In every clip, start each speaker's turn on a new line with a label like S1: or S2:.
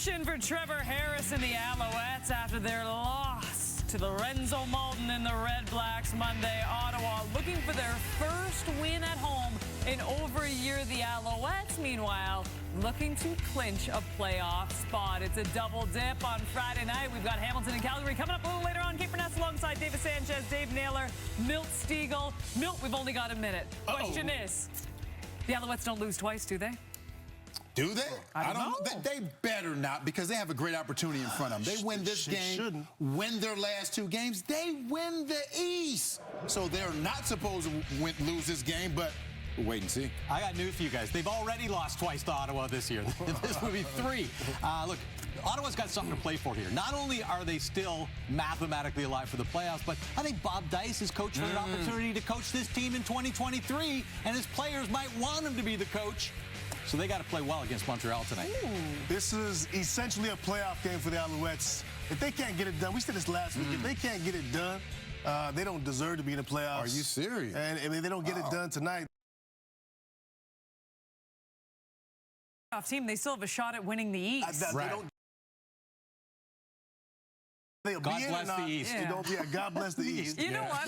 S1: Celebration for Trevor Harris and the Alouettes after their loss to Lorenzo Malton and the REDBLACKS Monday. Ottawa looking for their first win at home in over a year. The Alouettes, meanwhile, looking to clinch a playoff spot. It's a double dip on Friday night. We've got Hamilton and Calgary coming up a little later on. Kate Burness alongside David Sanchez, Dave Naylor, Milt Stiegel. Milt, we've only got a minute. Question is, the Alouettes don't lose twice, do they?
S2: Do they?
S1: I don't know.
S2: They better not, because they have a great opportunity in front of them. They win this game, win their last two games, they win the East. So they're not supposed to lose this game, but we'll wait and see.
S3: I got news for you guys. They've already lost twice to Ottawa this year. This will be 3. Look, Ottawa's got something to play for here. Not only are they still mathematically alive for the playoffs, but I think Bob Dice is coached for an opportunity to coach this team in 2023, and his players might want him to be the coach. So they got to play well against Montreal tonight.
S4: This is essentially a playoff game for the Alouettes. If they can't get it done, we said this last week, if they can't get it done, they don't deserve to be in the playoffs.
S2: Are you serious?
S4: And if they don't get it done tonight.
S1: Team, they still have a shot at winning the East.
S4: They'll
S3: God
S4: be in
S3: bless
S4: or not.
S3: the East.
S4: God bless the East.
S1: You know what?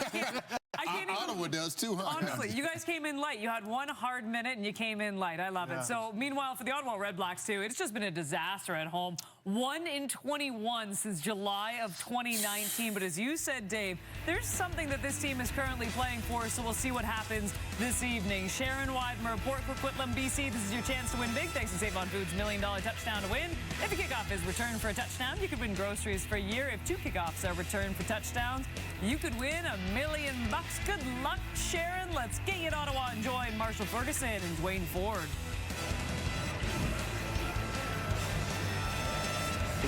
S1: I can't even,
S2: Ottawa does too, huh?
S1: honestly, you guys came in light. You had one hard minute and you came in light. I love it. So, meanwhile, for the Ottawa REDBLACKS, too, it's just been a disaster at home. 1 in 21 since July of 2019. But as you said, Dave, there's something that this team is currently playing for, so we'll see what happens this evening. Sharon Widemer, report for Quitlam, BC. This is your chance to win big thanks to Save on Foods' $1 Million touchdown to win. If a kickoff is returned for a touchdown, you could win groceries for a year. If 2 kickoffs are returned for touchdowns, you could win $1 million. Good luck, Sharon. Let's get you to Ottawa and join Marshall Ferguson and Dwayne Ford.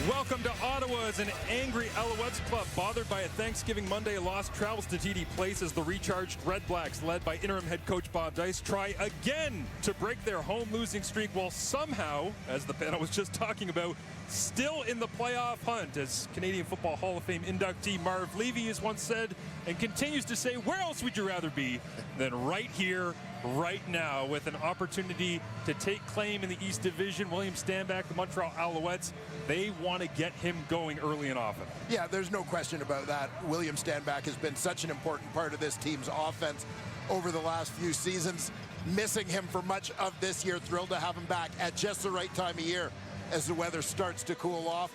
S5: Welcome to Ottawa as an angry Alouettes club bothered by a Thanksgiving Monday loss travels to TD Place as the recharged REDBLACKS, led by interim head coach Bob Dice, try again to break their home losing streak while somehow, as the panel was just talking about, still in the playoff hunt. As Canadian Football Hall of Fame inductee Marv Levy has once said and continues to say, where else would you rather be than right here, right now, with an opportunity to take claim in the East Division. William Stanback, the Montreal Alouettes, they want to get him going early and often.
S6: Yeah, there's no question about that. William Stanback has been such an important part of this team's offense over the last few seasons. Missing him for much of this year. Thrilled to have him back at just the right time of year as the weather starts to cool off.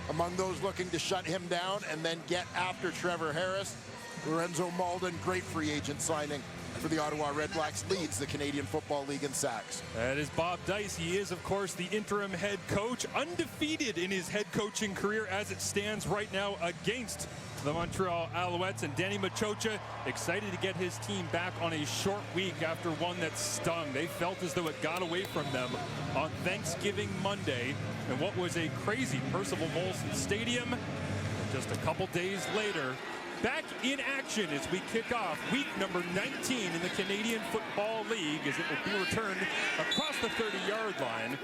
S6: Among those looking to shut him down and then get after Trevor Harris, Lorenzo Malton, great free agent signing for the Ottawa REDBLACKS, leads the Canadian Football League in sacks.
S5: That is Bob Dice. He is, of course, the interim head coach, undefeated in his head coaching career as it stands right now against the Montreal Alouettes. And Danny Machocha excited to get his team back on a short week after one that stung. They felt as though it got away from them on Thanksgiving Monday in what was a crazy Percival Molson Stadium. Just a couple days later, back in action as we kick off week number 19 in the Canadian Football League, as it will be returned across the 30-yard line.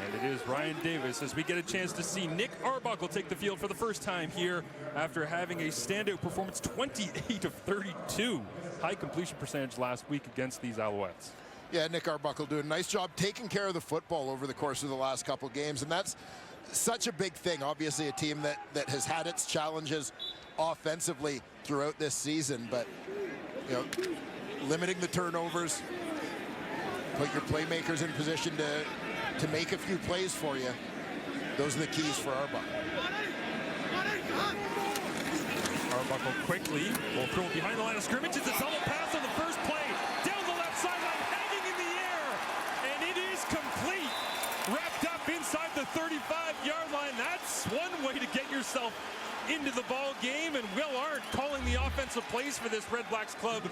S5: And it is Ryan Davis as we get a chance to see Nick Arbuckle take the field for the first time here after having a standout performance, 28 of 32. High completion percentage last week against these Alouettes.
S6: Yeah, Nick Arbuckle doing a nice job taking care of the football over the course of the last couple games, and that's such a big thing. Obviously a team that has had its challenges offensively throughout this season, but you know, limiting the turnovers, put your playmakers in position to make a few plays for you. Those are the keys for Arbuckle.
S5: Arbuckle quickly will throw it behind the line of scrimmage. It's a double pass on the first play, down the left sideline, hanging in the air, and it is complete. Wrapped up inside the 35-yard line. That's one way to get yourself into the ball game, and Will Arndt, calling the offensive plays for this REDBLACKS club,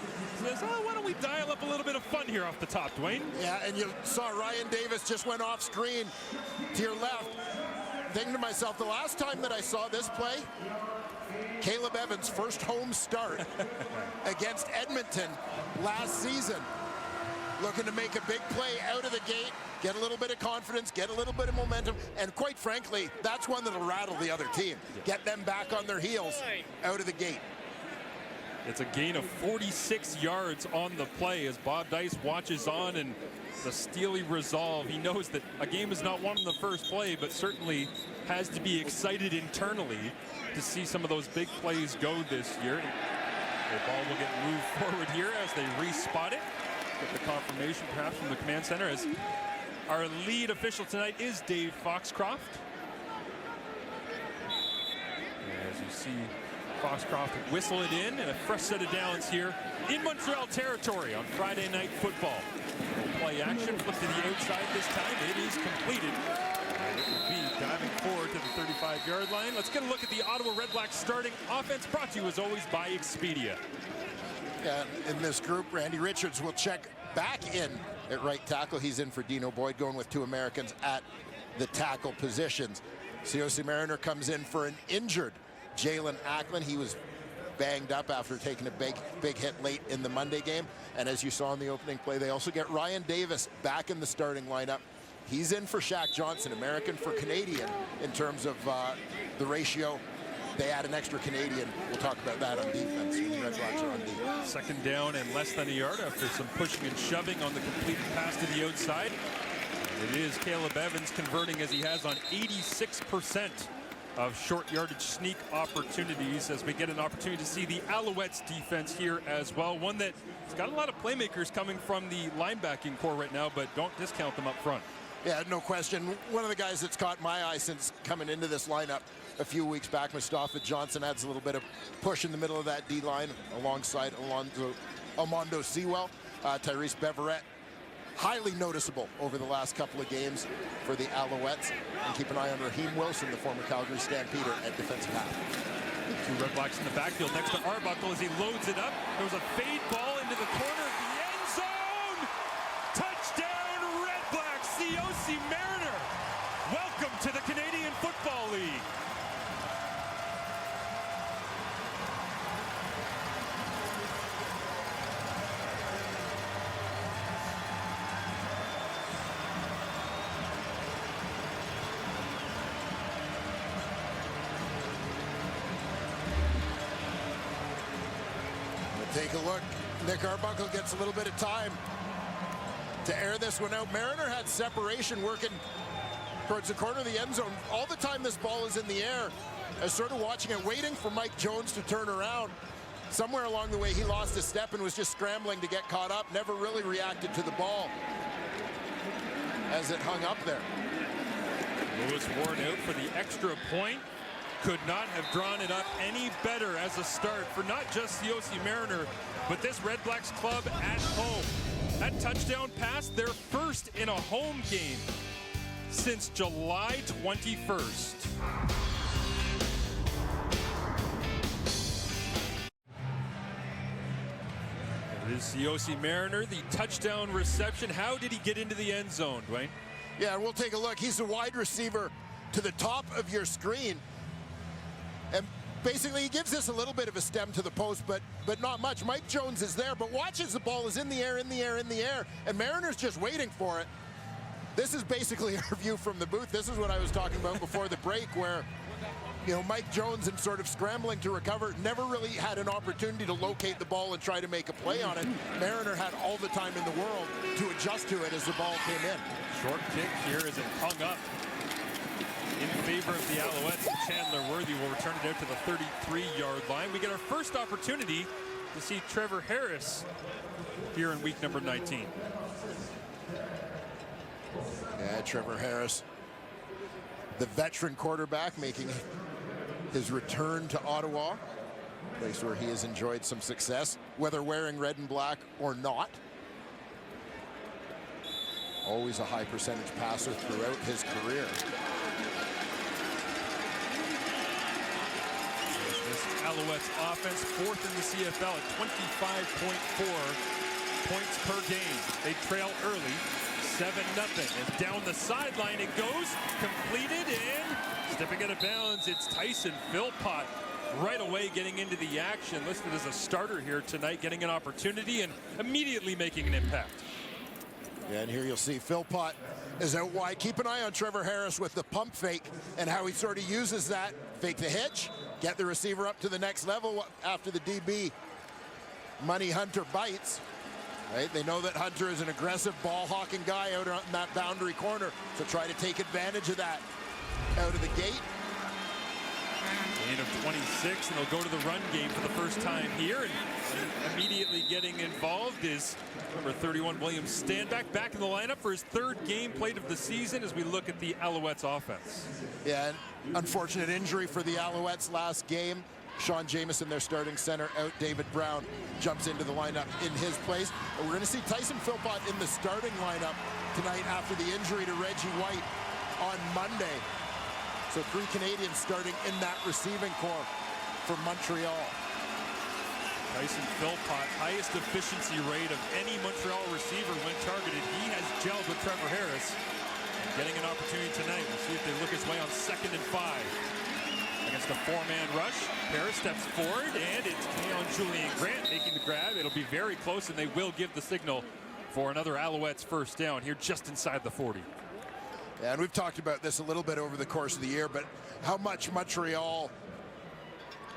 S5: says, oh, why don't we dial up a little bit of fun here off the top, Dwayne?
S6: Yeah, and you saw Ryan Davis just went off screen to your left. Thinking to myself, the last time that I saw this play, Caleb Evans' first home start against Edmonton last season. Looking to make a big play out of the gate, get a little bit of confidence, get a little bit of momentum, and quite frankly, that's one that'll rattle the other team. Get them back on their heels out of the gate.
S5: It's a gain of 46 yards on the play as Bob Dice watches on, and the steely resolve. He knows that a game is not won in the first play, but certainly has to be excited internally to see some of those big plays go this year. The ball will get moved forward here as they re-spot it. Get the confirmation perhaps from the command center, as our lead official tonight is Dave Foxcroft. As you see Foxcroft whistle it in, and a fresh set of downs here in Montreal territory on Friday Night Football. Play action, flip to the outside this time. It is completed. And it will be diving forward to the 35-yard line. Let's get a look at the Ottawa REDBLACKS starting offense, brought to you as always by Expedia.
S6: And in this group, Randy Richards will check back in at right tackle. He's in for Dino Boyd, going with 2 Americans at the tackle positions. COC Mariner comes in for an injured Jalen Acklin. He was banged up after taking a big hit late in the Monday game. And as you saw in the opening play, they also get Ryan Davis back in the starting lineup. He's in for Shaq Johnson, American for Canadian in terms of the ratio. They add an extra Canadian. We'll talk about that on defense when the REDBLACKS are on defense.
S5: Second down and less than a yard after some pushing and shoving on the completed pass to the outside. It is Caleb Evans converting, as he has on 86% of short yardage sneak opportunities, as we get an opportunity to see the Alouettes defense here as well. One that's got a lot of playmakers coming from the linebacking core right now, but don't discount them up front.
S6: Yeah, no question. One of the guys that's caught my eye since coming into this lineup a few weeks back, Mustafa Johnson, adds a little bit of push in the middle of that D-line alongside Almondo Sewell. Tyrese Beverett, highly noticeable over the last couple of games for the Alouettes. And keep an eye on Raheem Wilson, the former Calgary Stampeder, at defensive half.
S5: 2 REDBLACKS in the backfield next to Arbuckle as he loads it up. There was a fade ball into the corner of the end zone. Touchdown REDBLACKS, COC Mariner. Welcome to the Canadian Football League.
S6: Take a look. Nick Arbuckle gets a little bit of time to air this one out. Mariner had separation working towards the corner of the end zone. All the time this ball is in the air, I was sort of watching it, waiting for Mike Jones to turn around. Somewhere along the way, he lost a step and was just scrambling to get caught up. Never really reacted to the ball as it hung up there.
S5: Lewis Ward out for the extra point. Could not have drawn it up any better as a start for not just the COC Mariner, but this REDBLACKS club at home. That touchdown pass, their first in a home game since July 21st. It is COC Mariner, the touchdown reception. How did he get into the end zone, Dwayne?
S6: Yeah, we'll take a look. He's a wide receiver to the top of your screen. And basically, he gives this a little bit of a stem to the post, but not much. Mike Jones is there, but watch as the ball is in the air, and Mariner's just waiting for it. This is basically our view from the booth. This is what I was talking about before the break, where, you know, Mike Jones, in sort of scrambling to recover, never really had an opportunity to locate the ball and try to make a play on it. Mariner had all the time in the world to adjust to it as the ball came in.
S5: Short kick here as it hung up in favor of the Alouettes, and Chandler Worthy will return it out to the 33-yard line. We get our first opportunity to see Trevor Harris here in week number 19.
S6: Yeah, Trevor Harris, the veteran quarterback, making his return to Ottawa, a place where he has enjoyed some success, whether wearing red and black or not. Always a high percentage passer throughout his career.
S5: Alouettes offense, 4th in the CFL at 25.4 points per game. They trail early, 7-0. And down the sideline it goes, completed, and stepping out of bounds, it's Tyson Philpott right away getting into the action, listed as a starter here tonight, getting an opportunity and immediately making an impact.
S6: Yeah, and here you'll see Philpott is out wide. Keep an eye on Trevor Harris with the pump fake and how he sort of uses that. Fake the hitch, get the receiver up to the next level after the DB money Hunter bites. Right? They know that Hunter is an aggressive ball-hawking guy out on that boundary corner, so try to take advantage of that out of the gate.
S5: Gain of 26, and they'll go to the run game for the first time here. And immediately getting involved is number 31, William Stanback, back in the lineup for his third game played of the season as we look at the Alouettes offense.
S6: Yeah, unfortunate injury for the Alouettes last game. Sean Jamieson, their starting center, out. David Brown jumps into the lineup in his place. But we're going to see Tyson Philpott in the starting lineup tonight after the injury to Reggie White on Monday. So 3 Canadians starting in that receiving corps for Montreal.
S5: Tyson Philpott, highest efficiency rate of any Montreal receiver when targeted. He has gelled with Trevor Harris. Getting an opportunity tonight. We'll see if they look his way on 2nd and 5. Against a 4-man rush, Harris steps forward, and it's Keon Julian Grant making the grab. It'll be very close, and they will give the signal for another Alouettes first down here just inside the 40.
S6: Yeah, and we've talked about this a little bit over the course of the year, but how much Montreal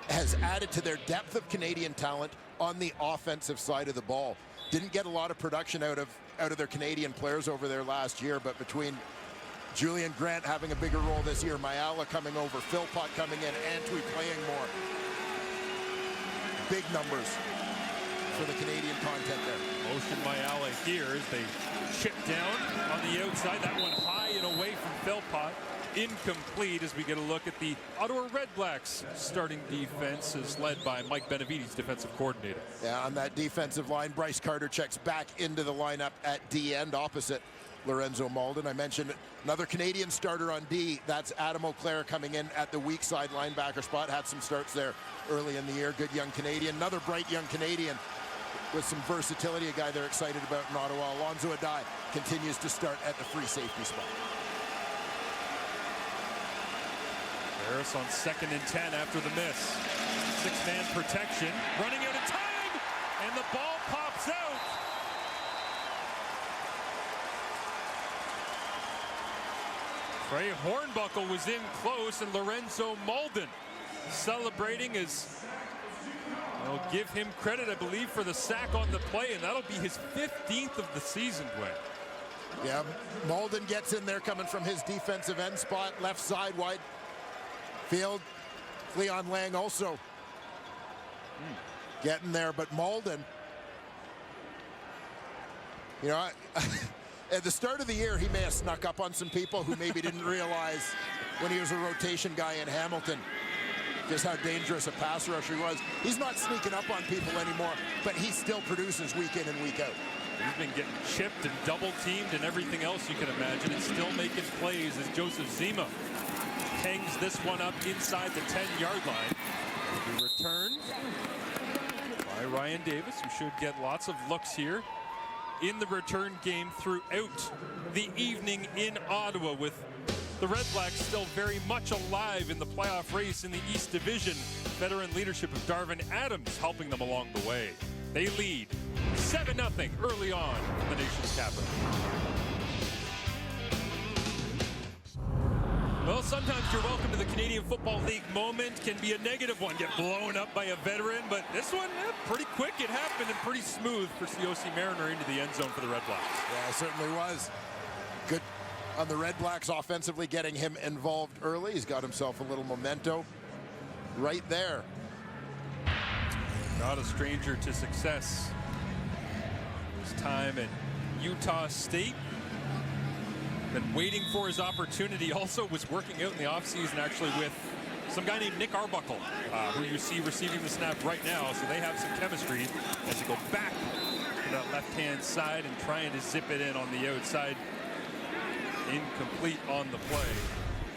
S6: has added to their depth of Canadian talent on the offensive side of the ball. Didn't get a lot of production out of their Canadian players over there last year, but between Julian Grant having a bigger role this year, Mayala coming over, Philpott coming in, Antwi playing more. Big numbers for the Canadian content there.
S5: Motion Mayala here as they chip down on the outside. That one high and away from Philpott. Incomplete as we get a look at the Ottawa REDBLACKS starting defense is led by Mike Benavides, defensive coordinator.
S6: Yeah, on that defensive line, Bryce Carter checks back into the lineup at D-end opposite Lorenzo Malden. I mentioned another Canadian starter on D. That's Adam O'Clair coming in at the weak side linebacker spot. Had some starts there early in the year. Good young Canadian. Another bright young Canadian with some versatility, a guy they're excited about in Ottawa. Alonzo Adai continues to start at the free safety spot.
S5: Harris on 2nd and 10 after the miss. 6-man protection. Running out of time, and the ball pops out. Trey Hornbuckle was in close, and Lorenzo Malden celebrating as I'll give him credit, I believe, for the sack on the play, and that'll be his 15th of the season, Dwayne.
S6: Yeah, Malden gets in there coming from his defensive end spot, left side wide field. Cleon Lang also getting there, but Malden, you know, at the start of the year, he may have snuck up on some people who maybe didn't realize when he was a rotation guy in Hamilton just how dangerous a pass rusher he was. He's not sneaking up on people anymore, but he still produces week in and week out.
S5: He's been getting chipped and double-teamed and everything else you can imagine, and still making plays as Joseph Zima hangs this one up inside the 10-yard line. The return by Ryan Davis, who should get lots of looks here in the return game throughout the evening in Ottawa, with the REDBLACKS still very much alive in the playoff race in the East Division. Veteran leadership of Darvin Adams helping them along the way. They lead 7-0 early on in the nation's capital. Well, sometimes your welcome to the Canadian Football League moment can be a negative one, get blown up by a veteran, but this one, pretty quick it happened and pretty smooth for COC Mariner into the end zone for the REDBLACKS.
S6: Yeah, it certainly was. Good on the REDBLACKS offensively, getting him involved early. He's got himself a little memento right there.
S5: Not a stranger to success. His time at Utah State. Been waiting for his opportunity. Also was working out in the offseason actually with some guy named Nick Arbuckle, who you see receiving the snap right now. So they have some chemistry as they go back to that left-hand side and trying to zip it in on the outside. Incomplete on the play.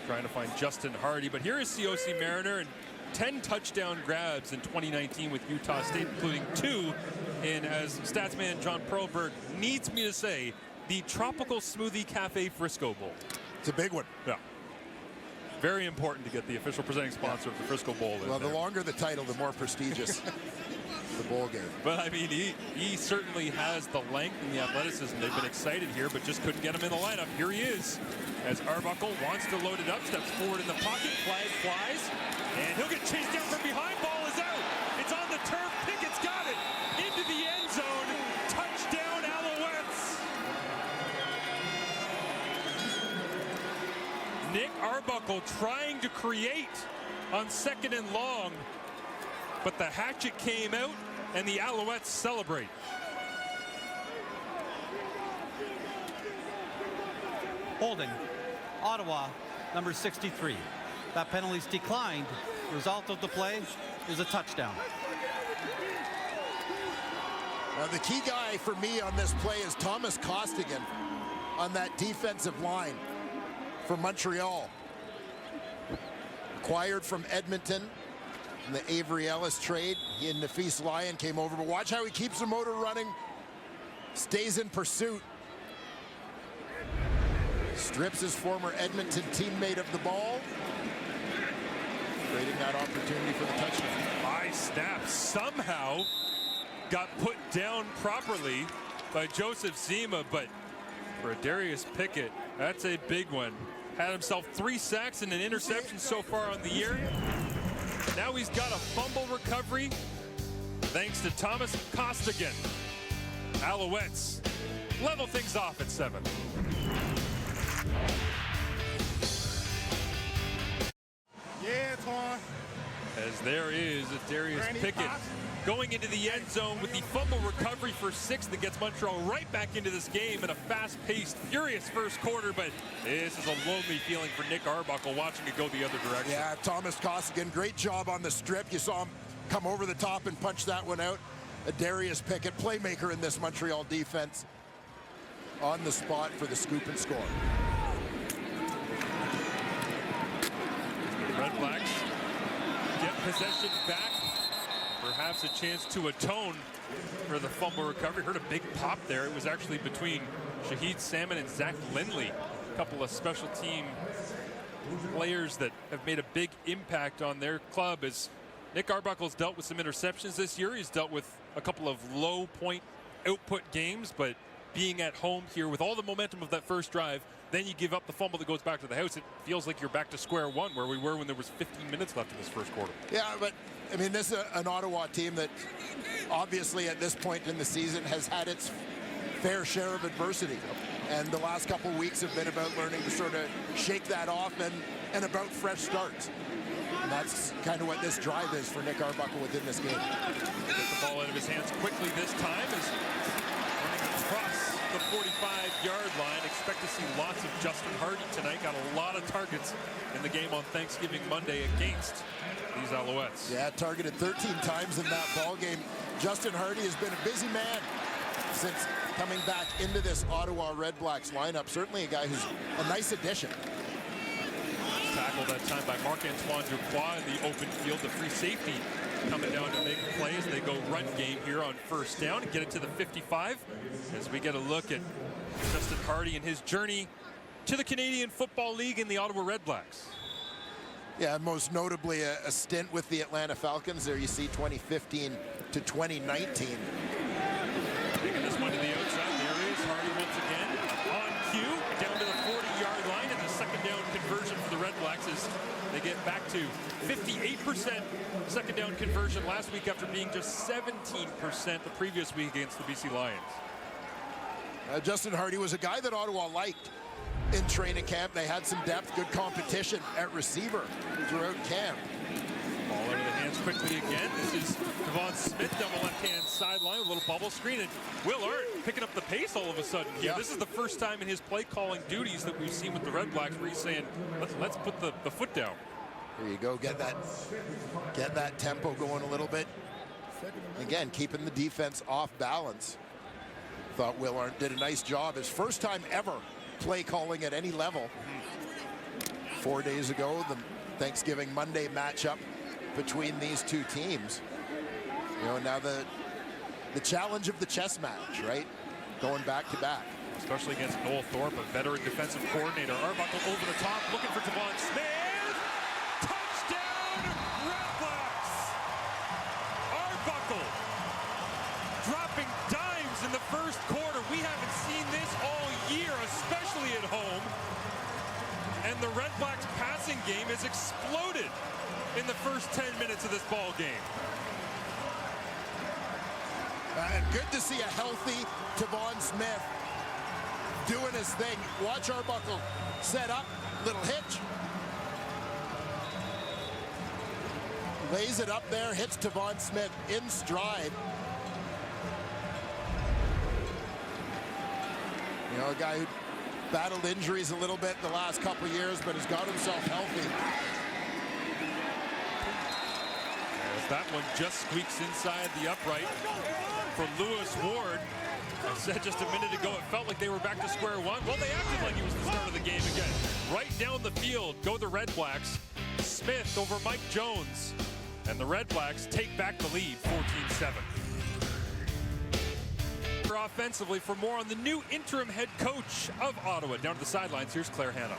S5: Trying to find Justin Hardy. But here is COC Mariner, and 10 touchdown grabs in 2019 with Utah State, including 2 in, as Statsman John Perlberg needs me to say, the Tropical Smoothie Cafe Frisco Bowl.
S6: It's a big one.
S5: Yeah. Very important to get the official presenting sponsor of the Frisco Bowl in
S6: Well,
S5: there.
S6: The longer the title, the more prestigious the bowl game.
S5: But I mean, he certainly has the length and the athleticism. They've been excited here, but just couldn't get him in the lineup. Here he is, as Arbuckle wants to load it up, steps forward in the pocket, flag flies, and he'll get chased down from behind. Ball is out. It's on the turf. Pickett's got it into Nick Arbuckle trying to create on 2nd and long, but the hatchet came out and the Alouettes celebrate.
S3: Holding, Ottawa, number 63. That penalty's declined. Result of the play is a touchdown.
S6: Now, the key guy for me on this play is Thomas Costigan on that defensive line for Montreal. Acquired from Edmonton in the Avery Ellis trade. He and Nafis Lyon came over, but watch how he keeps the motor running, stays in pursuit. Strips his former Edmonton teammate of the ball, creating that opportunity for the touchdown.
S5: High snap somehow got put down properly by Joseph Zima, but for Darius Pickett, that's a big one. Had himself 3 sacks and an interception so far on the year. Now he's got a fumble recovery thanks to Thomas Costigan. Alouettes level things off at 7.
S4: Yeah, Twan.
S5: As there is a Darius Pickett going into the end zone with the fumble recovery for 6 that gets Montreal right back into this game in a fast-paced, furious first quarter, but this is a lonely feeling for Nick Arbuckle watching it go the other direction.
S6: Yeah, Thomas Costigan, great job on the strip. You saw him come over the top and punch that one out. A Darius Pickett, playmaker in this Montreal defense, on the spot for the scoop and score.
S5: REDBLACKS get possession back. Perhaps a chance to atone for the fumble recovery. Heard a big pop there. It was actually between Shahid Salmon and Zach Lindley. A couple of special team players that have made a big impact on their club. As Nick Arbuckle's dealt with some interceptions this year. He's dealt with a couple of low point output games, but being at home here with all the momentum of that first drive, then you give up the fumble that goes back to the house. It feels like you're back to square one where we were when there was 15 minutes left in this first quarter.
S6: Yeah, but I mean, this is an Ottawa team that obviously at this point in the season has had its fair share of adversity. And the last couple of weeks have been about learning to sort of shake that off and about fresh starts. And that's kind of what this drive is for Nick Arbuckle within this game.
S5: Get the ball out of his hands quickly this time as running across the 45-yard line. Expect to see lots of Justin Hardy tonight. Got a lot of targets in the game on Thanksgiving Monday against these Alouettes.
S6: Yeah, targeted 13 times in that ball game. Justin Hardy has been a busy man since coming back into this Ottawa REDBLACKS lineup. Certainly a guy who's a nice addition.
S5: Tackled that time by Marc-Antoine Dubois in the open field. The free safety coming down to make a play as they go run game here on first down and get it to the 55 as we get a look at Justin Hardy and his journey to the Canadian Football League in the Ottawa REDBLACKS.
S6: Yeah, most notably a stint with the Atlanta Falcons. There you see 2015 to 2019.
S5: Taking this one to the outside. There is Hardy once again on cue down to the 40-yard line, and the second down conversion for the REDBLACKS as they get back to 58% second down conversion last week after being just 17% the previous week against the BC Lions.
S6: Justin Hardy was a guy that Ottawa liked in training camp. They had some depth, good competition at receiver throughout camp.
S5: Ball out of the hands quickly again. This is Devon Smith down the left-hand sideline, a little bubble screen, and Will Arndt picking up the pace all of a sudden here. Yeah. This is the first time in his play-calling duties that we've seen with the REDBLACKS where he's saying, let's put the foot down.
S6: There you go, get that tempo going a little bit. Again, keeping the defense off balance. Thought Will Arndt did a nice job. His first time ever play calling at any level. 4 days ago, the Thanksgiving Monday matchup between these two teams. You know, now the challenge of the chess match, right? Going back to back.
S5: Especially against Noel Thorpe, a veteran defensive coordinator. Arbuckle over the top, looking for Devon Smith. Touchdown, REDBLACKS! Arbuckle dropping dimes in the first quarter. We haven't seen this all year, especially at home. And the REDBLACKS passing game has exploded in the first 10 minutes of this ball game.
S6: Good to see a healthy Devon Smith doing his thing. Watch Arbuckle set up, little hitch. Lays it up there, hits Tavon Smith in stride. You know, a guy who battled injuries a little bit the last couple of years, but has got himself healthy.
S5: As that one just squeaks inside the upright for Lewis Ward. I said just a minute ago, it felt like they were back to square one. Well, they acted like it was the start of the game again. Right down the field go the Red Blacks. Smith over Mike Jones. And the Red Blacks take back the lead, 14-7. Offensively, for more on the new interim head coach of Ottawa. Down to the sidelines, here's Claire Hanna.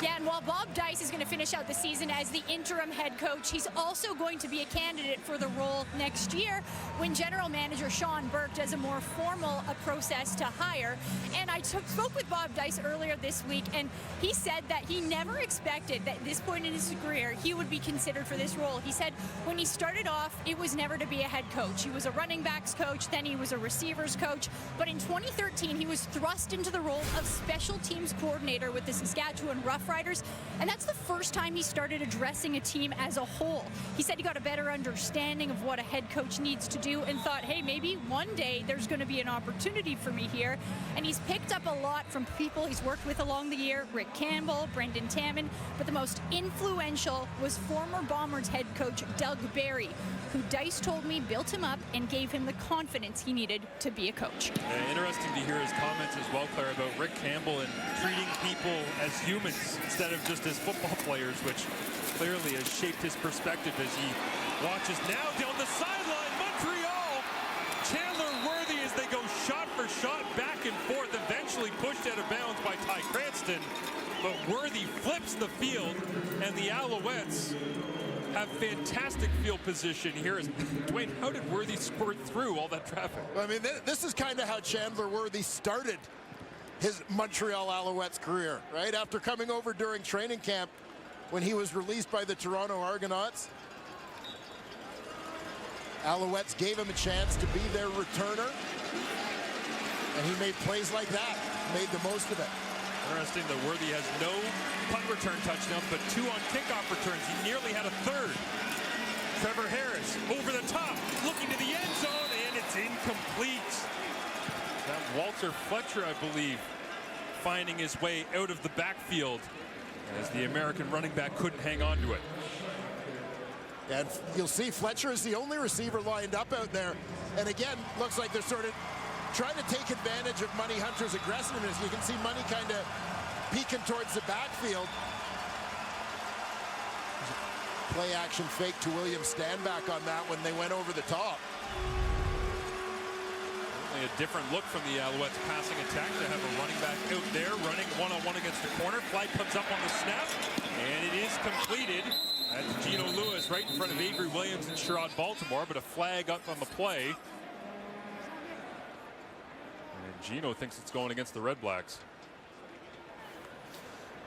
S7: Yeah, and while Bob Dice is going to finish out the season as the interim head coach, he's also going to be a candidate for the role next year when general manager Sean Burke does a more formal process to hire. And I spoke with Bob Dice earlier this week, and he said that he never expected that at this point in his career he would be considered for this role. He said when he started off, it was never to be a head coach. He was a running backs coach, then he was a receivers coach. But in 2013, he was thrust into the role of special teams coordinator with the Saskatchewan Roughriders, and that's the first time he started addressing a team as a whole. He said he got a better understanding of what a head coach needs to do and thought, hey, maybe one day there's going to be an opportunity for me here. And he's picked up a lot from people he's worked with along the year, Rick Campbell, Brendan Taman, but the most influential was former Bombers head coach Doug Barry, who Dice told me built him up and gave him the confidence he needed to be a coach.
S5: Interesting to hear his comments as well, Claire, about Rick Campbell and treating people as humans instead of just as football players, which clearly has shaped his perspective as he watches now down the sideline. Montreal, Chandler Worthy as they go shot for shot, back and forth, eventually pushed out of bounds by Ty Cranston, but Worthy flips the field, and the Alouettes have fantastic field position here. Dwayne, how did Worthy squirt through all that traffic?
S6: I mean, this is kind of how Chandler Worthy started his Montreal Alouettes career, right? After coming over during training camp when he was released by the Toronto Argonauts. Alouettes gave him a chance to be their returner, and he made plays like that, made the most of it.
S5: Interesting that Worthy has no punt return touchdowns, but 2 on kickoff returns. He nearly had a third. Trevor Harris over the top, looking to the end zone, and it's incomplete. That Walter Fletcher, I believe, finding his way out of the backfield as the American running back couldn't hang on to it.
S6: And you'll see Fletcher is the only receiver lined up out there. And again, looks like they're sort of trying to take advantage of Money Hunter's aggressiveness. You can see Money kind of peeking towards the backfield. Play action fake to William Stanback on that when they went over the top.
S5: Certainly a different look from the Alouettes passing attack to have a running back out there running one-on-one against the corner. Flag comes up on the snap, and it is completed. That's Gino Lewis right in front of Avery Williams and Sherrod Baltimore, but a flag up on the play. Gino thinks it's going against the Red Blacks.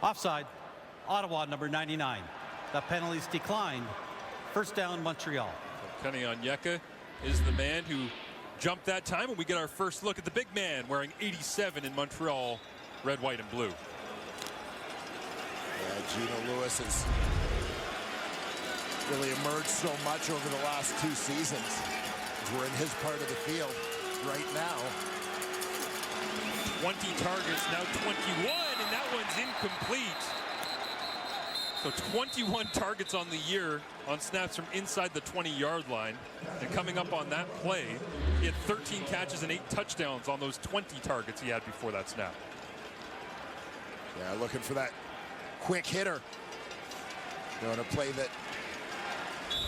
S3: Offside. Ottawa, number 99. The penalty's declined. First down, Montreal.
S5: So Kenny Onyeka is the man who jumped that time, and we get our first look at the big man wearing 87 in Montreal, red, white, and blue.
S6: Yeah, Gino Lewis has really emerged so much over the last 2 seasons. We're in his part of the field right now.
S5: 20 targets, now 21, and that one's incomplete. So 21 targets on the year on snaps from inside the 20-yard line. And coming up on that play, he had 13 catches and 8 touchdowns on those 20 targets he had before that snap.
S6: Yeah, looking for that quick hitter. Doing a play that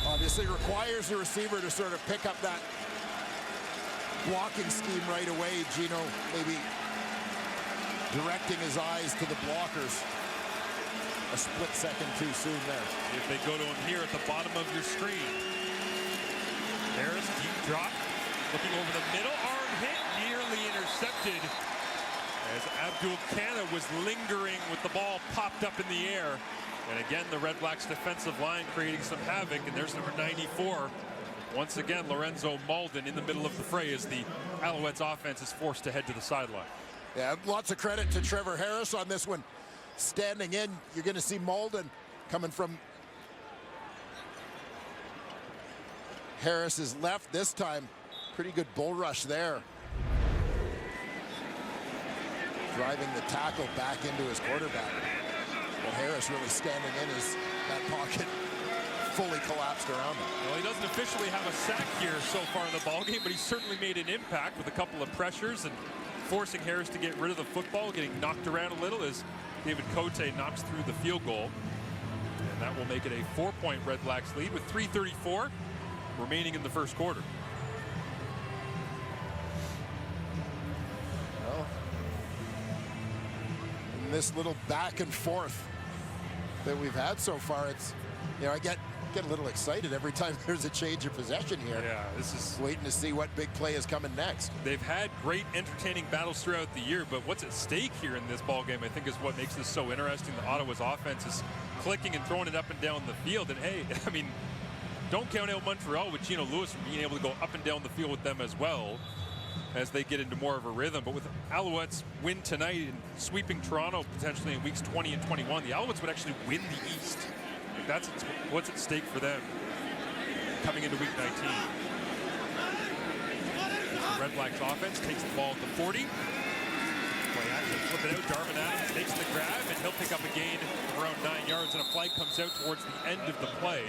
S6: obviously requires the receiver to sort of pick up that blocking scheme right away. Gino maybe directing his eyes to the blockers a split second too soon there.
S5: If they go to him here at the bottom of your screen. Harris, deep drop, looking over the middle, arm hit, nearly intercepted as Abdul Kana was lingering with the ball popped up in the air. And again, the Red Blacks defensive line creating some havoc, and there's number 94. Once again, Lorenzo Malden in the middle of the fray as the Alouettes offense is forced to head to the sideline.
S6: Yeah, lots of credit to Trevor Harris on this one. Standing in, you're going to see Malden coming from Harris's left this time. Pretty good bull rush there. Driving the tackle back into his quarterback. But Harris really standing in as that pocket fully collapsed around him.
S5: Well, he doesn't officially have a sack here so far in the ballgame, but he certainly made an impact with a couple of pressures and forcing Harris to get rid of the football, getting knocked around a little as David Cote knocks through the field goal. And that will make it a 4-point Red Blacks lead with 3:34 remaining in the first quarter.
S6: Well, in this little back and forth that we've had so far, it's, you know, I get a little excited every time there's a change of possession here.
S5: Yeah, this is
S6: waiting to see what big play is coming next.
S5: They've had great entertaining battles throughout the year, but what's at stake here in this ball game, I think, is what makes this so interesting. The Ottawa's offense is clicking and throwing it up and down the field, and hey, I mean, don't count out Montreal with Gino Lewis from being able to go up and down the field with them as well as they get into more of a rhythm. But with Alouettes win tonight and sweeping Toronto potentially in weeks 20 and 21, the Alouettes would actually win the East. That's what's at stake for them coming into week 19. The Red Blacks offense takes the ball at the 40. Play action, flip it out. Darvin Adams makes the grab, and he'll pick up a gain of around 9 yards, and a flag comes out towards the end of the play.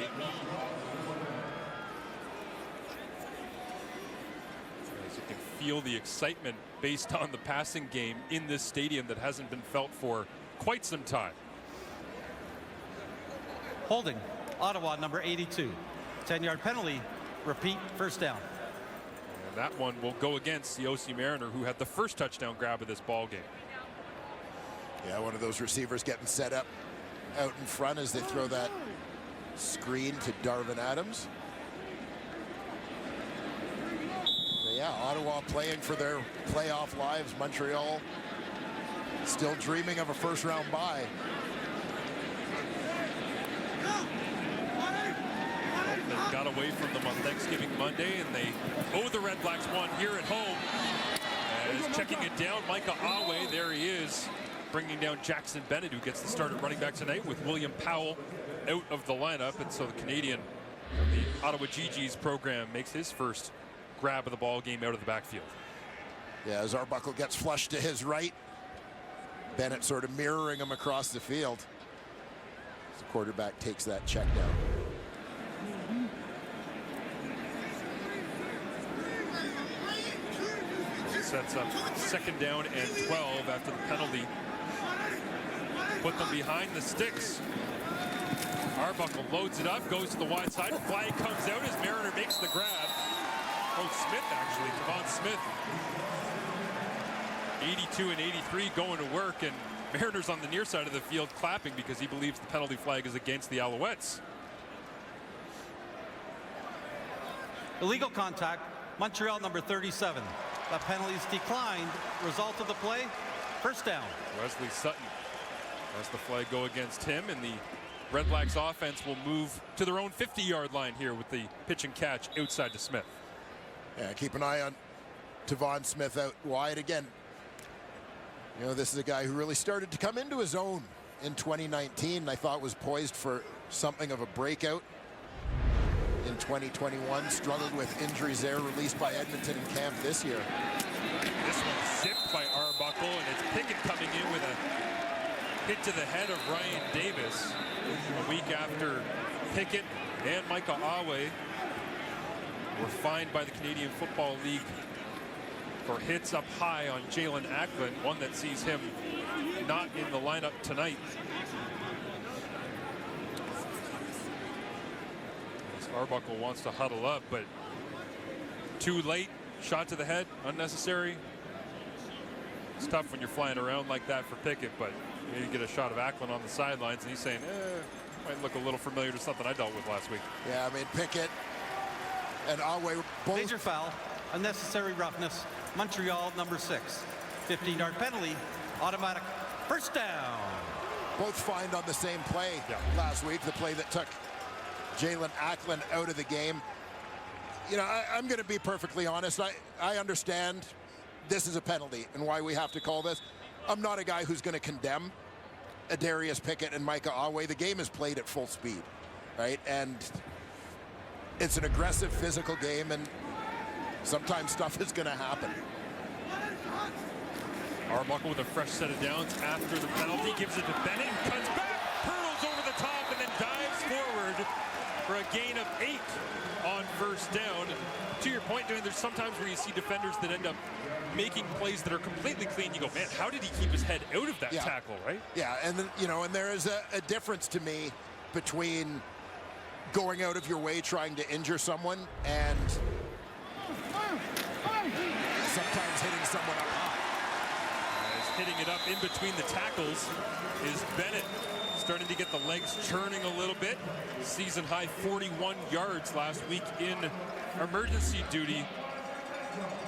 S5: As you can feel the excitement based on the passing game in this stadium that hasn't been felt for quite some time.
S3: Holding, Ottawa, number 82. 10-yard penalty, repeat, first down.
S5: And that one will go against the OC Mariner, who had the first touchdown grab of this ball game.
S6: Yeah, one of those receivers getting set up out in front as they throw that screen to Darvin Adams. But yeah, Ottawa playing for their playoff lives. Montreal still dreaming of a first-round bye.
S5: They got away from them on Thanksgiving Monday, and they owe the Red Blacks one here at home. As checking it down, Micah Awe, there he is, bringing down Jackson Bennett, who gets the start at running back tonight with William Powell out of the lineup. And so the Canadian, the Ottawa GG's program, makes his first grab of the ball game out of the backfield.
S6: Yeah, as Arbuckle gets flushed to his right, Bennett sort of mirroring him across the field. The quarterback takes that check down.
S5: Sets up second down and 12 after the penalty. Put them behind the sticks. Arbuckle loads it up, goes to the wide side. Flag comes out as Mariner makes the grab. Oh, Smith actually, Devon Smith. 82 and 83 going to work, and Mariner's on the near side of the field clapping because he believes the penalty flag is against the Alouettes.
S3: Illegal contact, Montreal, number 37. The penalties declined. Result of the play, first down.
S5: Wesley Sutton has the flag go against him, and the Red Blacks offense will move to their own 50-yard line here with the pitch and catch outside to Smith.
S6: Yeah, keep an eye on Devon Smith out wide again. You know, this is a guy who really started to come into his own in 2019. I thought was poised for something of a breakout. In 2021, struggled with injuries there, released by Edmonton in camp this year.
S5: This one zipped by Arbuckle, and it's Pickett coming in with a hit to the head of Ryan Davis. A week after Pickett and Micah Awe were fined by the Canadian Football League for hits up high on Jalen Acklin, one that sees him not in the lineup tonight. Arbuckle wants to huddle up, but too late. Shot to the head, unnecessary. It's tough when you're flying around like that for Pickett, but you get a shot of Acklin on the sidelines, and he's saying, might look a little familiar to something I dealt with last week.
S6: Yeah, I mean, Pickett and Awe both.
S3: Major foul, unnecessary roughness, Montreal, number 6. 15-yard penalty, automatic first down.
S6: Both fined on the same play last week, the play that took Jalen Acklin out of the game. You know, I'm going to be perfectly honest. I understand this is a penalty and why we have to call this. I'm not a guy who's going to condemn Darius Pickett and Micah Awe. The game is played at full speed, right? And it's an aggressive, physical game, and sometimes stuff is going to happen.
S5: Arbuckle with a fresh set of downs after the penalty, gives it to Bennett, cuts back, hurls over the top, and then dives forward for a gain of 8 on first down. And to your point, there's sometimes where you see defenders that end up making plays that are completely clean. You go, man, how did he keep his head out of that tackle, right?
S6: Yeah, and then, you know, and there is a difference to me between going out of your way trying to injure someone and sometimes hitting someone up high.
S5: Hitting it up in between the tackles is Bennett, starting to get the legs churning a little bit. Season high 41 yards last week in emergency duty.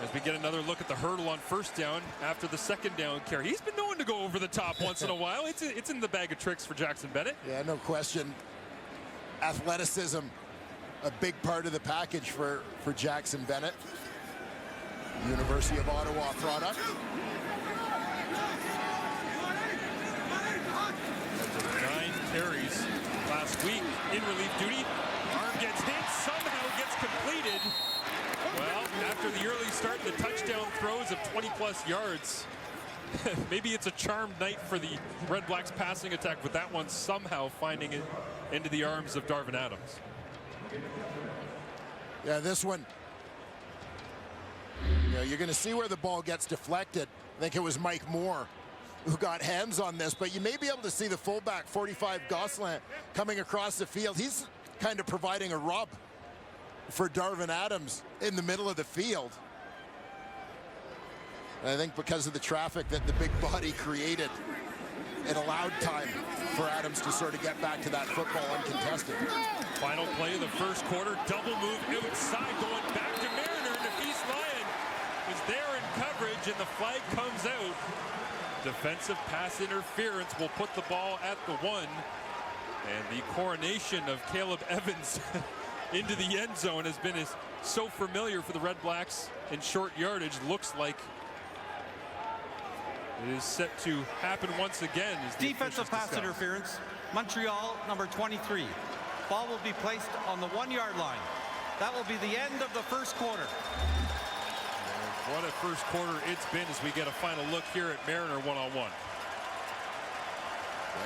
S5: As we get another look at the hurdle on first down after the second down carry. He's been known to go over the top once in a while. It's in the bag of tricks for Jackson Bennett.
S6: Yeah, no question. Athleticism, a big part of the package for Jackson Bennett. University of Ottawa product.
S5: 9 carries last week in relief duty. Arm gets hit, somehow gets completed. Well, after the early start, the touchdown throws of 20-plus yards. Maybe it's a charmed night for the Red Blacks passing attack, but that one somehow finding it into the arms of Darvin Adams.
S6: Yeah, this one, you know, you're going to see where the ball gets deflected. I think it was Mike Moore who got hands on this, but you may be able to see the fullback, 45 Gosselin, coming across the field. He's kind of providing a rub for Darvin Adams in the middle of the field. And I think because of the traffic that the big body created, it allowed time for Adams to sort of get back to that football uncontested.
S5: Final play of the first quarter, double move outside, going back to Mariner, and Nafis Lyon is there in coverage, and the flag comes out. Defensive pass interference will put the ball at the 1, and the coronation of Caleb Evans into the end zone has been so familiar for the Red Blacks in short yardage. Looks like it is set to happen once again.
S8: Defensive pass interference, Montreal, number 23. Ball will be placed on the 1-yard line. That will be the end of the first quarter.
S5: What a first quarter it's been as we get a final look here at Mariner one-on-one.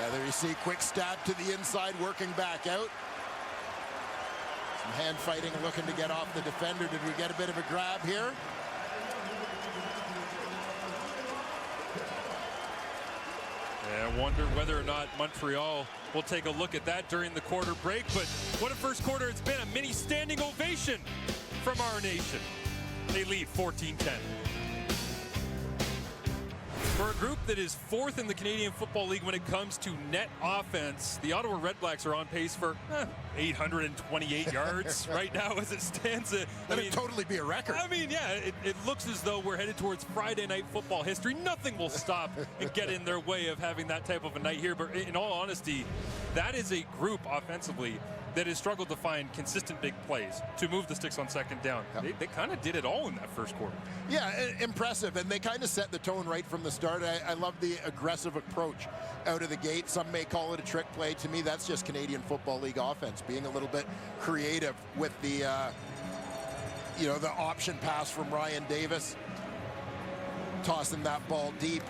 S6: Yeah, there you see quick stab to the inside, working back out. Some hand fighting, looking to get off the defender. Did we get a bit of a grab here?
S5: I wonder whether or not Montreal will take a look at that during the quarter break. But what a first quarter it's been. A mini standing ovation from our nation. They lead 14-10. For a group that is 4th in the Canadian Football League when it comes to net offense, the Ottawa Redblacks are on pace for 828 yards right now as it stands.
S6: That'd totally be a record.
S5: I mean, yeah, it looks as though we're headed towards Friday night football history. Nothing will stop and get in their way of having that type of a night here. But in all honesty, that is a group offensively that has struggled to find consistent big plays to move the sticks on second down. Yep. They kind of did it all in that first quarter.
S6: Yeah, impressive, and they kind of set the tone right from the start. I love the aggressive approach out of the gate. Some may call it a trick play. To me, that's just Canadian Football League offense, being a little bit creative with the, you know, the option pass from Ryan Davis, tossing that ball deep.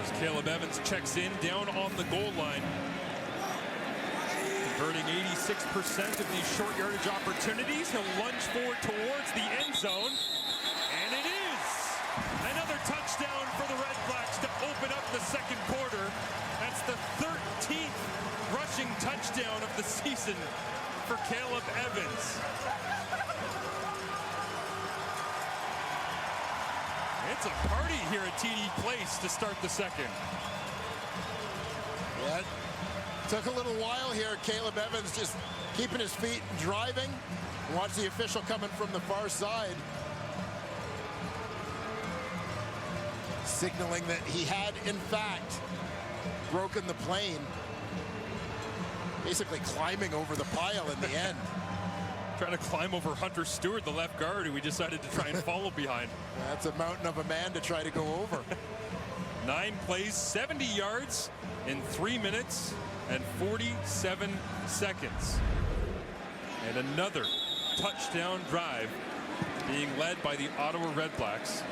S5: As Caleb Evans checks in down on the goal line. Converting 86% of these short yardage opportunities. He'll lunge forward towards the end zone. And it is another touchdown for the Red Blacks to open up the second quarter. That's the 13th rushing touchdown of the season for Caleb Evans. It's a party here at TD Place to start the second.
S6: Yeah. Took a little while here. Caleb Evans just keeping his feet and driving. Watch the official coming from the far side, signaling that he had, in fact, broken the plane. Basically climbing over the pile in the end.
S5: Trying to climb over Hunter Stewart, the left guard, who we decided to try and follow behind.
S6: That's a mountain of a man to try to go over.
S5: 9 plays, 70 yards in 3 minutes and 47 seconds. And another touchdown drive being led by the Ottawa REDBLACKS.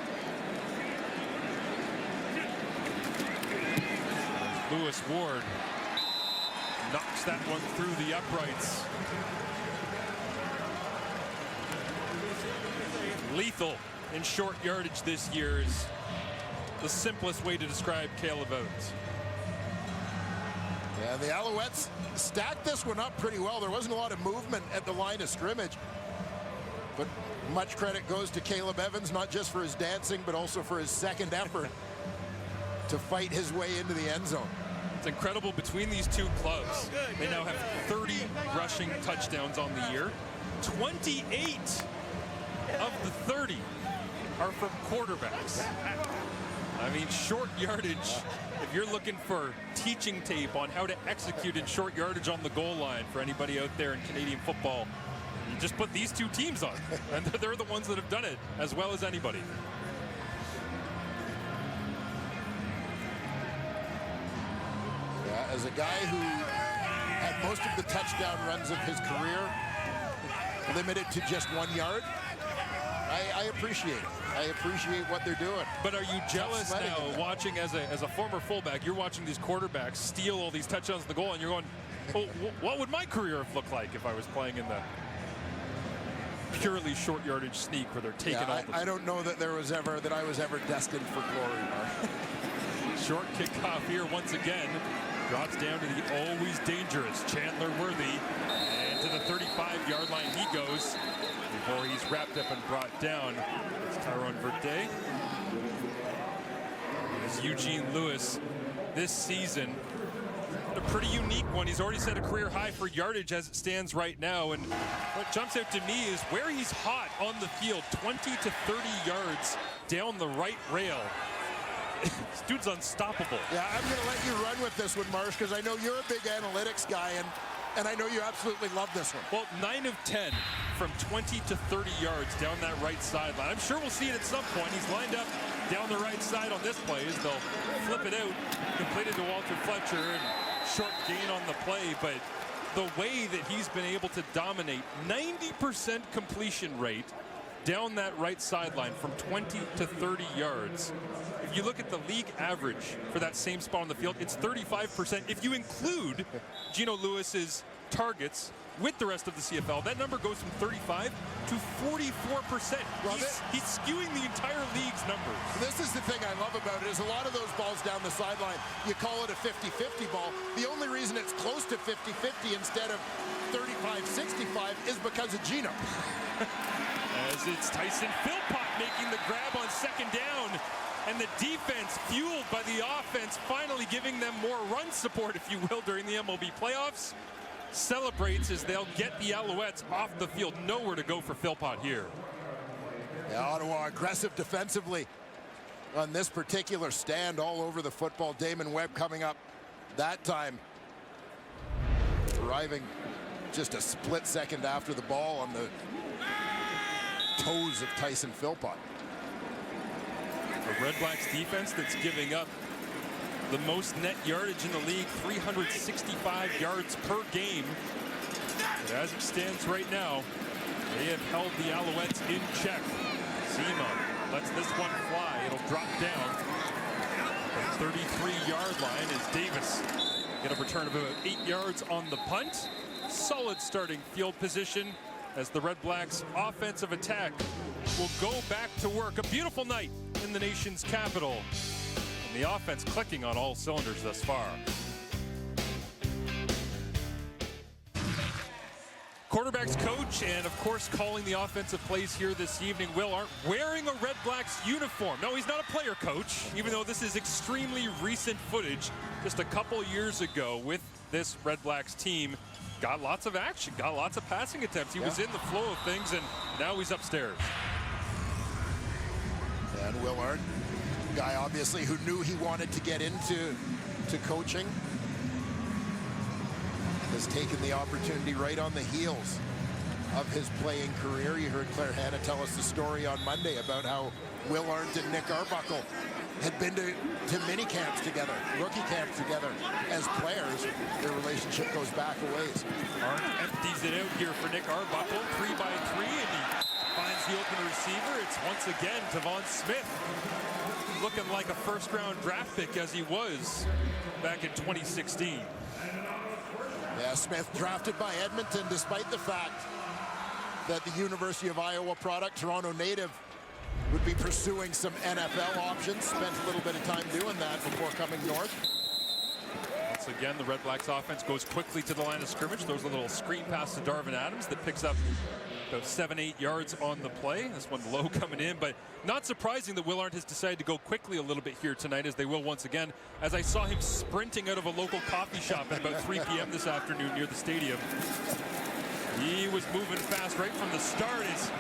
S5: Lewis Ward knocks that one through the uprights. Lethal in short yardage this year is the simplest way to describe Caleb Evans.
S6: Yeah, the Alouettes stacked this one up pretty well. There wasn't a lot of movement at the line of scrimmage. But much credit goes to Caleb Evans, not just for his dancing, but also for his second effort to fight his way into the end zone.
S5: It's incredible between these two clubs. They now have 30 rushing touchdowns on the year. 28 of the 30 are from quarterbacks. I mean, short yardage, if you're looking for teaching tape on how to execute in short yardage on the goal line for anybody out there in Canadian football, you just put these two teams on, and they're the ones that have done it as well as anybody.
S6: Yeah, as a guy who had most of the touchdown runs of his career limited to just 1 yard, I appreciate it. I appreciate what they're doing.
S5: But are you jealous now, watching as a former fullback, you're watching these quarterbacks steal all these touchdowns at the goal, and you're going, well, what would my career have looked like if I was playing in the purely short yardage sneak where they're taking all the...
S6: I don't know that I was ever destined for glory, Mark.
S5: Short kickoff here once again. Drops down to the always dangerous Chandler Worthy. And to the 35-yard line he goes before he's wrapped up and brought down. It's Tyrone Verde. As Eugene Lewis this season, a pretty unique one. He's already set a career high for yardage as it stands right now. And what jumps out to me is where he's hot on the field, 20 to 30 yards down the right rail. This dude's unstoppable.
S6: Yeah, I'm going to let you run with this one, Marsh, because I know you're a big analytics guy, and I know you absolutely love this one.
S5: Well, 9 of 10 from 20 to 30 yards down that right sideline. I'm sure we'll see it at some point. He's lined up down the right side on this play as they'll flip it out, completed to Walter Fletcher, and short gain on the play. But the way that he's been able to dominate 90% completion rate down that right sideline from 20 to 30 yards. If you look at the league average for that same spot on the field, it's 35%. If you include Geno Lewis's targets with the rest of the CFL, that number goes from 35 to 44%. Well, he's skewing the entire league's numbers.
S6: This is the thing I love about it, is a lot of those balls down the sideline, you call it a 50-50 ball. The only reason it's close to 50-50 instead of 35-65 is because of Geno.
S5: As it's Tyson Philpott making the grab on second down, and the defense, fueled by the offense, finally giving them more run support, if you will, during the MLB playoffs, celebrates as they'll get the Alouettes off the field. Nowhere to go for Philpott here.
S6: Yeah, Ottawa aggressive defensively on this particular stand, all over the football. Damon Webb coming up that time, arriving just a split second after the ball on the toes of Tyson Philpott.
S5: A REDBLACKS defense that's giving up the most net yardage in the league, 365 yards per game. But as it stands right now, they have held the Alouettes in check. Seema lets this one fly. It'll drop down. The 33-yard line is Davis. Get a return of about 8 yards on the punt. Solid starting field position as the REDBLACKS offensive attack will go back to work. A beautiful night in the nation's capital. And the offense clicking on all cylinders thus far. Quarterback's coach and, of course, calling the offensive plays here this evening, Will Arndt, wearing a REDBLACKS uniform. No, he's not a player coach, even though this is extremely recent footage. Just a couple years ago with this REDBLACKS team, got lots of action, got lots of passing attempts. He was in the flow of things, and now he's upstairs.
S6: And Will Arndt, guy obviously who knew he wanted to get into coaching, has taken the opportunity right on the heels of his playing career. You heard Claire Hanna tell us the story on Monday about how Will Arndt and Nick Arbuckle had been to mini camps together, rookie camps together as players. Their relationship goes back a ways.
S5: Arndt empties it out here for Nick Arbuckle, 3-by-3, and he finds the open receiver. It's once again Tavon Smith, looking like a first-round draft pick as he was back in 2016.
S6: Yeah, Smith drafted by Edmonton despite the fact that the University of Iowa product, Toronto native, would be pursuing some NFL options. Spent a little bit of time doing that before coming north.
S5: Once again, the Red Blacks offense goes quickly to the line of scrimmage. Throws a little screen pass to Darvin Adams that picks up about 7-8 yards on the play. This one low coming in, but not surprising that Will Arndt has decided to go quickly a little bit here tonight, as they will once again, as I saw him sprinting out of a local coffee shop at about 3 p.m. this afternoon near the stadium. He was moving fast right from the start. Is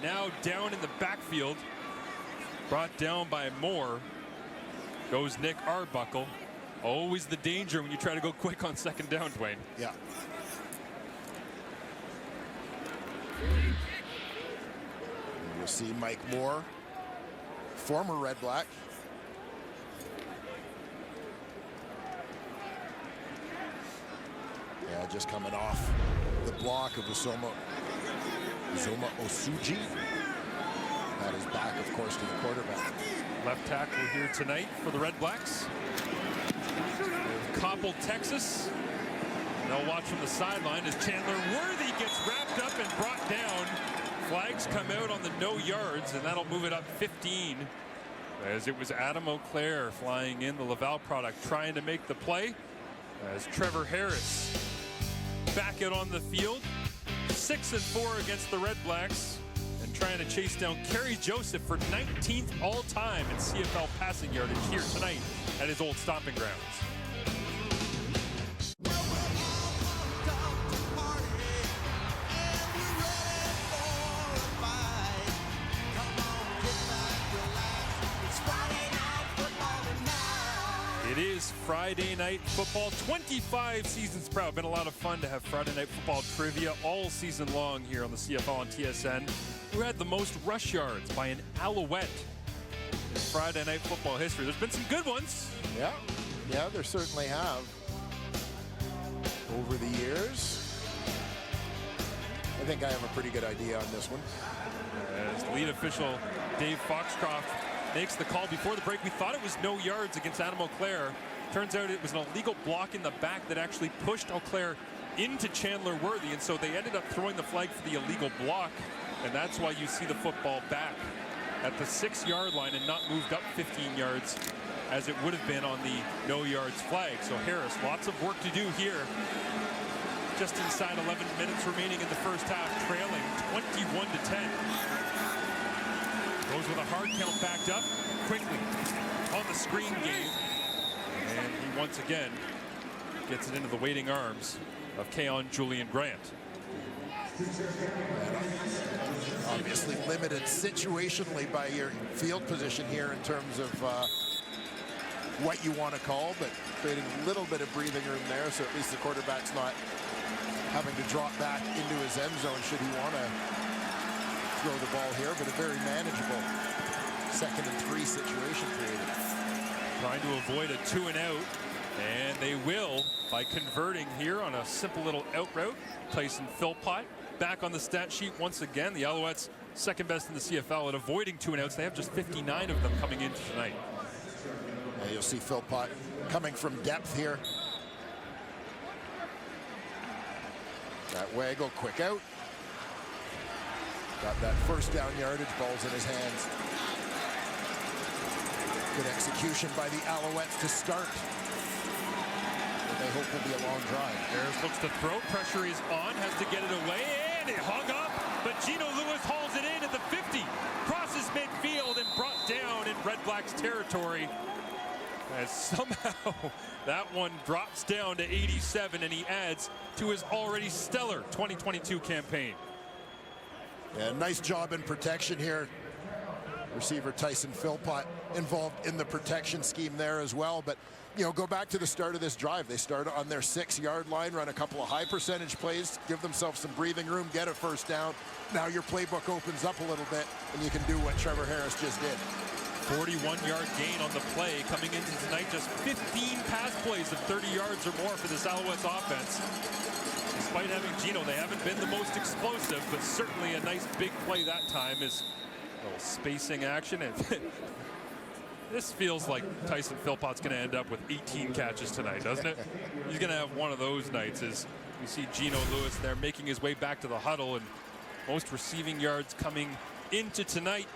S5: now down in the backfield, brought down by Moore. Goes Nick Arbuckle. Always the danger when you try to go quick on second down, Dwayne.
S6: Yeah. You'll see Mike Moore, former Red Black. Yeah, just coming off the block of Uzoma Osuji. That is back, of course, to the quarterback.
S5: Left tackle here tonight for the Red Blacks. Coppell, Texas. They'll watch from the sideline as Chandler Worthy gets wrapped up and brought down. Flags come out on the no yards, and that'll move it up 15. As it was Adam Auclair flying in, the Laval product, trying to make the play. As Trevor Harris back out on the field. 6-4 against the Red Blacks, and trying to chase down Kerry Joseph for 19th all-time in CFL passing yardage here tonight at his old stomping grounds. It is Friday Night Football, 25 seasons proud. Been a lot of fun to have Friday Night Football trivia all season long here on the CFL on TSN. Who had the most rush yards by an Alouette in Friday Night Football history? There's been some good ones.
S6: Yeah, there certainly have. Over the years. I think I have a pretty good idea on this one.
S5: As lead official Dave Foxcroft makes the call before the break. We thought it was no yards against Adam Auclair. Turns out it was an illegal block in the back that actually pushed Auclair into Chandler Worthy, and so they ended up throwing the flag for the illegal block, and that's why you see the football back at the 6-yard line and not moved up 15 yards as it would have been on the no yards flag. So Harris, lots of work to do here. Just inside 11 minutes remaining in the first half, trailing 21-10. Goes with a hard count backed up quickly on the screen game. And he once again gets it into the waiting arms of Keon Julian Grant.
S6: Obviously limited situationally by your field position here in terms of what you want to call, but creating a little bit of breathing room there, so at least the quarterback's not having to drop back into his end zone should he want to throw the ball here, but a very manageable 2nd and 3 situation created.
S5: Trying to avoid a 2-and-out, and they will by converting here on a simple little out route. Tyson Philpott back on the stat sheet once again. The Alouettes second best in the CFL at avoiding 2-and-outs. They have just 59 of them coming into tonight.
S6: And you'll see Philpott coming from depth here. That waggle, quick out. Got that first down yardage, balls in his hands. Good execution by the Alouettes to start. What they hope will be a long drive.
S5: Harris looks to throw, pressure is on, has to get it away, and it hung up, but Gino Lewis hauls it in at the 50. Crosses midfield and brought down in Red Blacks territory. As somehow that one drops down to 87, and he adds to his already stellar 2022 campaign.
S6: Yeah, nice job in protection here. Receiver Tyson Philpott involved in the protection scheme there as well. But, you know, go back to the start of this drive. They started on their 6-yard line, run a couple of high percentage plays, give themselves some breathing room, get a first down. Now your playbook opens up a little bit, and you can do what Trevor Harris just did.
S5: 41-yard gain on the play coming into tonight. Just 15 pass plays of 30 yards or more for this Alouettes offense. Despite having Gino, they haven't been the most explosive, but certainly a nice big play that time is a little spacing action. And this feels like Tyson Philpott's going to end up with 18 catches tonight, doesn't it? He's going to have one of those nights as you see Gino Lewis there making his way back to the huddle, and most receiving yards coming into tonight.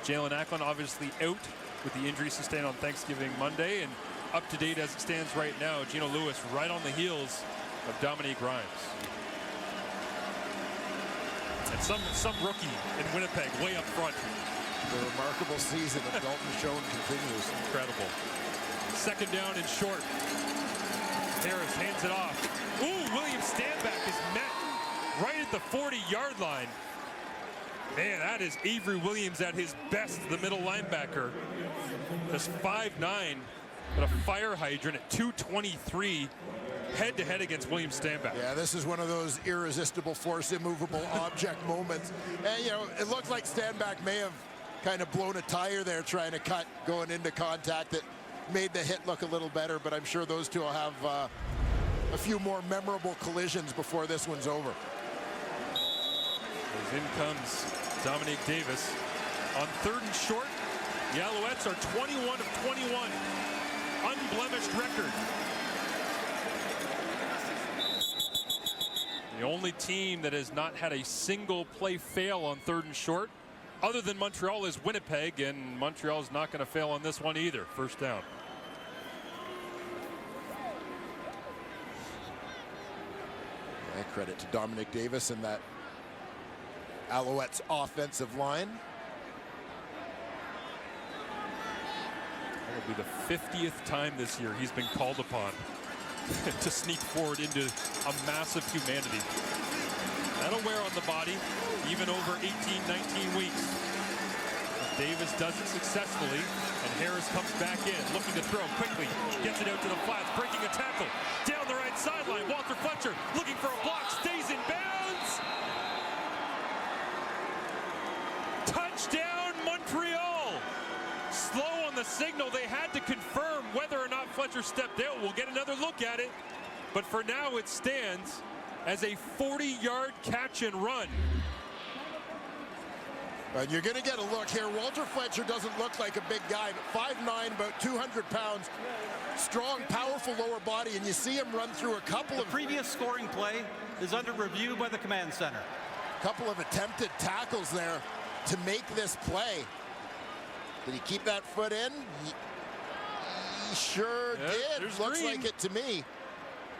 S5: Jalen Acklin obviously out with the injury sustained on Thanksgiving Monday, and up to date as it stands right now, Gino Lewis right on the heels of Dominique Grimes. And some rookie in Winnipeg way up front.
S6: The remarkable season of Dalton Schoen continues.
S5: Incredible. Second down and short. Harris hands it off. Ooh, William Stanback is met right at the 40-yard line. Man, that is Avery Williams at his best, the middle linebacker. Just 5'9", but a fire hydrant at 223, head-to-head against William Stanback.
S6: Yeah, this is one of those irresistible force, immovable object moments. And, you know, it looked like Stanback may have kind of blown a tire there trying to cut going into contact. That made the hit look a little better, but I'm sure those two will have a few more memorable collisions before this one's over.
S5: As in comes Dominique Davis. On 3rd and short, the Alouettes are 21 of 21. Unblemished record. The only team that has not had a single play fail on 3rd and short, other than Montreal, is Winnipeg, and Montreal is not going to fail on this one either. First down.
S6: Yeah, credit to Dominique Davis and that Alouettes offensive line.
S5: That will be the 50th time this year he's been called upon to sneak forward into a massive humanity. That'll wear on the body even over 18, 19 weeks. Davis does it successfully, and Harris comes back in, looking to throw quickly, gets it out to the flats, breaking a tackle, down the right sideline. Walter Fletcher looking for a block, stays in bounds. Touchdown, Montreal. Slow on the signal. They had to confirm whether or not Fletcher stepped out. We'll get another look at it, but for now it stands as a 40-yard catch and run.
S6: And you're going to get a look here. Walter Fletcher doesn't look like a big guy, but 5'9", about 200 pounds, strong, powerful lower body, and you see him run through a couple of...
S8: The previous scoring play is under review by the command center.
S6: Couple of attempted tackles there to make this play. Did he keep that foot in? He sure did. Looks like it to me.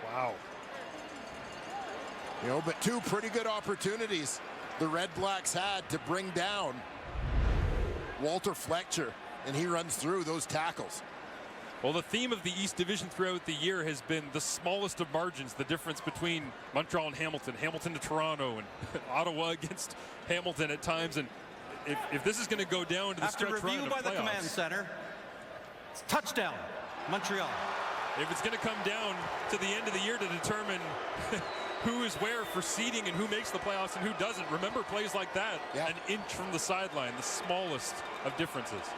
S5: Wow.
S6: You know, but two pretty good opportunities the Red Blacks had to bring down Walter Fletcher, and he runs through those tackles.
S5: Well, the theme of the East Division throughout the year has been the smallest of margins, the difference between Montreal and Hamilton, Hamilton to Toronto, and Ottawa against Hamilton at times. And if this is going to go down to the
S8: after
S5: stretch run
S8: review
S5: of
S8: by the
S5: playoffs,
S8: command center, it's touchdown, Montreal.
S5: If it's going to come down to the end of the year to determine who is where for seeding and who makes the playoffs and who doesn't, remember plays like that, an inch from the sideline, the smallest of differences.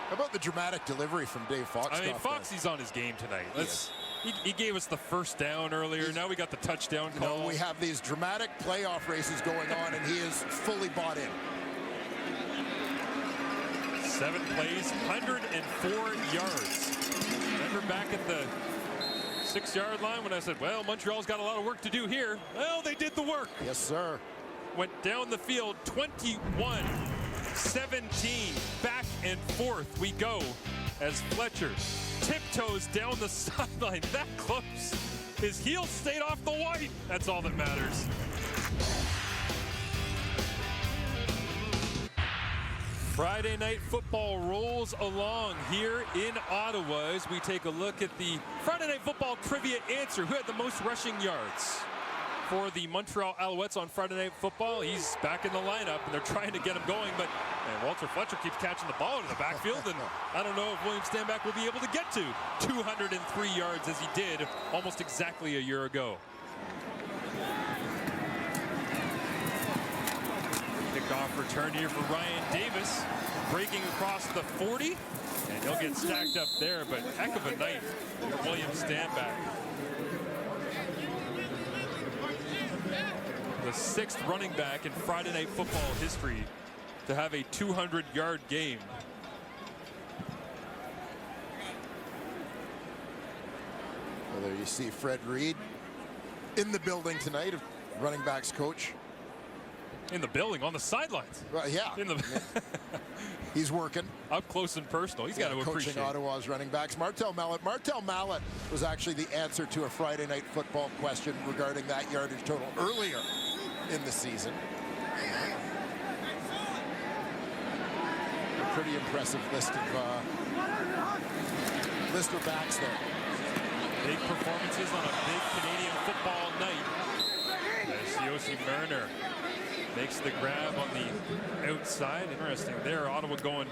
S6: How about the dramatic delivery from Dave Foxcroft?
S5: I mean, Foxy's on his game tonight. He gave us the first down earlier. Now we got the touchdown call.
S6: No, we have these dramatic playoff races going on, and he is fully bought in.
S5: 7 plays, 104 yards. Remember back at the 6-yard line when I said, well, Montreal's got a lot of work to do here. Well, they did the work.
S6: Yes, sir.
S5: Went down the field, 21-17. Back and forth we go as Fletcher tiptoes down the sideline that close. His heel stayed off the white. That's all that matters. Friday Night Football rolls along here in Ottawa as we take a look at the Friday Night Football trivia answer. Who had the most rushing yards? for the Montreal Alouettes on Friday Night Football. He's back in the lineup, and they're trying to get him going, but Walter Fletcher keeps catching the ball in the backfield, and I don't know if William Stanback will be able to get to 203 yards as he did almost exactly a year ago. Kickoff return here for Ryan Davis, breaking across the 40, and he'll get stacked up there, but heck of a night for William Stanback. The 6th running back in Friday Night Football history to have a 200-yard game.
S6: Well, there you see Fred Reed in the building tonight, running backs coach.
S5: In the building, on the sidelines.
S6: Yeah.
S5: In the
S6: He's working.
S5: Up close and personal. He's got to appreciate
S6: coaching Ottawa's running backs. Martel Mallet. Martel Mallet was actually the answer to a Friday Night Football question regarding that yardage total earlier in the season. Pretty impressive list of backs there.
S5: Big performances on a big Canadian football night. As Yossi Mariner makes the grab on the outside. Interesting there. Ottawa going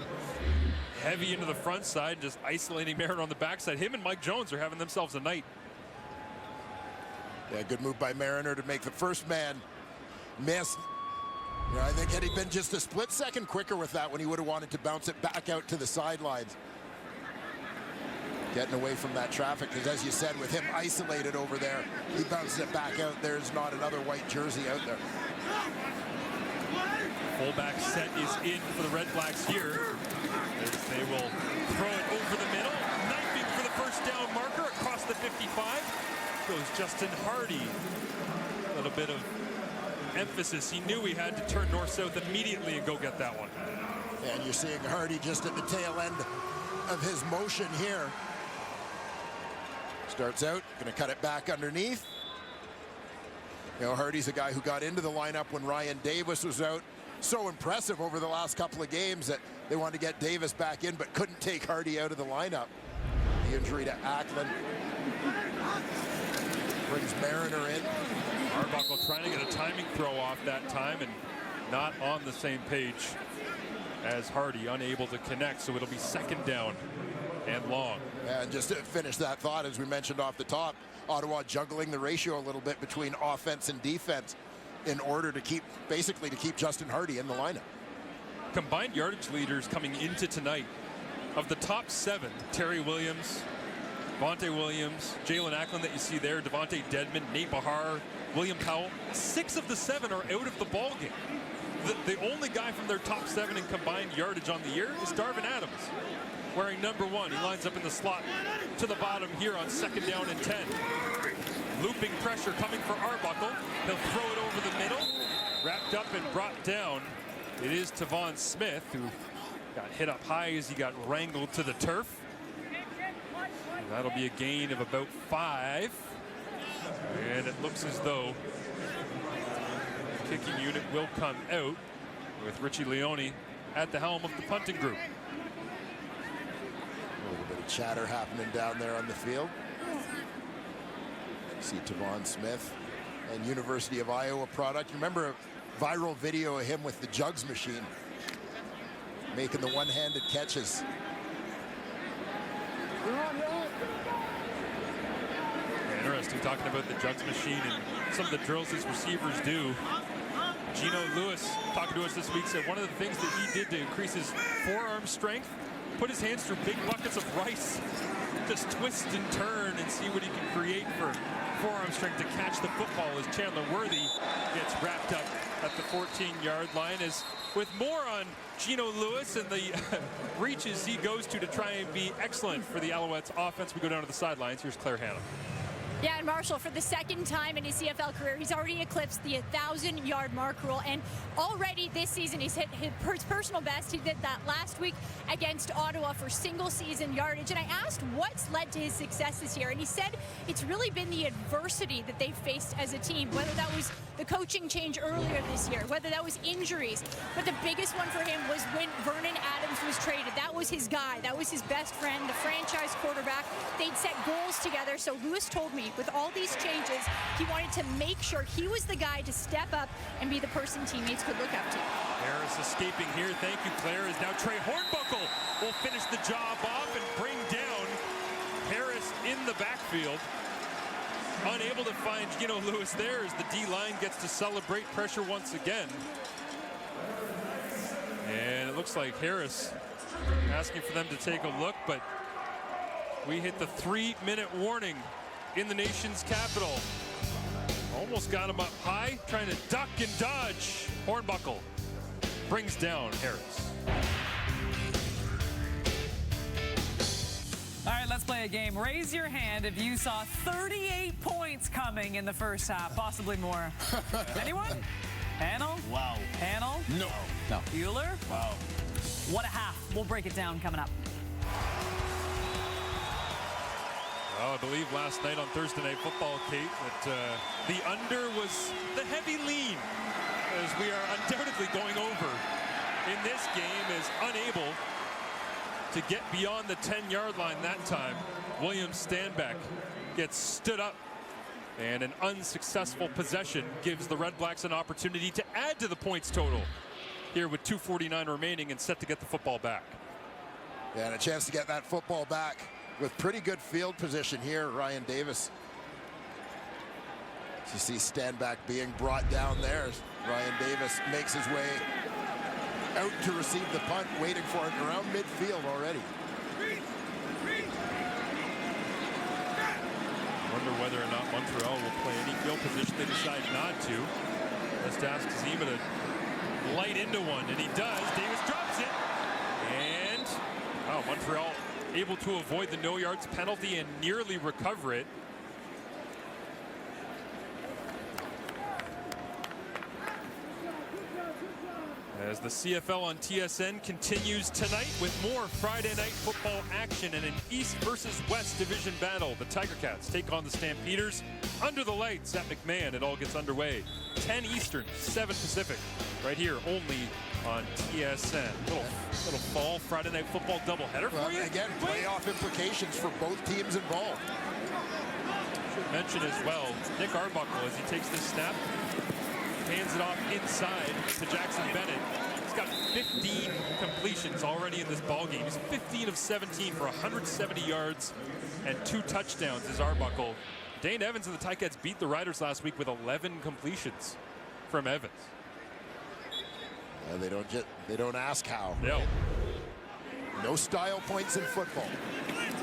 S5: heavy into the front side, just isolating Mariner on the backside. Him and Mike Jones are having themselves a night.
S6: Yeah, good move by Mariner to make the first man miss. You know, I think had he been just a split second quicker with that when he would have wanted to bounce it back out to the sidelines. Getting away from that traffic, because as you said, with him isolated over there, he bounces it back out. There's not another white jersey out there.
S5: Fullback set is in for the Redblacks here, as they will throw it over the middle. Knifing for the first down marker across the 55. Goes Justin Hardy. A little bit of emphasis. He knew he had to turn north-south immediately and go get that one.
S6: And you're seeing Hardy just at the tail end of his motion here. Starts out, going to cut it back underneath. You know, Hardy's a guy who got into the lineup when Ryan Davis was out. So impressive over the last couple of games that they wanted to get Davis back in, but couldn't take Hardy out of the lineup. The injury to Ackland brings Mariner in.
S5: Arbuckle trying to get a timing throw off that time and not on the same page as Hardy, unable to connect, so it'll be second down and long.
S6: And just to finish that thought, as we mentioned off the top, Ottawa juggling the ratio a little bit between offense and defense in order to keep, basically to keep Justin Hardy in the lineup.
S5: Combined yardage leaders coming into tonight. Of the top 7, Terry Williams, Vontae Williams, Jalen Ackland that you see there, Devontae Dedman, Nate Bahar, William Powell, 6 of the 7 are out of the ball game. The only guy from their top 7 in combined yardage on the year is Darvin Adams, wearing number 1. He lines up in the slot to the bottom here on second down and 10. Looping pressure coming for Arbuckle. He'll throw it over the middle. Wrapped up and brought down. It is Tavon Smith, who got hit up high as he got wrangled to the turf. And that'll be a gain of about 5. And it looks as though the kicking unit will come out with Richie Leone at the helm of the punting group.
S6: A little bit of chatter happening down there on the field. See Tavon Smith and University of Iowa product. Remember a viral video of him with the jugs machine making the one-handed catches.
S5: Interesting, talking about the jugs machine and some of the drills his receivers do. Gino Lewis, talking to us this week, said one of the things that he did to increase his forearm strength, put his hands through big buckets of rice. Just twist and turn and see what he can create for forearm strength to catch the football as Chandler Worthy gets wrapped up at the 14-yard line. As with more on Gino Lewis and the reaches he goes to try and be excellent for the Alouettes offense, we go down to the sidelines. Here's Claire Hannah.
S7: Yeah, and Marshall, for the second time in his CFL career, he's already eclipsed the 1,000-yard mark rule. And already this season, he's hit his personal best. He did that last week against Ottawa for single-season yardage. And I asked what's led to his success this year. And he said it's really been the adversity that they've faced as a team, whether that was the coaching change earlier this year, whether that was injuries. But the biggest one for him was when Vernon Adams was traded. That was his guy. That was his best friend, the franchise quarterback. They'd set goals together. So Lewis told me opportunity. With all these changes, he wanted to make sure he was the guy to step up and be the person teammates could look up to.
S5: Harris escaping here. Thank you, Claire. Is now Trey Hornbuckle will finish the job off and bring down Harris in the backfield. Unable to find Gino Lewis there as the D-line gets to celebrate pressure once again. And it looks like Harris asking for them to take a look, but we hit the 3-minute warning in the nation's capital. Almost got him up high, trying to duck and dodge. Hornbuckle brings down Harris.
S1: All right, let's play a game. Raise your hand if you saw 38 points coming in the first half, possibly more. Anyone? Hanel?
S4: Wow.
S1: Hanel?
S2: No.
S3: No.
S1: Bueller?
S4: Wow.
S1: What a half. We'll break it down coming up.
S5: Well, I believe last night on Thursday Night Football, Kate, that the under was the heavy lean, as we are undoubtedly going over in this game, is unable to get beyond the 10-yard line that time. William Stanback gets stood up, and an unsuccessful possession gives the Red Blacks an opportunity to add to the points total here with 2:49 remaining and set to get the football back.
S6: Yeah, and a chance to get that football back with pretty good field position here, Ryan Davis. You see Stanback being brought down there. Ryan Davis makes his way out to receive the punt, waiting for it around midfield already.
S5: Wonder whether or not Montreal will play any field position. They decide not to. Let's ask Zima to light into one, and he does. Davis drops it, and wow, Montreal able to avoid the no yards penalty and nearly recover it. As the CFL on TSN continues tonight with more Friday night football action and an East versus West division battle. The Tiger Cats take on the Stampeders under the lights at McMahon. It all gets underway 10 Eastern, 7 Pacific, right here only on TSN. Little fall Friday night football doubleheader for you.
S6: Again, playoff implications for both teams involved.
S5: Should mention as well, Nick Arbuckle, as he takes this snap, hands it off inside to Jackson Bennett. He's got 15 completions already in this ballgame. He's 15 of 17 for 170 yards and 2 touchdowns is Arbuckle. Dane Evans and the Ticats beat the Riders last week with 11 completions from Evans.
S6: They don't ask how.
S5: No.
S6: No style points in football.
S5: This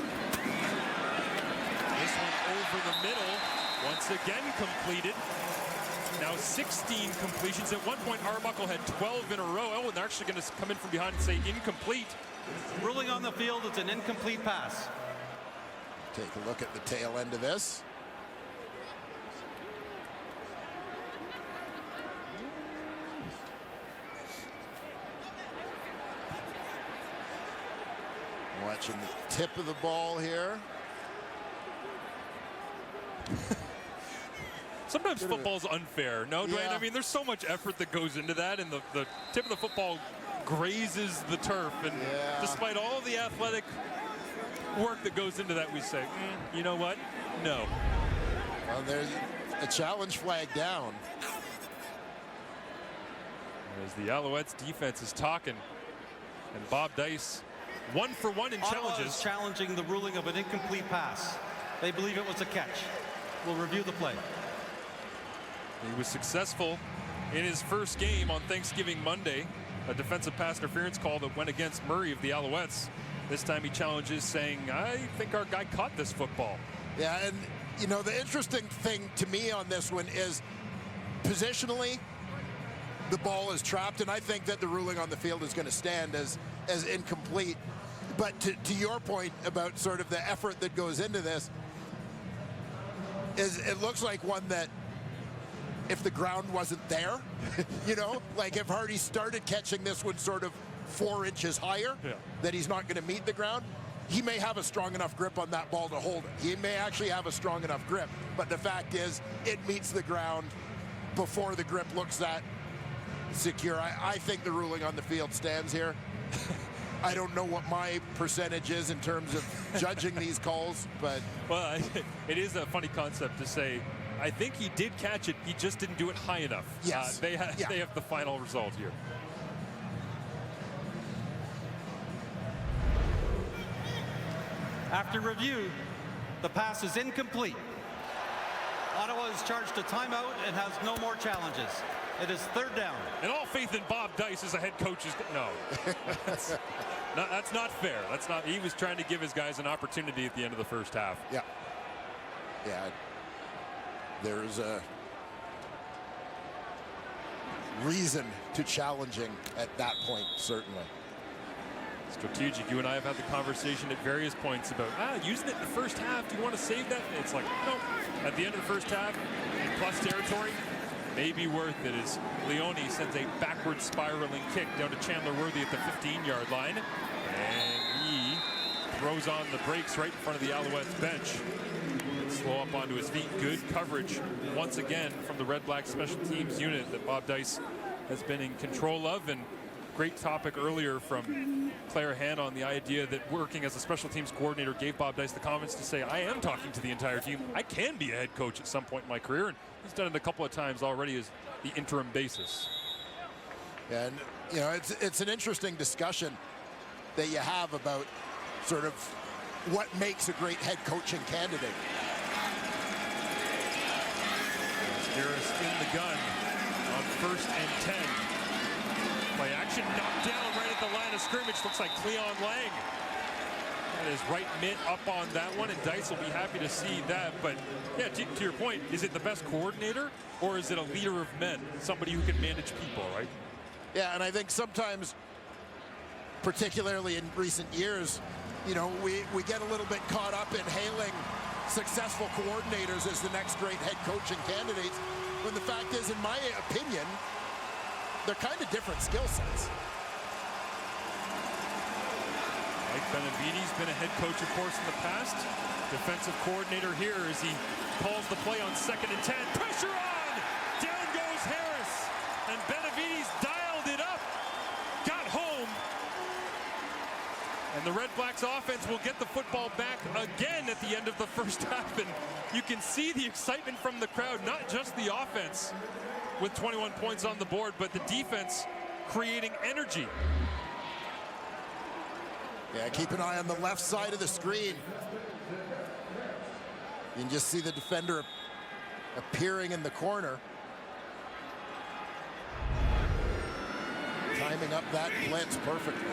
S5: one over the middle, once again completed. Now 16 completions. At one point, Arbuckle had 12 in a row. Oh, and they're actually going to come in from behind and say incomplete.
S8: Ruling on the field, it's an incomplete pass.
S6: Take a look at the tail end of this. Watching the tip of the ball here.
S5: Sometimes football's unfair, no, Dwayne?
S6: Yeah.
S5: I mean, there's so much effort that goes into that, and the tip of the football grazes the turf. And despite all of the athletic work that goes into that, we say, you know what? No.
S6: Well, there's a challenge flag down.
S5: As the Alouettes defense is talking, and Bob Dice 1 for 1 in
S8: Ottawa
S5: challenges.
S8: is challenging the ruling of an incomplete pass. They believe it was a catch. We'll review the play.
S5: He was successful in his first game on Thanksgiving Monday. A defensive pass interference call that went against Murray of the Alouettes. This time he challenges, saying, I think our guy caught this football.
S6: Yeah, and you know, the interesting thing to me on this one is positionally, the ball is trapped, and I think that the ruling on the field is going to stand as incomplete. But to your point about sort of the effort that goes into this, it looks like one that if the ground wasn't there, you know, like if Hardy started catching this one sort of 4 inches higher, that he's not going to meet the ground, he may have a strong enough grip on that ball to hold it. He may actually have a strong enough grip, but the fact is it meets the ground before the grip looks that secure. I think the ruling on the field stands here. I don't know what my percentage is in terms of judging these calls, but...
S5: Well, it is a funny concept to say, I think he did catch it, he just didn't do it high enough.
S6: Yes.
S5: They have the final result here.
S8: After review, the pass is incomplete. Ottawa is charged a timeout and has no more challenges. It is third down.
S5: And all faith in Bob Dice as a head coach is no. That's not fair. That's not. He was trying to give his guys an opportunity at the end of the first half.
S6: Yeah. Yeah. There's a reason to challenging at that point, certainly.
S5: Strategic. You and I have had the conversation at various points about using it in the first half. Do you want to save that? And it's like, no. At the end of the first half, in plus territory, maybe worth it as Leone sends a backward spiraling kick down to Chandler Worthy at the 15-yard line. And he throws on the brakes right in front of the Alouettes bench. Slow up onto his feet. Good coverage once again from the Red Black special teams unit that Bob Dice has been in control of. And great topic earlier from Claire Hanna on the idea that working as a special teams coordinator gave Bob Dice the confidence to say, I am talking to the entire team. I can be a head coach at some point in my career. And he's done it a couple of times already as the interim basis.
S6: And, you know, it's an interesting discussion that you have about sort of what makes a great head coaching candidate.
S5: Harris in the gun on 1st and 10. Play action knocked down right at the line of scrimmage. Looks like Cleon Lang. Got his right mitt up on that one, and Dice will be happy to see that. But yeah, to your point, is it the best coordinator or is it a leader of men? Somebody who can manage people, right?
S6: Yeah, and I think sometimes, particularly in recent years, you know, we get a little bit caught up in hailing successful coordinators as the next great head coaching candidates, when the fact is, in my opinion, they're kind of different skill sets.
S5: Mike Benavides been a head coach, of course, in the past. Defensive coordinator here as he calls the play on 2nd and 10. Pressure on! Down goes Harris. And Benavides dialed it up. Got home. And the Red Blacks offense will get the football back again at the end of the first half. And you can see the excitement from the crowd, not just the offense with 21 points on the board, but the defense creating energy.
S6: Yeah, keep an eye on the left side of the screen. You can just see the defender appearing in the corner. Timing up that blitz perfectly.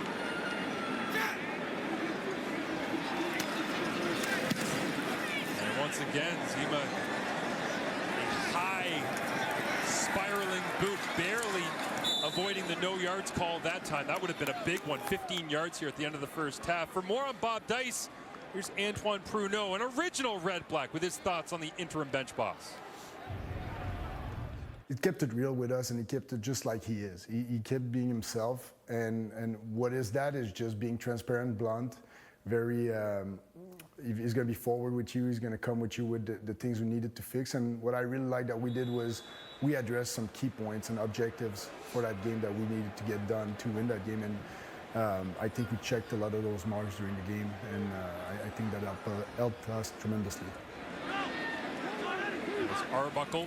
S5: And once again, Zima, a high spiraling boot, barely avoiding the no yards call that time. That would have been a big one. 15 yards here at the end of the first half. For more on Bob Dice, here's Antoine Pruneau, an original Red Black, with his thoughts on the interim bench boss.
S9: He kept it real with us, and he kept it just like he is. He kept being himself, and what is that is just being transparent, blunt, very, he's going to be forward with you, he's going to come with you with the things we needed to fix, and what I really liked that we did was we addressed some key points and objectives for that game that we needed to get done to win that game, and I think we checked a lot of those marks during the game, and I think that helped us tremendously.
S5: Arbuckle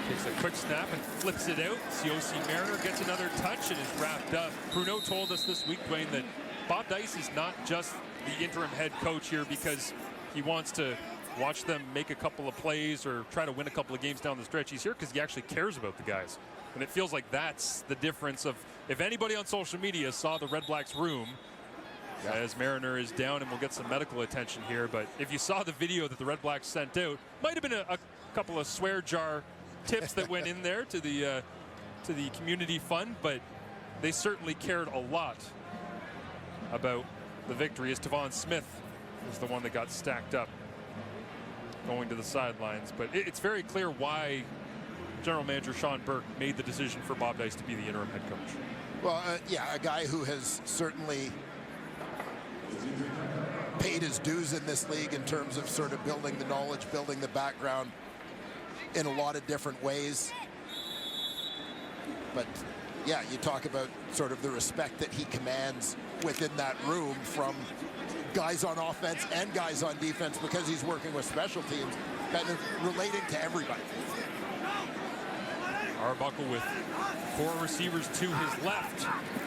S5: takes a quick snap and flips it out. COC Mariner gets another touch and is wrapped up. Pruneau told us this week, Dwayne, that Bob Dice is not just the interim head coach here because he wants to watch them make a couple of plays or try to win a couple of games down the stretch. He's here because he actually cares about the guys. And it feels like that's the difference of, if anybody on social media saw the Red Blacks room, as Mariner is down and we'll get some medical attention here, but if you saw the video that the Red Blacks sent out, might have been a couple of swear jar tips that went in there to the community fund, but they certainly cared a lot about the victory, as Tavon Smith was the one that got stacked up going to the sidelines. But it's very clear why General Manager Sean Burke made the decision for Bob Dice to be the interim head coach.
S6: Well, yeah, a guy who has certainly paid his dues in this league in terms of sort of building the knowledge, building the background in a lot of different ways. But yeah, you talk about sort of the respect that he commands within that room from guys on offense and guys on defense because he's working with special teams and relating to everybody.
S5: Arbuckle with 4 receivers to his left.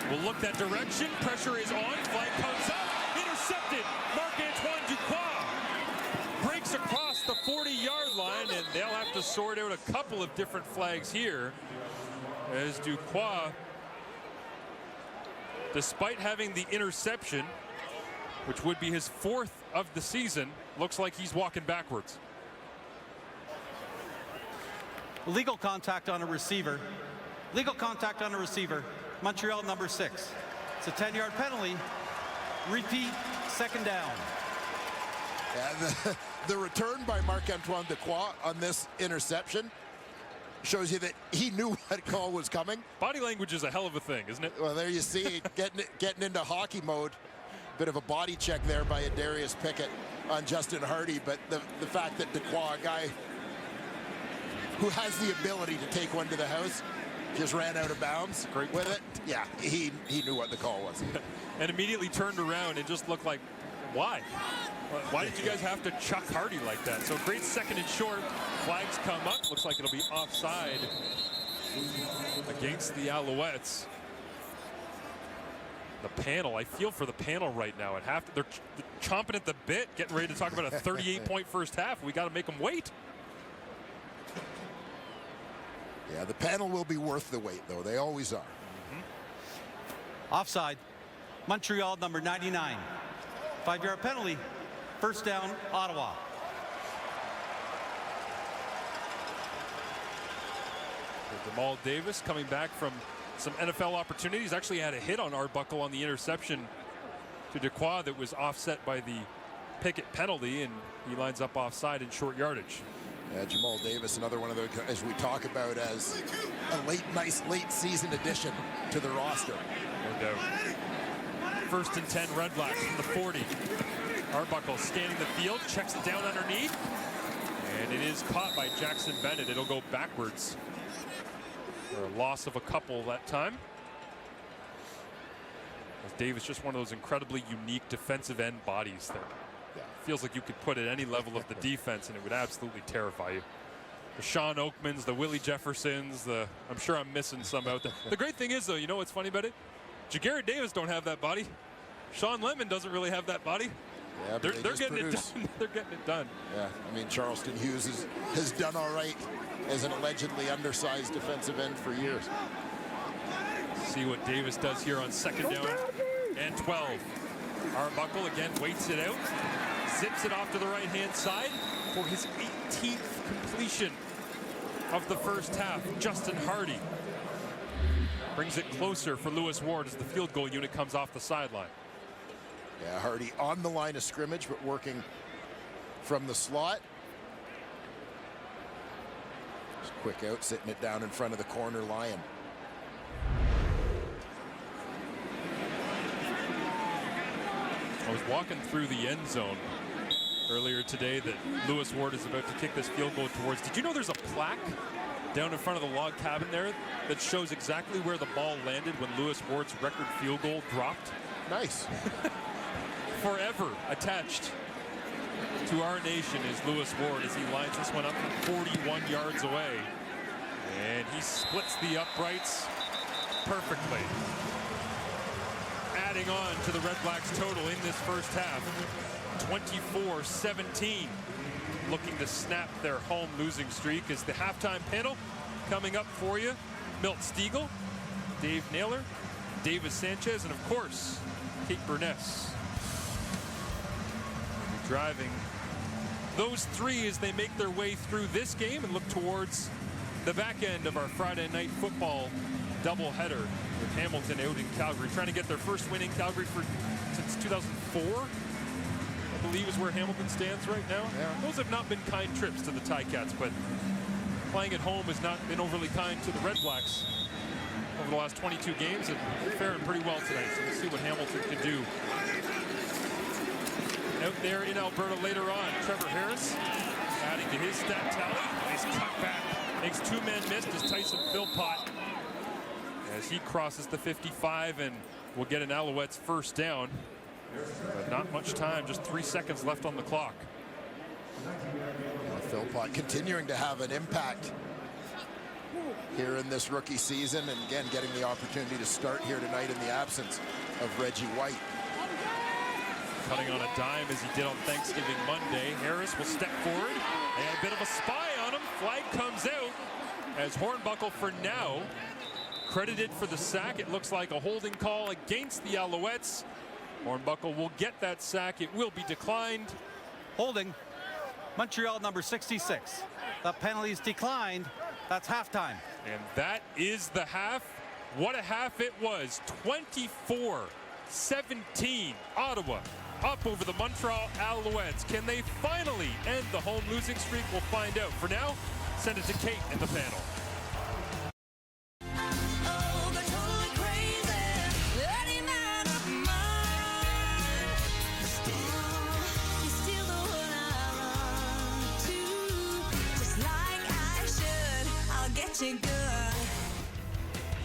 S5: Will look that direction. Pressure is on. Flag comes up. Intercepted. Marc-Antoine Ducroix breaks across the 40-yard line, and they'll have to sort out a couple of different flags here as Ducroix, despite having the interception, which would be his 4th of the season, looks like he's walking backwards.
S8: Legal contact on a receiver. Legal contact on a receiver. Montreal number 6. It's a 10-yard penalty. Repeat, second down.
S6: Yeah, the return by Marc-Antoine Ducroix on this interception shows you that he knew what call was coming.
S5: Body language is a hell of a thing, isn't it?
S6: Well, there you see, getting into hockey mode. Bit of a body check there by Adarius Pickett on Justin Hardy, but the fact that Ducroix, a guy who has the ability to take one to the house, just ran out of bounds with it. Yeah, he knew what the call was.
S5: And immediately turned around and just looked like, why? Why did you guys have to chuck Hardy like that? So great second and short. Flags come up. Looks like it'll be offside against the Alouettes. The panel, I feel for the panel right now. They're chomping at the bit, getting ready to talk about a 38-point first half. We got to make them wait.
S6: Yeah, the panel will be worth the wait, though. They always are.
S8: Offside. Montreal number 99. 5-yard penalty. First down, Ottawa.
S5: Jamal Davis coming back from some NFL opportunities. Actually had a hit on Arbuckle on the interception to Ducroix that was offset by the Pickett penalty, and he lines up offside in short yardage.
S6: Jamal Davis, another one of those, as we talk about, as a nice late season addition to the roster.
S5: No doubt. 1st and 10, Red Blacks from the 40. Arbuckle scanning the field, checks it down underneath, and it is caught by Jackson Bennett. It'll go backwards for a loss of a couple that time. As Davis, just one of those incredibly unique defensive end bodies that feels like you could put at any level of the defense and it would absolutely terrify you. The Sean Oakmans, the Willie Jeffersons, I'm sure I'm missing some out there. The great thing is, though, you know what's funny about it? Jagarrett Davis don't have that body. Sean Lemon doesn't really have that body.
S6: Yeah,
S5: they're getting it done. They're getting it done.
S6: Yeah, I mean, Charleston Hughes has done all right as an allegedly undersized defensive end for years.
S5: See what Davis does here on 2nd down and 12. Arbuckle again waits it out. Zips it off to the right-hand side for his 18th completion of the first half. Justin Hardy brings it closer for Lewis Ward as the field goal unit comes off the sideline.
S6: Yeah, Hardy on the line of scrimmage, but working from the slot. Just quick out, sitting it down in front of the corner lion.
S5: I was walking through the end zone earlier today that Lewis Ward is about to kick this field goal towards. Did you know there's a plaque down in front of the log cabin there that shows exactly where the ball landed when Lewis Ward's record field goal dropped?
S6: Nice.
S5: Forever attached to our nation is Lewis Ward as he lines this one up from 41 yards away. And he splits the uprights perfectly, adding on to the Red Blacks total in this first half. 24-17, looking to snap their home losing streak as the halftime panel coming up for you. Milt Stiegel, Dave Naylor, Davis Sanchez, and of course, Kate Burness. Driving those three as they make their way through this game and look towards the back end of our Friday night football doubleheader with Hamilton out in Calgary, trying to get their first win in Calgary since 2004. I believe is where Hamilton stands right now.
S6: Yeah.
S5: Those have not been kind trips to the Ticats, but playing at home has not been overly kind to the Red Blacks over the last 22 games, and faring pretty well tonight. So we'll see what Hamilton can do. Out there in Alberta later on, Trevor Harris adding to his stat tally. Nice cutback. Makes two men missed as Tyson Philpott. as he crosses the 55 and will get an Alouettes first down. But not much time, just 3 seconds left on the clock.
S6: Philpott continuing to have an impact here in this rookie season, and again getting the opportunity to start here tonight in the absence of Reggie White.
S5: Cutting on a dime as he did on Thanksgiving Monday. Harris will step forward, and a bit of a spy on him. Flag comes out as Hornbuckle for now credited for the sack. It looks like a holding call against the Alouettes. Hornbuckle will get that sack. It will be declined.
S8: Holding. Montreal number 66. The penalty's declined. That's halftime.
S5: And that is the half. What a half it was. 24-17. Ottawa up over the Montreal Alouettes. Can they finally end the home losing streak? We'll find out. For now, send it to Kate and the panel.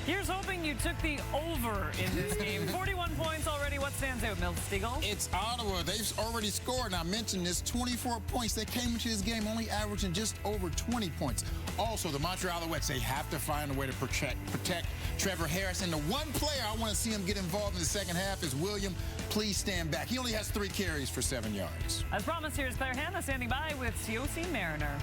S1: Here's hoping you took the over in this game. 41 points already. What stands out, Milt Stiegel?
S2: It's Ottawa. They've already scored, and I mentioned this, 24 points. They came into this game only averaging just over 20 points. Also, the Montreal Alouettes, they have to find a way to protect Trevor Harris. And the one player I want to see him get involved in the second half is William. Please stand back. He only has 3 carries for 7 yards.
S1: As promised, here's Claire Hanna standing by with COC Mariner.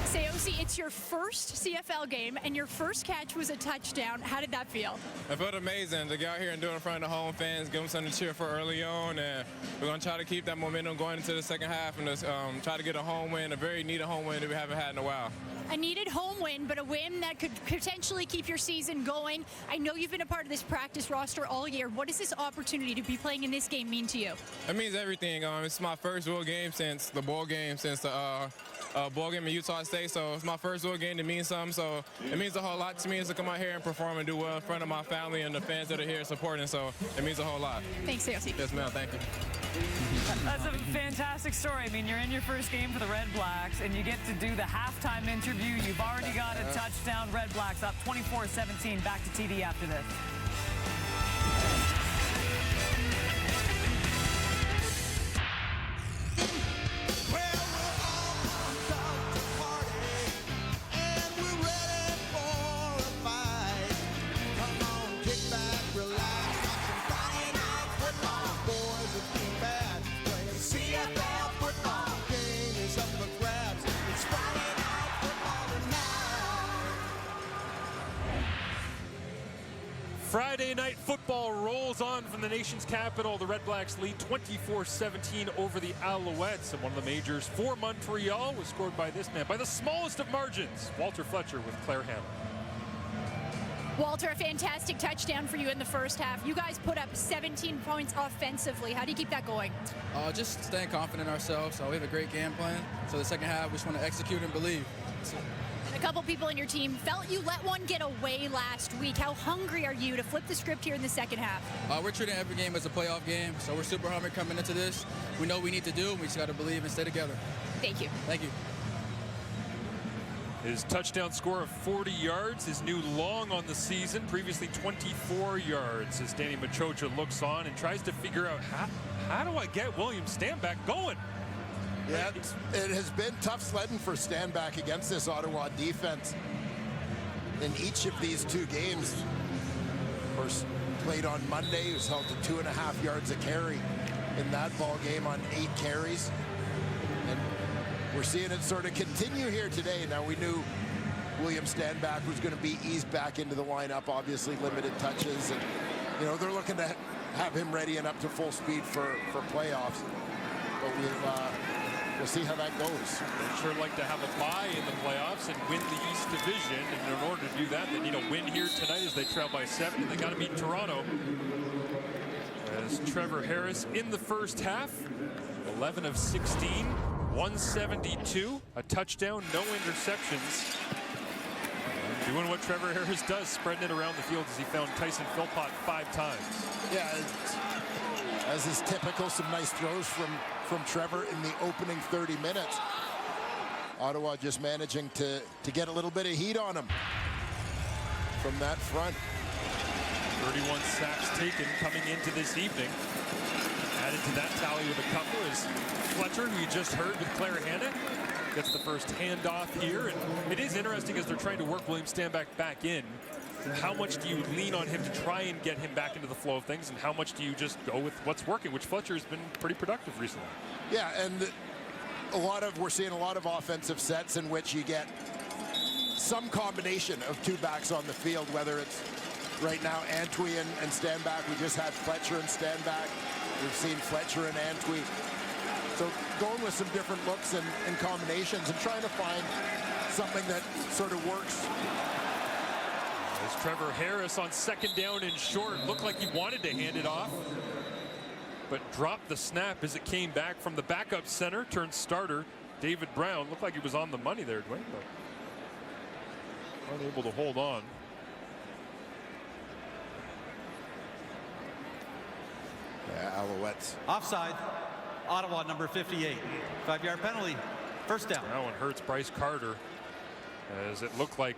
S7: Seosi, it's your first CFL game, and your first catch was a touchdown. How did that feel?
S10: It felt amazing to get out here and do it in front of the home fans, give them something to cheer for early on, and we're going to try to keep that momentum going into the second half and just try to get a home win, a very needed home win that we haven't had in a while.
S7: A needed home win, but a win that could potentially keep your season going. I know you've been a part of this practice roster all year. What does this opportunity to be playing in this game mean to you?
S10: It means everything. It's my first real game since the bowl game, since the bowl game in Utah State, so it's my first real game to mean something, so it means a whole lot to me is to come out here and perform and do well in front of my family and the fans that are here supporting, so it means a whole lot.
S7: Thanks, Seosi.
S10: Yes, ma'am. Thank you.
S1: That's a fantastic story. I mean, you're in your first game for the Red Blacks, and you get to do the halftime interview. You've already got a touchdown. Red Blacks up 24-17. Back to TD after this.
S5: Friday night football rolls on from the nation's capital. The Red Blacks lead 24-17 over the Alouettes. And one of the majors for Montreal was scored by this man, by the smallest of margins, Walter Fletcher with Claire Hanna.
S7: Walter, a fantastic touchdown for you in the first half. You guys put up 17 points offensively. How do you keep that going?
S11: Just staying confident in ourselves. We have a great game plan. So the second half, we just want to execute and believe.
S7: A couple people in your team felt you let one get away last week. How hungry are you to flip the script here in the second half?
S11: We're treating every game as a playoff game, so we're super hungry coming into this. We know what we need to do, and we just got to believe and stay together.
S7: Thank you.
S11: Thank you.
S5: His touchdown score of 40 yards, his new long on the season, previously 24 yards. As Danny Machocha looks on and tries to figure out, how do I get William Stanback going?
S6: Yeah, it has been tough sledding for Stanback against this Ottawa defense in each of these 2 games. Of course, played on Monday, he was held to 2.5 yards a carry in that ball game on 8 carries. And we're seeing it sort of continue here today. Now, we knew William Stanback was going to be eased back into the lineup, obviously limited touches. And, you know, they're looking to have him ready and up to full speed for playoffs. But we'll see how that goes.
S5: They'd sure like to have a bye in the playoffs and win the East Division. And in order to do that, they need a win here tonight as they trail by 7. And they got to beat Toronto. As Trevor Harris in the first half, 11 of 16, 172, a touchdown, no interceptions. Doing what Trevor Harris does, spreading it around the field as he found Tyson Philpott 5 times.
S6: Yeah, as is typical, some nice throws from Trevor in the opening 30 minutes. Ottawa just managing to get a little bit of heat on him. from that front.
S5: 31 sacks taken coming into this evening. Added to that tally with a couple is Fletcher, who you just heard with Claire Hanna. Gets the first handoff here. And it is interesting as they're trying to work William Stanback back in. How much do you lean on him to try and get him back into the flow of things, and how much do you just go with what's working, which Fletcher's been pretty productive recently.
S6: Yeah, and we're seeing a lot of offensive sets in which you get some combination of two backs on the field, whether it's right now Antwi and Stanback. We just had Fletcher and Stanback. We've seen Fletcher and Antwi. So going with some different looks and combinations and trying to find something that sort of works.
S5: As Trevor Harris on second down and short looked like he wanted to hand it off, but dropped the snap as it came back from the backup center turned starter David Brown. Looked like he was on the money there, Dwayne, but unable to hold on.
S6: Yeah, Alouettes.
S8: Offside. Ottawa, number 58. 5-yard penalty. First down.
S5: That one hurts Bryce Carter, as it looked like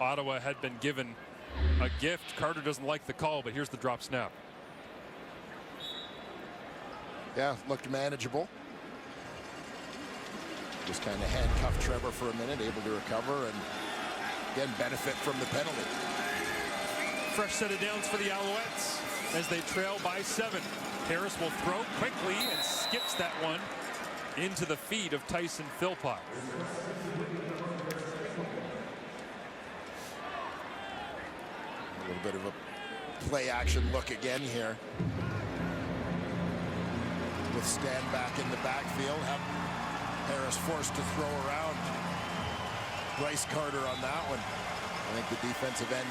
S5: Ottawa had been given a gift. Carter doesn't like the call, but here's the drop snap.
S6: Yeah, looked manageable. Just kind of handcuffed Trevor for a minute, able to recover and again benefit from the penalty.
S5: Fresh set of downs for the Alouettes as they trail by 7. Harris will throw quickly and skips that one into the feet of Tyson Philpott.
S6: A little bit of a play action look again here. With Stanback in the backfield, have Harris forced to throw around Bryce Carter on that one. I think the defensive end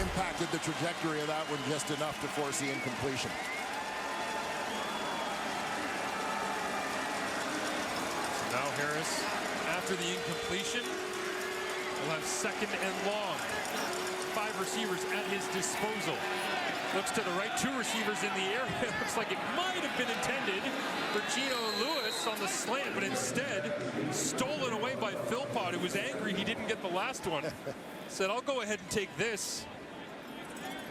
S6: impacted the trajectory of that one just enough to force the incompletion.
S5: So now Harris, after the incompletion, will have second and long. 5 receivers at his disposal. Looks to the right, 2 receivers in the area. Looks like it might have been intended for Gino Lewis on the slant, but instead stolen away by Philpott, who was angry he didn't get the last one. Said, I'll go ahead and take this.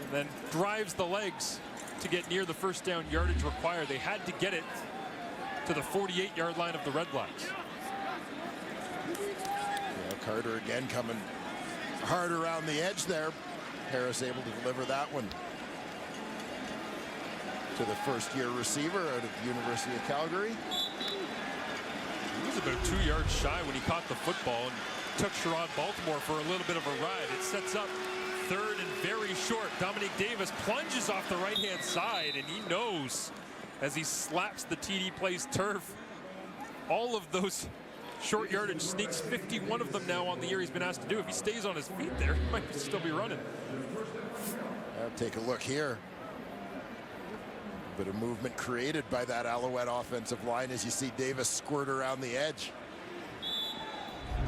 S5: And then drives the legs to get near the first down yardage required. They had to get it to the 48-yard line of the REDBLACKS.
S6: Yeah, Carter again coming hard around the edge there. Harris able to deliver that one to the first-year receiver out of the University of Calgary.
S5: He was about 2 yards shy when he caught the football and took Sherrod Baltimore for a little bit of a ride. It sets up third and very short. Dominique Davis plunges off the right-hand side, and he knows as he slaps the TD Place turf. All of those short yardage sneaks, 51 of them now on the year he's been asked to do. If he stays on his feet there, he might still be running.
S6: Take a look here. Bit of movement created by that Alouette offensive line as you see Davis squirt around the edge.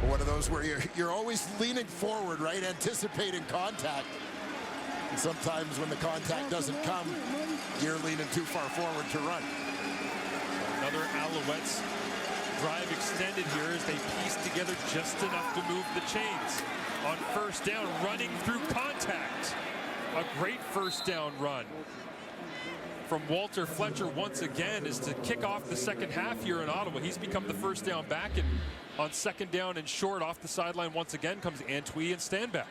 S6: One of those where you're always leaning forward, right? Anticipating contact. And sometimes when the contact doesn't come, you're leaning too far forward to run.
S5: Another Alouettes drive extended here as they piece together just enough to move the chains. On first down, running through contact. A great first down run from Walter Fletcher once again is to kick off the second half here in Ottawa. He's become the first down back, and on second down and short off the sideline once again comes Antwi and Stanback.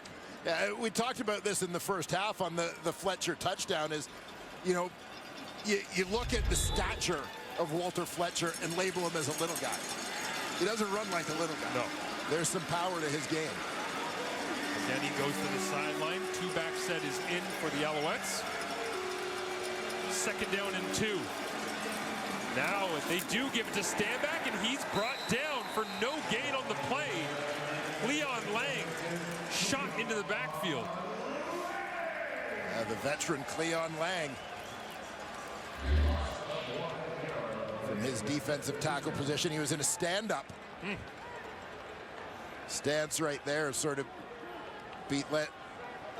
S6: Yeah, we talked about this in the first half on the Fletcher touchdown is, you know, you look at the stature of Walter Fletcher and label him as a little guy. He doesn't run like a little guy.
S5: No.
S6: There's some power to his game.
S5: Again, he goes to the sideline. 2-back set is in for the Alouettes. Second down and 2. Now, if they do give it to Stanback, and he's brought down for no gain on the play. Leon Lang shot into the backfield.
S6: The veteran Cleon Lang from his defensive tackle position. He was in a stand-up. Stance right there, sort of beat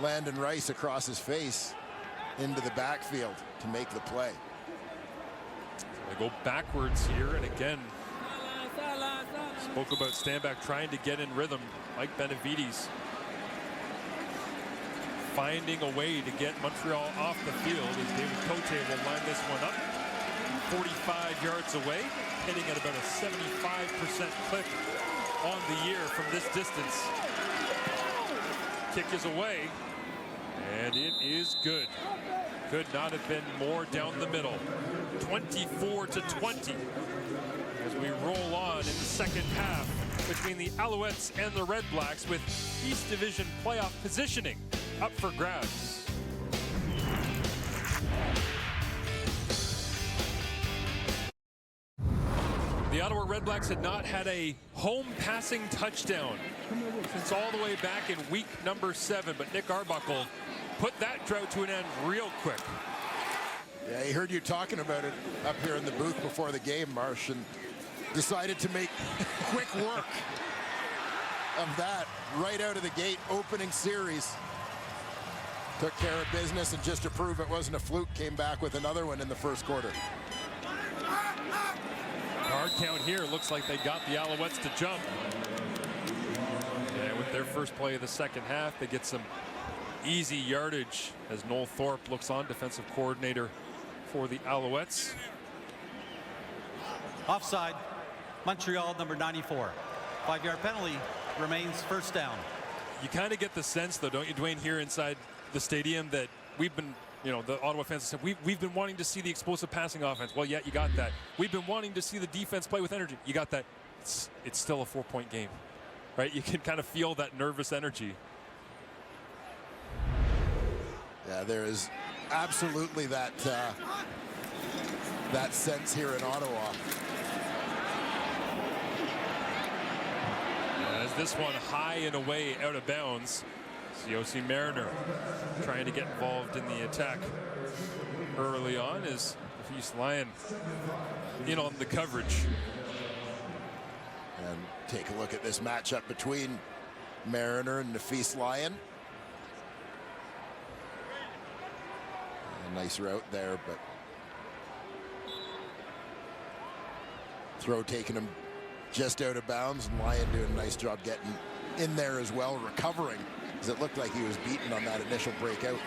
S6: Landon Rice across his face into the backfield to make the play.
S5: They go backwards here, and again, spoke about Stanback trying to get in rhythm. Mike Benavides finding a way to get Montreal off the field as David Cote will line this one up. 45 yards away, hitting at about a 75% clip on the year from this distance. Kick is away, and it is good. Could not have been more down the middle. 24-20 as we roll on in the second half between the Alouettes and the Red Blacks, with East Division playoff positioning up for grabs. The Ottawa Red Blacks had not had a home passing touchdown since all the way back in week number 7, but Nick Arbuckle put that drought to an end real quick.
S6: Yeah, he heard you talking about it up here in the booth before the game, Marsh, and decided to make quick work of that right out of the gate. Opening series. Took care of business, and just to prove it wasn't a fluke, came back with another one in the first quarter.
S5: Hard count here. Looks like they got the Alouettes to jump. And with their first play of the second half, they get some easy yardage as Noel Thorpe looks on, defensive coordinator for the Alouettes.
S8: Offside. Montreal, number 94. 5-yard penalty, remains first down.
S5: You kind of get the sense, though, don't you, Dwayne, here inside the stadium, that we've been, you know, the Ottawa fans have said, we've been wanting to see the explosive passing offense. Well, yeah, you got that. We've been wanting to see the defense play with energy. You got that. It's still a 4-point game, right? You can kind of feel that nervous energy.
S6: Yeah, there is absolutely that that sense here in Ottawa.
S5: As this one high and away out of bounds, COC Mariner trying to get involved in the attack early on as East Lion in on the coverage.
S6: And take a look at this matchup between Mariner and Nafis Lyon. A nice route there, but throw taking him just out of bounds, and Lyon doing a nice job getting in there as well, recovering, because it looked like he was beaten on that initial breakout.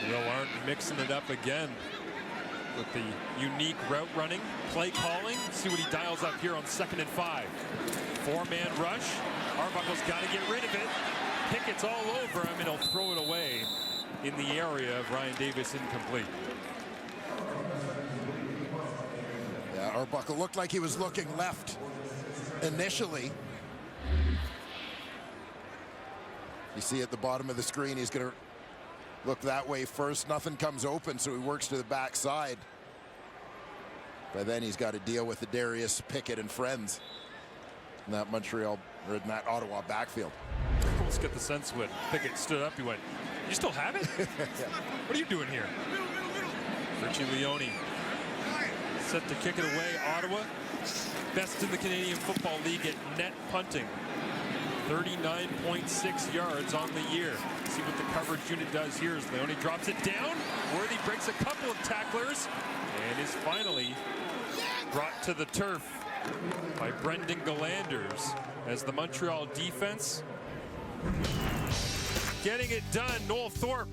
S5: Will Arndt mixing it up again with the unique route running, play calling. See what he dials up here on 2nd and 5. 4-man rush. Arbuckle's got to get rid of it. Pickett's all over him, and he'll throw it away in the area of Ryan Davis, incomplete.
S6: Yeah, Arbuckle looked like he was looking left initially. You see at the bottom of the screen, he's going to look that way first. Nothing comes open, so he works to the backside. But then he's got to deal with the Darius, Pickett, and friends in that Montreal, or in that Ottawa backfield.
S5: Let's get the sense when Pickett stood up, he went, "You still have it? What are you doing here?" Richie Leone set to kick it away. Ottawa, best in the Canadian Football League at net punting. 39.6 yards on the year. See what the coverage unit does here as Leone drops it down. Worthy breaks a couple of tacklers and is finally brought to the turf by Brendan Galanders as the Montreal defense getting it done. Noel Thorpe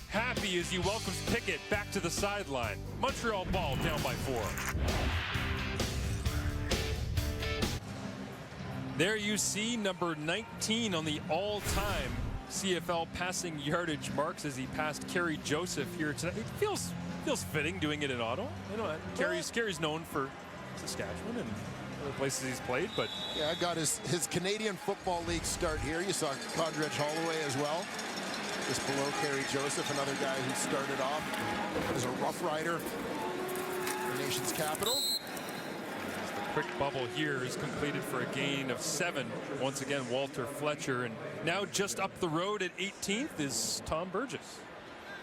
S5: happy as he welcomes Pickett back to the sideline. Montreal ball down by 4. There you see number 19 on the all-time CFL passing yardage marks as he passed Kerry Joseph here tonight. It feels fitting doing it in Ottawa. You know, Kerry's known for Saskatchewan and other places he's played, but
S6: yeah, got his Canadian Football League start here. You saw Condredge Holloway as well, just below Kerry Joseph, another guy who started off as a Rough Rider in the nation's capital.
S5: Quick bubble here is completed for a gain of 7. Once again, Walter Fletcher. And now just up the road at 18th is Tom Burgess.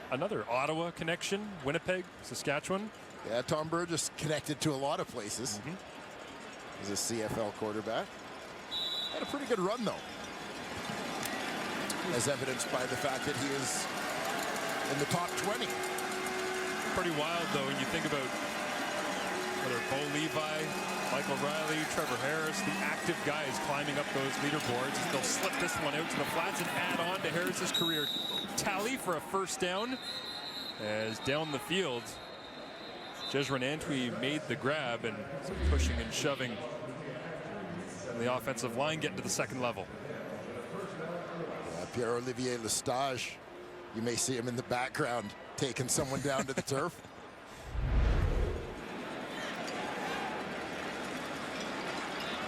S5: Another Ottawa connection, Winnipeg, Saskatchewan.
S6: Yeah, Tom Burgess connected to a lot of places. He's a CFL quarterback. Had a pretty good run, though, as evidenced by the fact that he is in the top 20.
S5: Pretty wild, though, when you think about whether Bo Levi, Michael Riley, Trevor Harris, the active guys climbing up those leaderboards. They'll slip this one out to the flats and add on to Harris's career tally for a first down. As down the field, Jezrin Antwi made the grab, and some pushing and shoving on the offensive line getting to the second level.
S6: Pierre-Olivier Lestage, you may see him in the background taking someone down to the turf.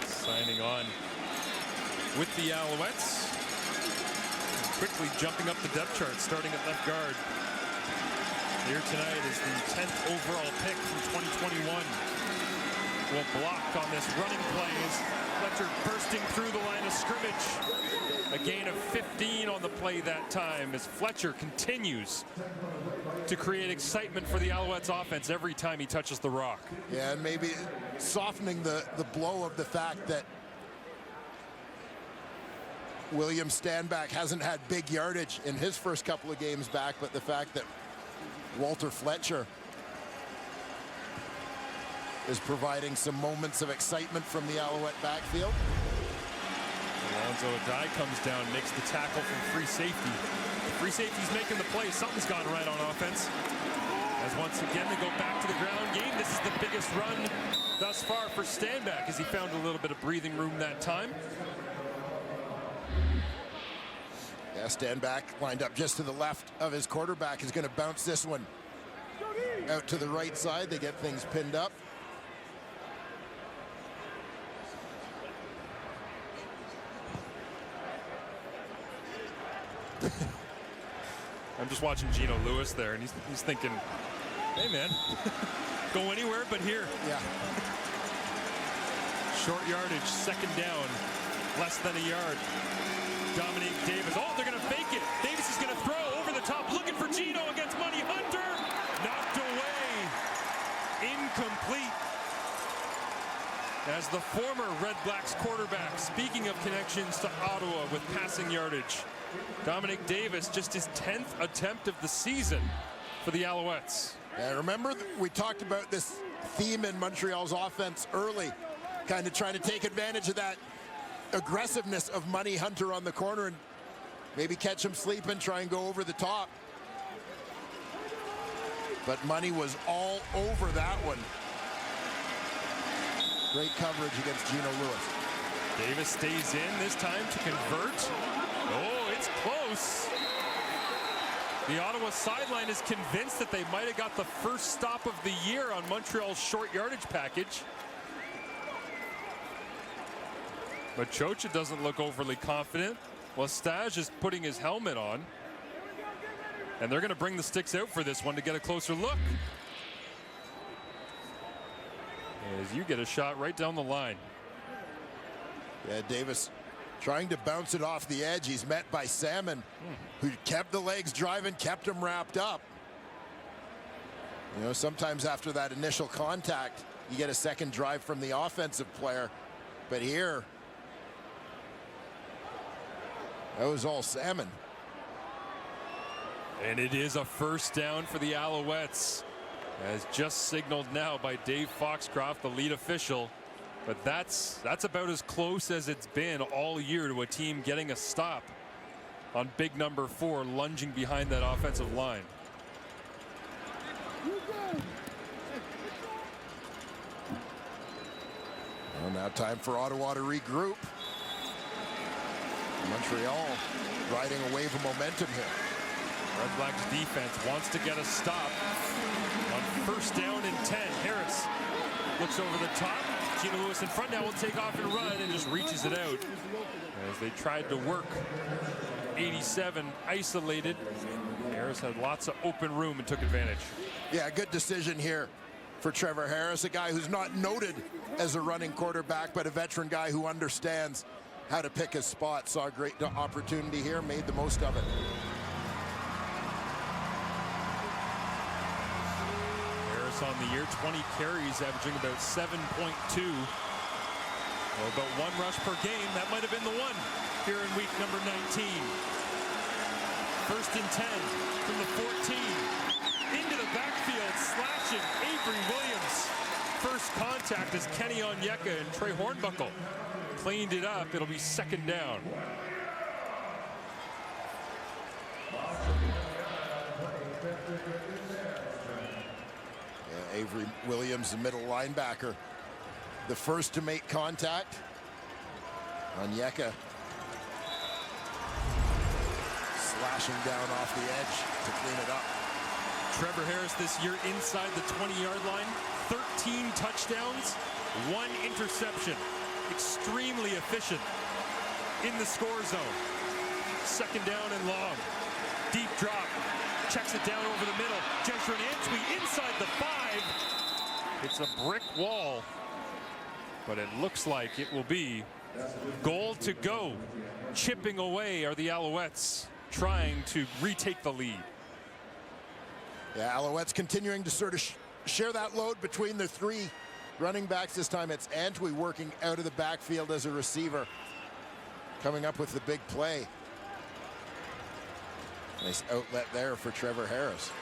S5: Signing on with the Alouettes. Quickly jumping up the depth chart, starting at left guard. Here tonight is the 10th overall pick from 2021. Will block on this running play as Fletcher bursting through the line of scrimmage. A gain of 15 on the play that time as Fletcher continues to create excitement for the Alouettes offense every time he touches the rock.
S6: Yeah, and maybe softening the blow of the fact that William Stanback hasn't had big yardage in his first couple of games back, but the fact that Walter Fletcher is providing some moments of excitement from the Alouette backfield.
S5: Alonzo Adai comes down, makes the tackle from free safety. The free safety's making the play. Something's gone right on offense. As once again they go back to the ground game. This is the biggest run thus far for Stanback as he found a little bit of breathing room that time.
S6: Yeah, Stanback lined up just to the left of his quarterback. Is going to bounce this one out to the right side. They get things pinned up.
S5: I'm just watching Gino Lewis there, and he's thinking, hey, man, go anywhere but here.
S6: Yeah.
S5: Short yardage, second down, less than a yard. Dominique Davis. Oh, they're going to fake it. Davis is going to throw over the top, looking for Gino against Money Hunter. Knocked away. Incomplete. As the former Red Blacks quarterback, speaking of connections to Ottawa with passing yardage, Dominique Davis, just his 10th attempt of the season for the Alouettes.
S6: Yeah, remember we talked about this theme in Montreal's offense early, kind of trying to take advantage of that aggressiveness of Money Hunter on the corner and maybe catch him sleeping, try and go over the top. But Money was all over that one. Great coverage against Gino Lewis.
S5: Davis stays in this time to convert. Oh, it's close. The Ottawa sideline is convinced that they might have got the first stop of the year on Montreal's short yardage package. But Chocha doesn't look overly confident. Lestage is putting his helmet on. And they're going to bring the sticks out for this one to get a closer look. As you get a shot right down the line.
S6: Yeah, Davis trying to bounce it off the edge. He's met by Salmon, who kept the legs driving, kept him wrapped up. You know, sometimes after that initial contact, you get a second drive from the offensive player. But here, that was all Salmon.
S5: And it is a first down for the Alouettes, as just signaled now by Dave Foxcroft, the lead official. But that's about as close as it's been all year to a team getting a stop on big number 4, lunging behind that offensive line.
S6: Well, now time for Ottawa to regroup. Montreal riding a wave of momentum here.
S5: Red Blacks defense wants to get a stop on first down and 10. Harris looks over the top. Gino Lewis in front now will take off and run and just reaches it out as they tried to work 87 isolated. Harris had lots of open room and took advantage.
S6: Yeah, good decision here for Trevor Harris, a guy who's not noted as a running quarterback, but a veteran guy who understands how to pick his spot. Saw a great opportunity here, made the most of it.
S5: Harris on the year, 20 carries, averaging about 7.2. Well, about 1 rush per game. That might have been the one here in week number 19. First and 10 from the 14. Into the backfield, slashing Avery Williams first contact as Kenny Onyeka and Trey Hornbuckle cleaned it up. It'll be second down.
S6: Avery Williams, the middle linebacker, the first to make contact. Onyeka slashing down off the edge to clean it up.
S5: Trevor Harris this year inside the 20-yard line, 13 touchdowns, 1 interception. Extremely efficient in the score zone. Second down and long. Deep drop. Checks it down over the middle. Jeshurun Antwi inside the 5. It's a brick wall, but it looks like it will be goal to go. Chipping away are the Alouettes, trying to retake the lead.
S6: Yeah, Alouettes continuing to sort of share that load between the 3 running backs. This time it's Antwi working out of the backfield as a receiver, coming up with the big play. Nice outlet there for Trevor Harris.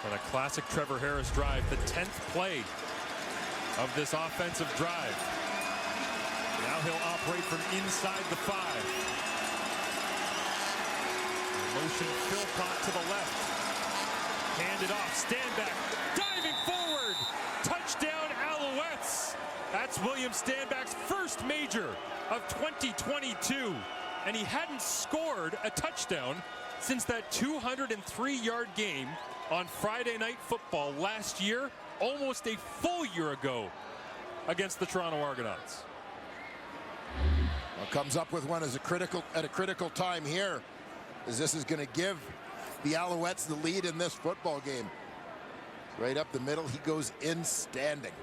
S5: And a classic Trevor Harris drive, the 10th play of this offensive drive. Now he'll operate from inside the 5. Motion Philpott to the left. Hand it off, stand back, diving forward. Touchdown Alouettes. That's William Stanback's first major of 2022. And he hadn't scored a touchdown since that 203-yard game on Friday Night Football last year, almost a full year ago, against the Toronto Argonauts.
S6: Well, comes up with one at a critical time here, as this is going to give the Alouettes the lead in this football game. Right up the middle, he goes in standing.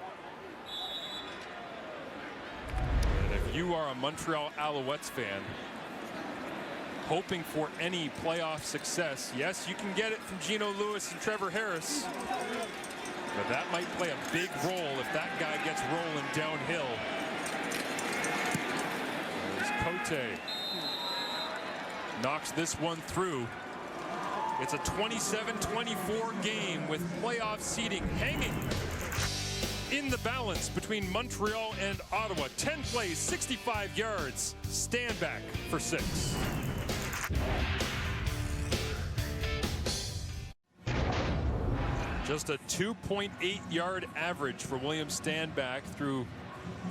S5: And if you are a Montreal Alouettes fan, hoping for any playoff success, yes, you can get it from Geno Lewis and Trevor Harris, but that might play a big role if that guy gets rolling downhill. There's Cote. Knocks this one through. It's a 27-24 game with playoff seeding hanging in the balance between Montreal and Ottawa. 10 plays, 65 yards. Stand back for 6. Just a 2.8-yard average for William Stanback through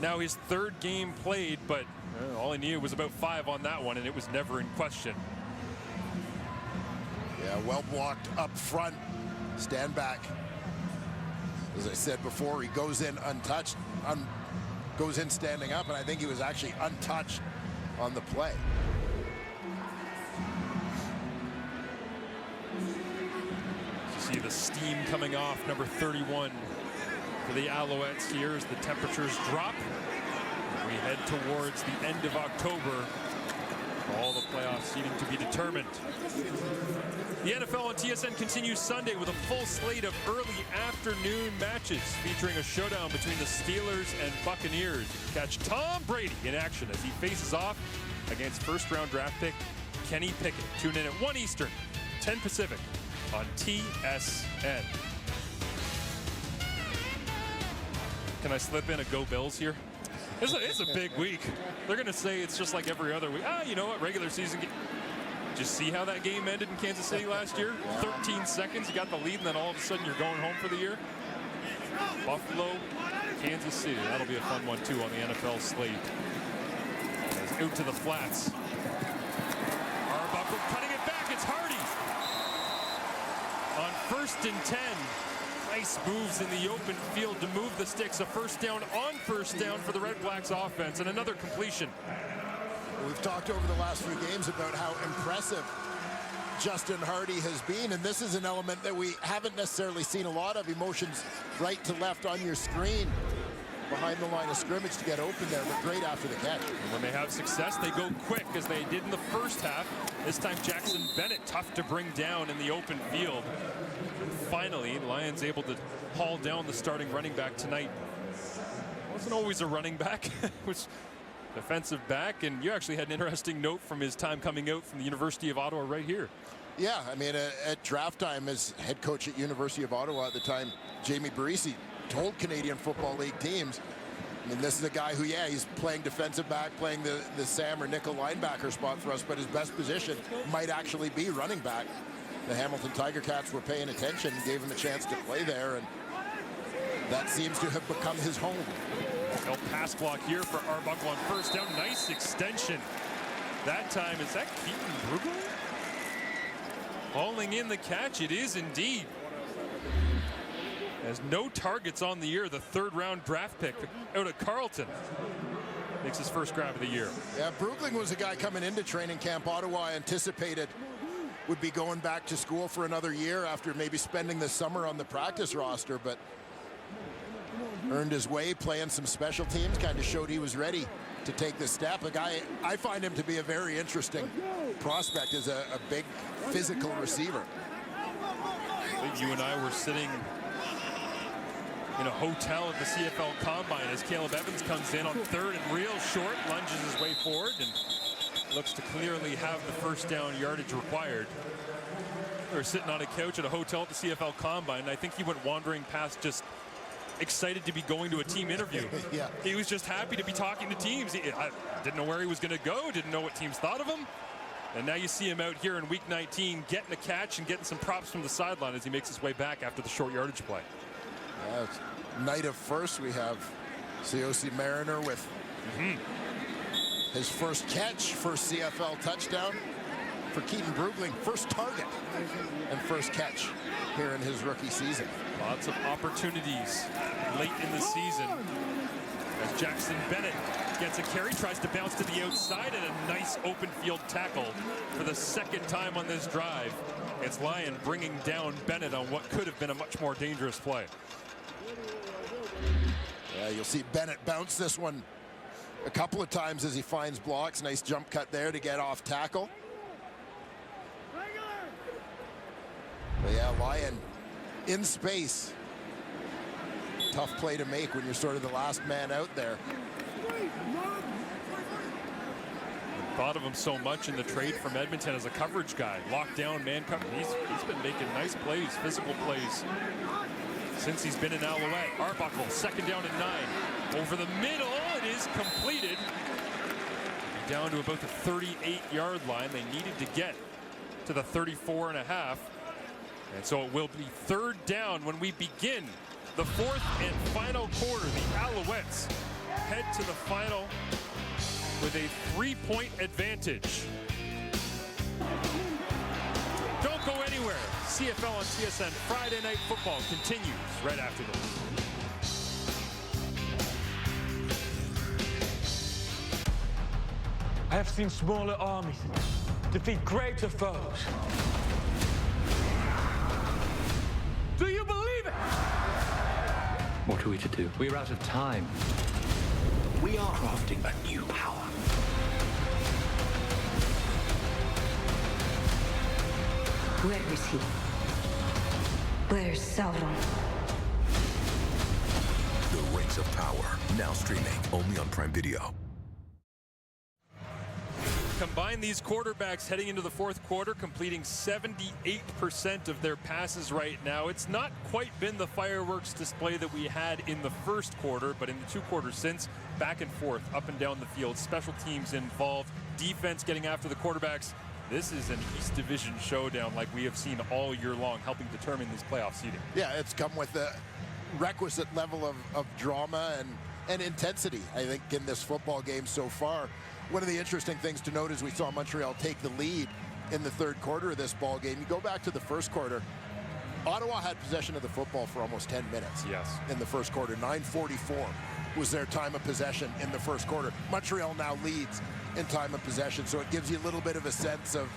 S5: now his 3rd game played, but all he needed was about 5 on that one, and it was never in question.
S6: Yeah, well blocked up front. Stanback, as I said before, he goes in untouched, goes in standing up, and I think he was actually untouched on the play.
S5: See the steam coming off number 31 for the Alouettes here as the temperatures drop. We head towards the end of October. All the playoff seeding to be determined. The NFL on TSN continues Sunday with a full slate of early afternoon matches featuring a showdown between the Steelers and Buccaneers. You can catch Tom Brady in action as he faces off against first-round draft pick Kenny Pickett. Tune in at 1 Eastern, 10 Pacific on TSN. Can I slip in a Go Bills here? It's a big week. They're going to say it's just like every other week. You know what? Regular season. Just see how that game ended in Kansas City last year? 13 seconds, you got the lead, and then all of a sudden you're going home for the year. Buffalo, Kansas City. That'll be a fun one, too, on the NFL slate. As out to the flats. Arbuckle cutting it back. It's Hardy. On 1st and 10. Nice moves in the open field to move the sticks. A first down on first down for the Red Blacks offense, and another completion.
S6: We've talked over the last few games about how impressive Justin Hardy has been, and this is an element that we haven't necessarily seen a lot of. Emotions right to left on your screen behind the line of scrimmage to get open there, but great after the catch.
S5: And when they have success, they go quick, as they did in the first half. This time Jackson Bennett tough to bring down in the open field. And finally, Lions able to haul down the starting running back tonight. Wasn't always a running back. It was defensive back, and you actually had an interesting note from his time coming out from the University of Ottawa right here.
S6: Yeah, I mean, at draft time as head coach at University of Ottawa at the time, Jamie Barisi told Canadian Football League teams, I mean, this is a guy who, yeah, he's playing defensive back, playing the Sam or nickel linebacker spot for us, but his best position might actually be running back. The Hamilton Tiger Cats were paying attention, gave him a chance to play there, and that seems to have become his home.
S5: No pass block here for Arbuckle on first down. Nice extension. That time, is that Keaton Brugler? Hauling in the catch, it is indeed. Has no targets on the year, the third-round draft pick out of Carleton. Makes his first grab of the year.
S6: Yeah, Brugling was a guy coming into training camp. Ottawa anticipated would be going back to school for another year after maybe spending the summer on the practice roster, but earned his way playing some special teams, kind of showed he was ready to take this step. A guy, I find him to be a very interesting prospect as a big physical receiver.
S5: I believe you and I were sitting in a hotel at the CFL Combine as Caleb Evans comes in on third and real short, lunges his way forward and looks to clearly have the first down yardage required. We were sitting on a couch at a hotel at the CFL Combine, and I think he went wandering past just excited to be going to a team interview.
S6: Yeah.
S5: He was just happy to be talking to teams. I didn't know where he was going to go, didn't know what teams thought of him. And now you see him out here in week 19 getting a catch and getting some props from the sideline as he makes his way back after the short yardage play.
S6: Night of first, we have COC Mariner with his first catch, first CFL touchdown for Keaton Brugling, first target and first catch here in his rookie season.
S5: Lots of opportunities late in the season as Jackson Bennett gets a carry, tries to bounce to the outside, and a nice open field tackle for the second time on this drive. It's Lyon bringing down Bennett on what could have been a much more dangerous play.
S6: Yeah, you'll see Bennett bounce this one a couple of times as he finds blocks. Nice jump cut there to get off tackle. But yeah, Lyon in space. Tough play to make when you're sort of the last man out there.
S5: Thought of him so much in the trade from Edmonton as a coverage guy. Locked down, man cover. He's been making nice plays, physical plays, since he's been in Alouette. Arbuckle, second down and 9. Over the middle, it is completed. Down to about the 38-yard line. They needed to get to the 34.5. And so it will be third down when we begin the fourth and final quarter. The Alouettes head to the final with a 3-point advantage. Don't go anywhere. CFL on TSN Friday Night Football continues right after this.
S12: I have seen smaller armies defeat greater foes. Do you believe it?
S13: What are we to do? We're out of time. We are crafting a new power.
S14: Where is he? Where's Sauron?
S15: The Rings of Power, now streaming only on Prime Video.
S5: Combine these quarterbacks heading into the fourth quarter, completing 78% of their passes right now. It's not quite been the fireworks display that we had in the first quarter, but in the 2 quarters since, back and forth, up and down the field, special teams involved, defense getting after the quarterbacks. This is an East Division showdown like we have seen all year long, helping determine this playoff seeding.
S6: Yeah, it's come with the requisite level of drama and intensity, I think, in this football game so far. One of the interesting things to note is we saw Montreal take the lead in the third quarter of this ball game. You go back to the first quarter, Ottawa had possession of the football for almost 10 minutes.
S5: Yes.
S6: In the first quarter. 9:44 was their time of possession in the first quarter. Montreal now leads in time of possession, so it gives you a little bit of a sense of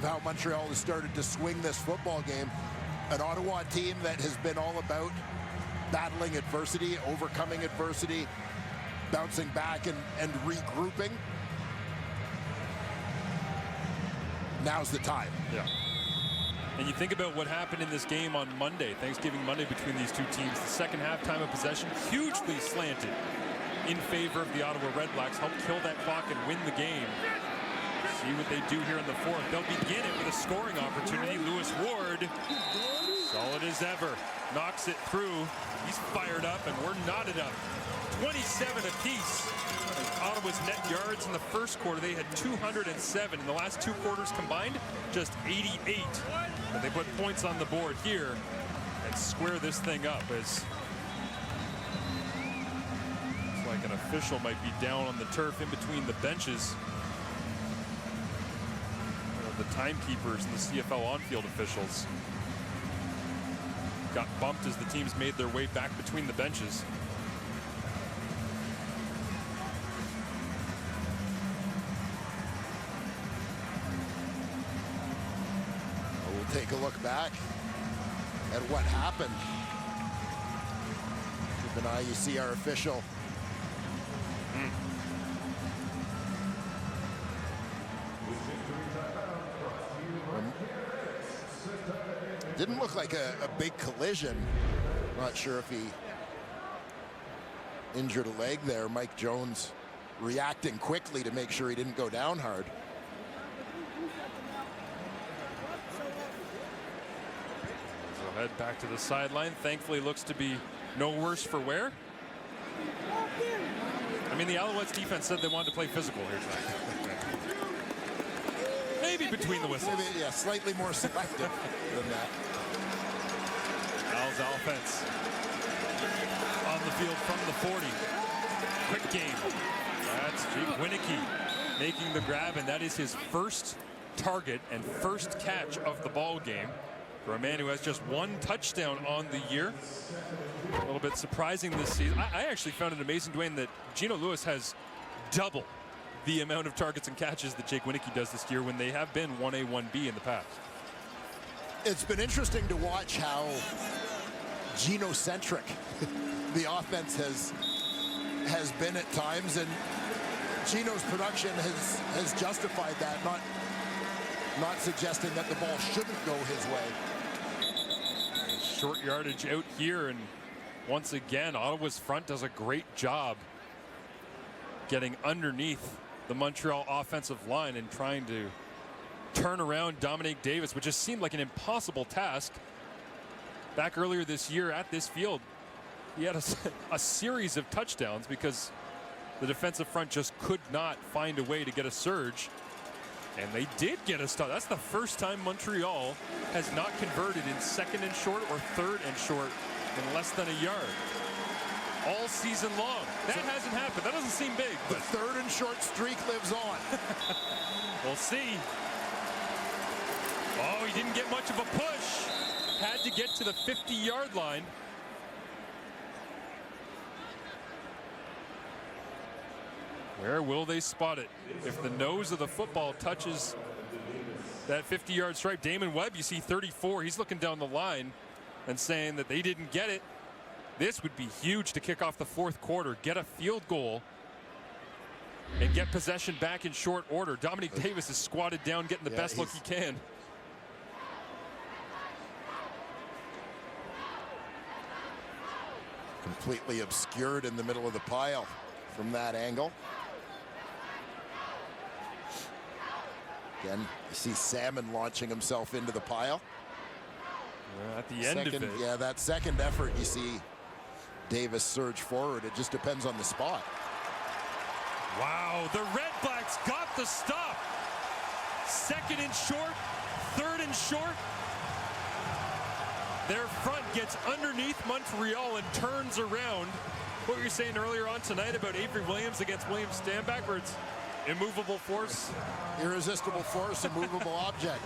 S6: how Montreal has started to swing this football game. An Ottawa team that has been all about battling adversity, overcoming adversity, bouncing back and regrouping. Now's the time.
S5: Yeah. And you think about what happened in this game on Monday, Thanksgiving Monday, between these two teams. The second half time of possession hugely slanted in favor of the Ottawa REDBLACKS, helped kill that clock and win the game. See what they do here in the fourth. They'll begin it with a scoring opportunity. Lewis Ward Solid as ever. Knocks it through. He's fired up, and we're knotted up. 27 apiece. Ottawa's net yards in the first quarter, they had 207. In the last 2 quarters combined, just 88. But they put points on the board here and square this thing up as it's like an official might be down on the turf in between the benches. The timekeepers and the CFL on-field officials got bumped as the teams made their way back between the benches.
S6: We'll take a look back at what happened. Keep an eye, you see our official. Didn't look like a big collision. Not sure if he injured a leg there. Mike Jones reacting quickly to make sure he didn't go down hard.
S5: So head back to the sideline. Thankfully looks to be no worse for wear. I mean, the Alouettes defense said they wanted to play physical here tonight. Maybe between the whistles.
S6: Maybe, yeah, slightly more selective than that.
S5: Al's offense on the field from the 40. Quick game. That's Jake Winicki making the grab, and that is his first target and first catch of the ball game for a man who has just 1 touchdown on the year. A little bit surprising this season. I actually found it amazing, Dwayne, that Gino Lewis has double the amount of targets and catches that Jake Winicki does this year when they have been 1A, 1B in the past.
S6: It's been interesting to watch how Geno-centric the offense has been at times, and Gino's production has justified that, not suggesting that the ball shouldn't go his way.
S5: Short yardage out here, and once again Ottawa's front does a great job getting underneath the Montreal offensive line and trying to turn around Dominique Davis, which just seemed like an impossible task. Back earlier this year at this field, he had a series of touchdowns because the defensive front just could not find a way to get a surge. And they did get a stop. That's the first time Montreal has not converted in 2nd and short or 3rd and short in less than a yard all season long. That hasn't happened. That doesn't seem big.
S6: The 3rd and short streak lives on.
S5: We'll see. Oh, he didn't get much of a push. Had to get to the 50-yard line. Where will they spot it? If the nose of the football touches that 50-yard stripe, Damon Webb, you see 34. He's looking down the line and saying that they didn't get it. This would be huge to kick off the 4th quarter, get a field goal, and get possession back in short order. Dominique Davis is squatted down, getting the best look he can.
S6: Completely obscured in the middle of the pile from that angle. Again, you see Salmon launching himself into the pile.
S5: At the end of it.
S6: Yeah, that second effort, you see Davis surge forward. It just depends on the spot.
S5: Wow, the REDBLACKS got the stop. 2nd and short, 3rd and short. Their front gets underneath Montreal and turns around. What you were saying earlier on tonight about Avery Williams against William Stanback, where it's immovable force.
S6: Irresistible force, immovable object.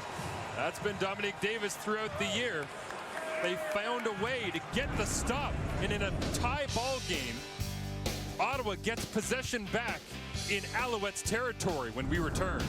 S5: That's been Dominique Davis throughout the year. They found a way to get the stop, and in a tie ball game, Ottawa gets possession back in Alouettes territory when we return.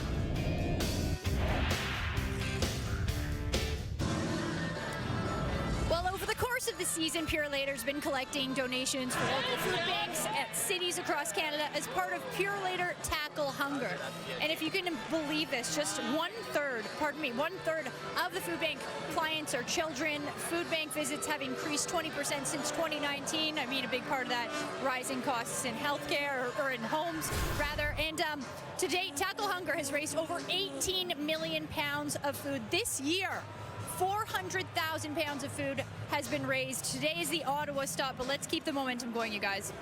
S7: Well, over the course of the season, Pure Later's been collecting donations for local food banks at cities across Canada as part of Pure Later Tackle Hunger. And if you can believe this, just 1/3 of the food bank clients are children. Food bank visits have increased 20% since 2019. I mean, a big part of that, rising costs in healthcare or in homes, rather. And to date, Tackle Hunger has raised over 18 million pounds of food this year. 400,000 pounds of food has been raised. Today is the Ottawa stop, but let's keep the momentum going, you guys.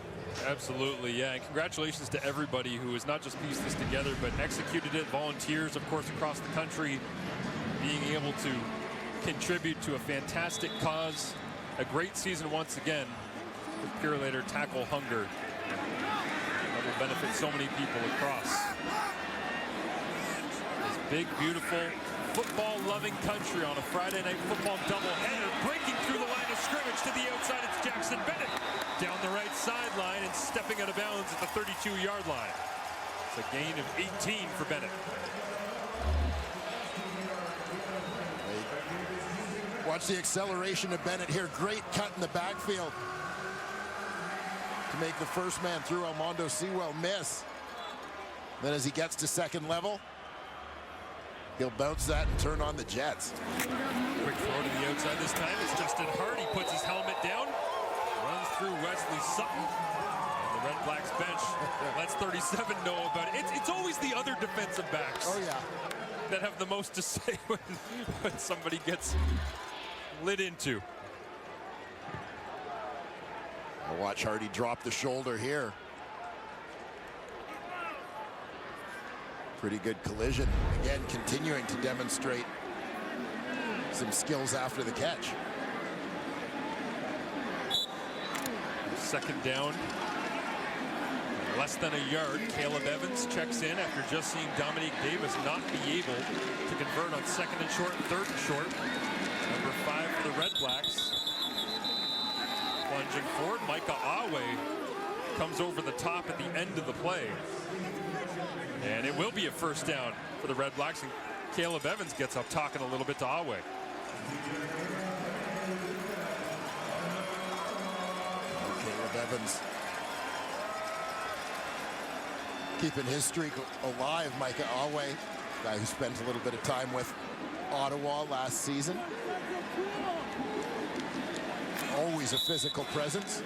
S5: Absolutely, yeah, and congratulations to everybody who has not just pieced this together, but executed it. Volunteers, of course, across the country, being able to contribute to a fantastic cause. A great season once again with Purelator Tackle Hunger. That will benefit so many people across this big, beautiful, football-loving country on a Friday night football doubleheader. Breaking through the line of scrimmage to the outside, it's Jackson Bennett down the right sideline and stepping out of bounds at the 32-yard line. It's a gain of 18 for Bennett.
S6: Watch the acceleration of Bennett here. Great cut in the backfield to make the first man through Armando Sewell miss. Then as he gets to second level, he'll bounce that and turn on the Jets.
S5: Quick throw to the outside this time. It's Justin Hardy, puts his helmet down, runs through Wesley Sutton. And the Red Blacks bench lets 37 know about it. It's always the other defensive backs that have the most to say when somebody gets lit into.
S6: I'll watch Hardy drop the shoulder here. Pretty good collision. Again, continuing to demonstrate some skills after the catch.
S5: Second down, less than a yard. Caleb Evans checks in after just seeing Dominique Davis not be able to convert on second and short and third and short. Number 5 for the Red Blacks. Plunging forward, Micah Awe comes over the top at the end of the play. And it will be a first down for the Red Blacks, and Caleb Evans gets up talking a little bit to Awe.
S6: Caleb Evans keeping his streak alive. Micah Awe, guy who spent a little bit of time with Ottawa last season. Always a physical presence.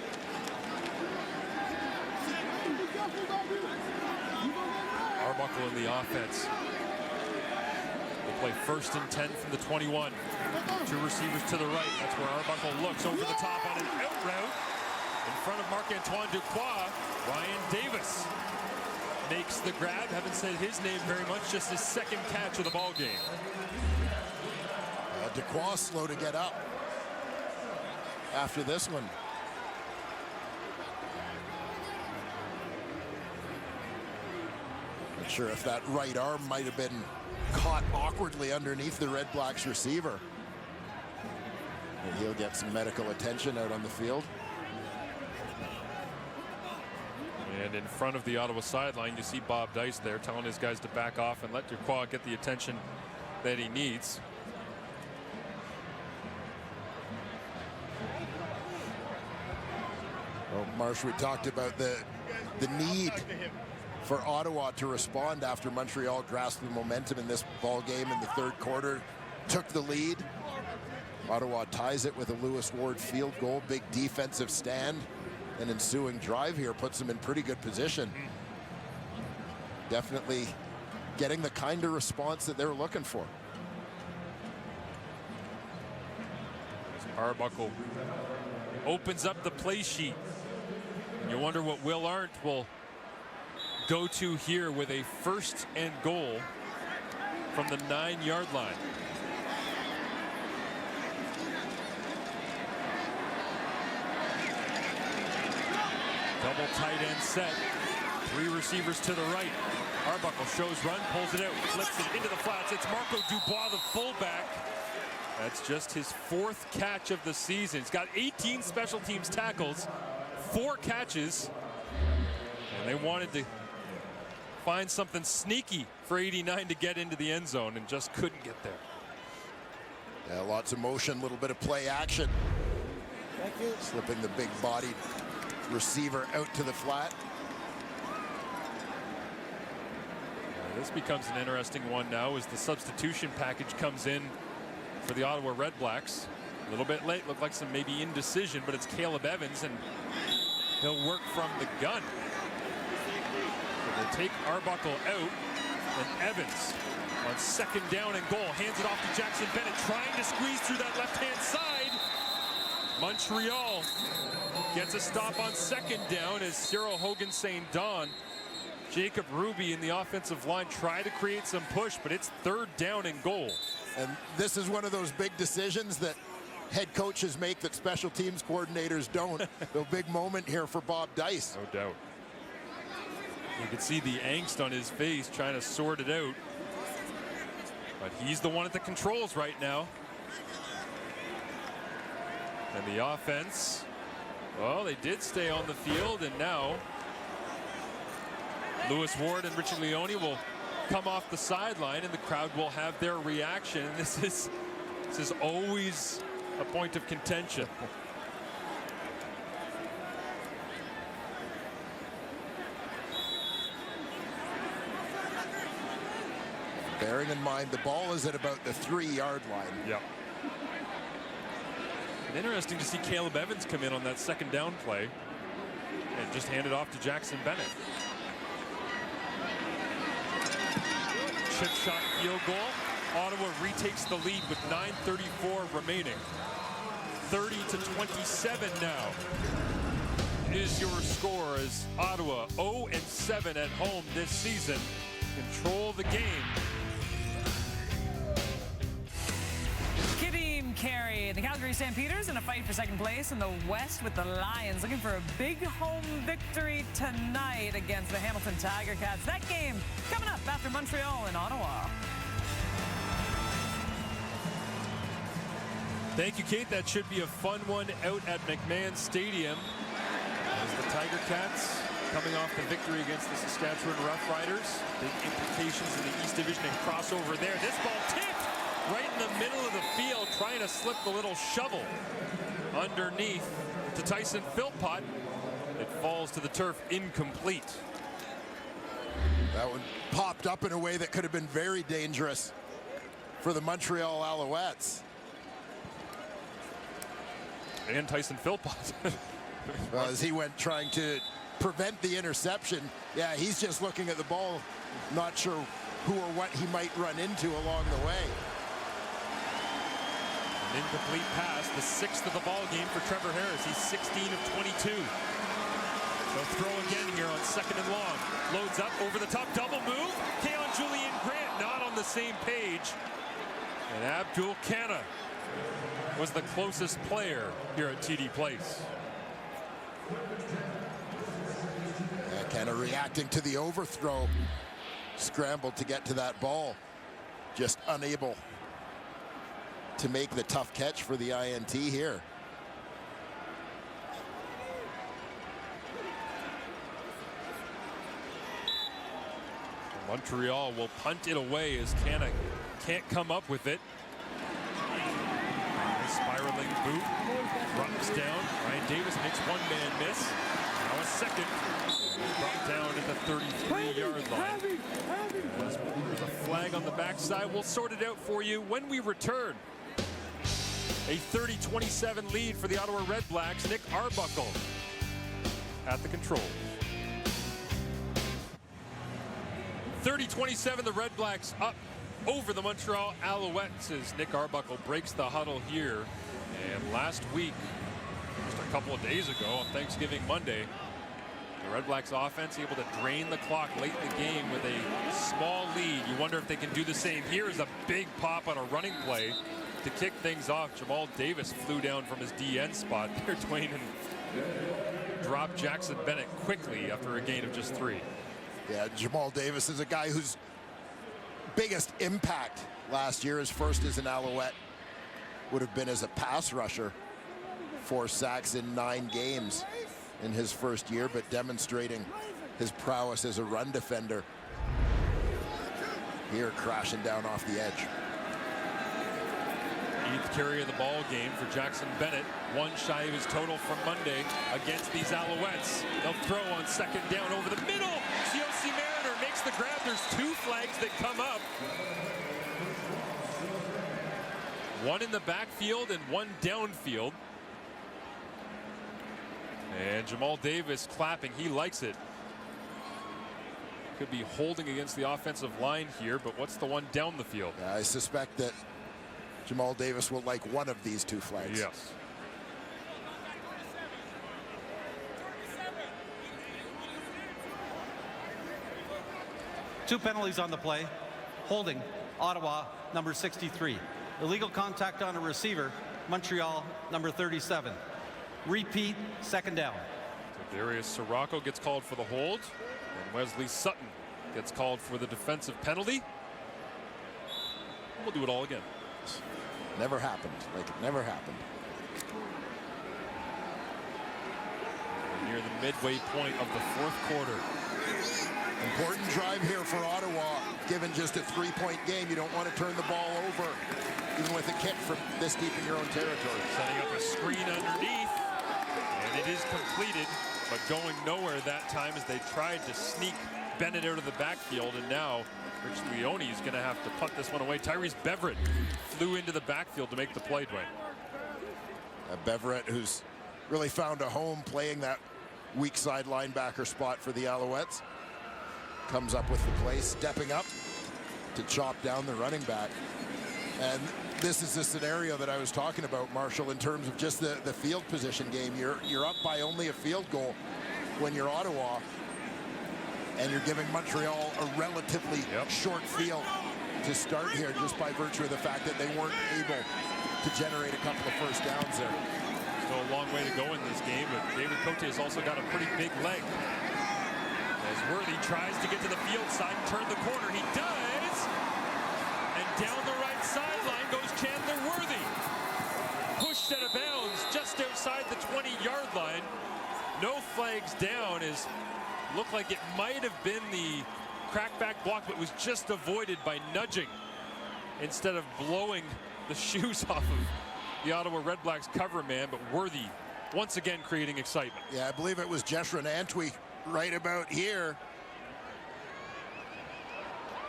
S5: Arbuckle in the offense. They play 1st and 10 from the 21. 2 receivers to the right. That's where Arbuckle looks over the top on an out route. In front of Marc-Antoine Duquois, Ryan Davis makes the grab. Haven't said his name very much, just his second catch of the ball game.
S6: Duquois slow to get up after this one. Not sure if that right arm might have been caught awkwardly underneath the Red Blacks receiver. And he'll get some medical attention out on the field.
S5: And in front of the Ottawa sideline, you see Bob Dice there telling his guys to back off and let Duquois get the attention that he needs.
S6: Well, Marsh, we talked about the need for Ottawa to respond after Montreal grasped the momentum in this ball game in the third quarter, took the lead. Ottawa ties it with a Lewis Ward field goal. Big defensive stand. An ensuing drive here puts them in pretty good position. Definitely getting the kind of response that they're looking for.
S5: Arbuckle opens up the play sheet. And you wonder what Will Arndt will go to here with a 1st and goal from the 9-yard line. Double tight end set. 3 receivers to the right. Arbuckle shows run, pulls it out, flips it into the flats. It's Marco Dubois, the fullback. That's just his 4th catch of the season. He's got 18 special teams tackles, 4 catches. And they wanted to find something sneaky for 89 to get into the end zone and just couldn't get there.
S6: Yeah, lots of motion, a little bit of play action. Slipping the big-bodied receiver out to the flat.
S5: This becomes an interesting one now as the substitution package comes in for the Ottawa Red Blacks. A little bit late, looked like some maybe indecision, but it's Caleb Evans, and he'll work from the gun. So they take Arbuckle out, and Evans On second down and goal, hands it off to Jackson Bennett, trying to squeeze through that left-hand side. Montreal gets a stop on second down as Cyril Hogan St. Don. Jacob Ruby in the offensive line try to create some push, but it's third down and goal.
S6: And this is one of those big decisions that head coaches make that special teams coordinators don't. A big moment here for Bob Dice.
S5: No doubt. You can see the angst on his face trying to sort it out. But he's the one at the controls right now. And the offense, well, they did stay on the field, and now Lewis Ward and Richie Leone will come off the sideline, and the crowd will have their reaction. This is always a point of contention.
S6: Bearing in mind the ball is at about the 3-yard line.
S5: Yep. And interesting to see Caleb Evans come in on that second down play and just hand it off to Jackson Bennett. Chip shot field goal. Ottawa retakes the lead with 9:34 remaining. 30-27 now is your score as Ottawa 0-7 at home this season. Control the game.
S1: Carey, the Calgary Stampeders in a fight for second place in the West with the Lions looking for a big home victory tonight against the Hamilton Tiger Cats. That game coming up after Montreal and Ottawa.
S5: Thank you, Kate. That should be a fun one out at McMahon Stadium as the Tiger Cats coming off the victory against the Saskatchewan Roughriders. Big implications in the East Division and crossover there. This ball tipped right in the middle of the field, trying to slip the little shovel underneath to Tyson Philpott. It falls to the turf incomplete.
S6: That one popped up in a way that could have been very dangerous for the Montreal Alouettes.
S5: And Tyson Philpott.
S6: Well, as he went trying to prevent the interception, yeah, he's just looking at the ball, not sure who or what he might run into along the way.
S5: An incomplete pass, the 6th of the ball game for Trevor Harris. He's 16 of 22. They'll throw again here on second and long. Loads up over the top, double move. Keon Julian Grant not on the same page. And Abdul Kana was the closest player here at TD Place.
S6: Kana reacting to the overthrow. Scrambled to get to that ball. Just unable to make the tough catch for the INT here.
S5: Montreal will punt it away as Kana can't come up with it. Spiraling boot drops down. Ryan Davis makes one-man miss. Now a second. Brought down at the 33-yard line. There's a flag on the backside. We'll sort it out for you when we return. A 30-27 lead for the Ottawa REDBLACKS. Nick Arbuckle at the controls. 30-27, the REDBLACKS up over the Montreal Alouettes as Nick Arbuckle breaks the huddle here. And last week, just a couple of days ago on Thanksgiving Monday, the REDBLACKS offense able to drain the clock late in the game with a small lead. You wonder if they can do the same. Here is a big pop on a running play to kick things off. Jamal Davis flew down from his DN spot there, Dwayne, and dropped Jackson Bennett quickly after a gain of just 3.
S6: Yeah, Jamal Davis is a guy whose biggest impact last year, his first as an Alouette, would have been as a pass rusher. 4 sacks in 9 games in his first year, but demonstrating his prowess as a run defender. Here crashing down off the edge.
S5: 8th carry of the ball game for Jackson Bennett. 1 shy of his total from Monday against these Alouettes. They'll throw on second down over the middle. COC Mariner makes the grab. There's 2 flags that come up. 1 in the backfield and 1 downfield. And Jamal Davis clapping. He likes it. Could be holding against the offensive line here, but what's the one down the field?
S6: Yeah, I suspect that Jamal Davis will like one of these two flags.
S5: Yes.
S8: Two penalties on the play. Holding, Ottawa, number 63. Illegal contact on a receiver, Montreal, number 37. Repeat, second down.
S5: So Darius Sirocco gets called for the hold, and Wesley Sutton gets called for the defensive penalty. We'll do it all again.
S6: Never happened. Like it never happened.
S5: We're near the midway point of the fourth quarter.
S6: Important drive here for Ottawa. Given just a 3-point game, you don't want to turn the ball over, even with a kick from this deep in your own territory.
S5: Setting up a screen underneath, and it is completed, but going nowhere that time as they tried to sneak Bennett out of the backfield, and now Rich Leone is going to have to punt this one away. Tyrese Beverett flew into the backfield to make the play, Dwayne.
S6: Beverett, who's really found a home playing that weak side linebacker spot for the Alouettes, comes up with the play, stepping up to chop down the running back. And this is the scenario that I was talking about, Marshall, in terms of just the field position game. You're up by only a field goal when you're Ottawa, and you're giving Montreal a relatively short field to start here, just by virtue of the fact that they weren't able to generate a couple of first downs there.
S5: Still a long way to go in this game, but David Cote has also got a pretty big leg. As Worthy tries to get to the field side and turn the corner, he does! And down the right sideline goes Chandler Worthy. Pushed out of bounds just outside the 20-yard line. No flags down, as looked like it might have been the crackback block, but was just avoided by nudging instead of blowing the shoes off of the Ottawa Redblacks cover man. But Worthy once again creating excitement.
S6: Yeah, I believe it was Jeshrin Antwi right about here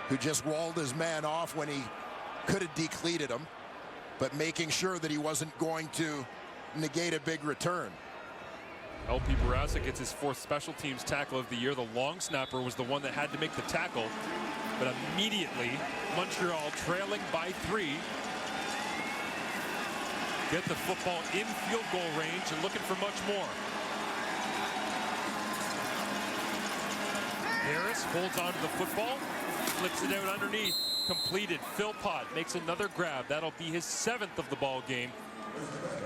S6: who just walled his man off when he could have decleated him, but making sure that he wasn't going to negate a big return.
S5: LP Barassa gets his 4th special teams tackle of the year. The long snapper was the one that had to make the tackle, but immediately Montreal trailing by 3 get the football in field goal range and looking for much more. Harris holds on to the football, flips it out underneath, completed. Philpott makes another grab. That'll be his 7th of the ball game.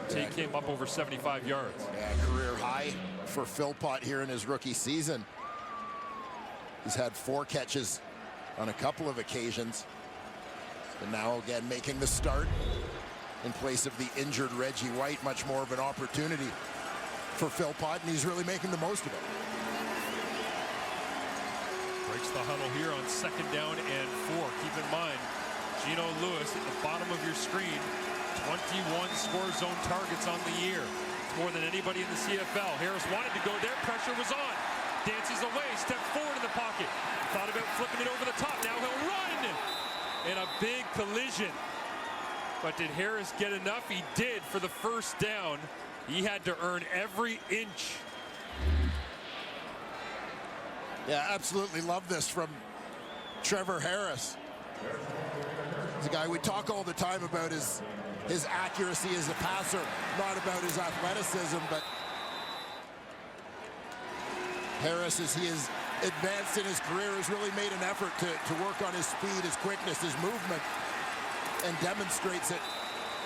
S5: Take him up over 75 yards.
S6: Yeah, career high for Philpott here in his rookie season. He's had 4 catches on a couple of occasions. And now again making the start in place of the injured Reggie White. Much more of an opportunity for Philpott, and he's really making the most of it.
S5: Breaks the huddle here on 2nd down and 4. Keep in mind, Gino Lewis at the bottom of your screen. 21 score zone targets on the year. It's more than anybody in the CFL. Harris wanted to go there. Pressure was on. Dances away. Step forward in the pocket. Thought about flipping it over the top. Now he'll run. And a big collision. But did Harris get enough? He did for the first down. He had to earn every inch.
S6: Yeah, absolutely love this from Trevor Harris. He's a guy we talk all the time about his accuracy as a passer, not about his athleticism, but Harris, as he has advanced in his career, has really made an effort to work on his speed, his quickness, his movement, and demonstrates it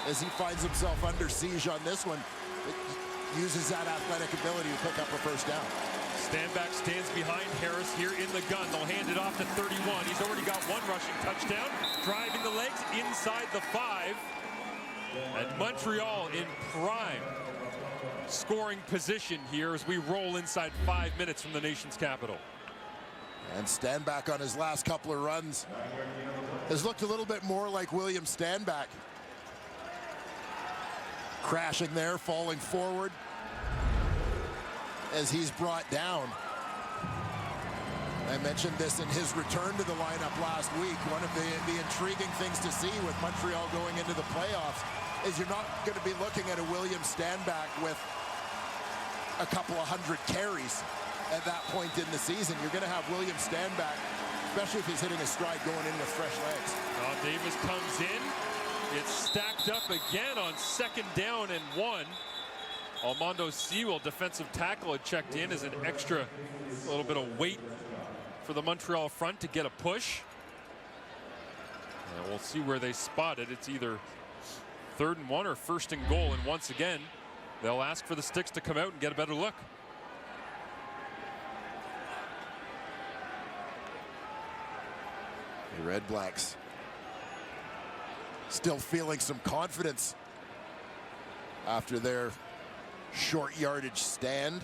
S6: as he finds himself under siege on this one. It uses that athletic ability to pick up a first down.
S5: Standback stands behind Harris here in the gun. They'll hand it off to 31. He's already got 1 rushing touchdown, driving the legs inside the 5. And Montreal in prime scoring position here as we roll inside 5 minutes from the nation's capital.
S6: And Standback on his last couple of runs has looked a little bit more like William Standback. Crashing there, falling forward as he's brought down. I mentioned this in his return to the lineup last week. One of the intriguing things to see with Montreal going into the playoffs is you're not going to be looking at a William Standback with a couple of 100 carries at that point in the season. You're going to have William Stanback, especially if he's hitting a stride going in with fresh legs.
S5: Davis comes in. It's stacked up again on 2nd down and 1. Armando Sewell, defensive tackle, had checked in as an extra little bit of weight for the Montreal front to get a push. And we'll see where they spot it. It's either 3rd and 1 or 1st and goal. And once again, they'll ask for the sticks to come out and get a better look.
S6: The Red Blacks still feeling some confidence after their short yardage stand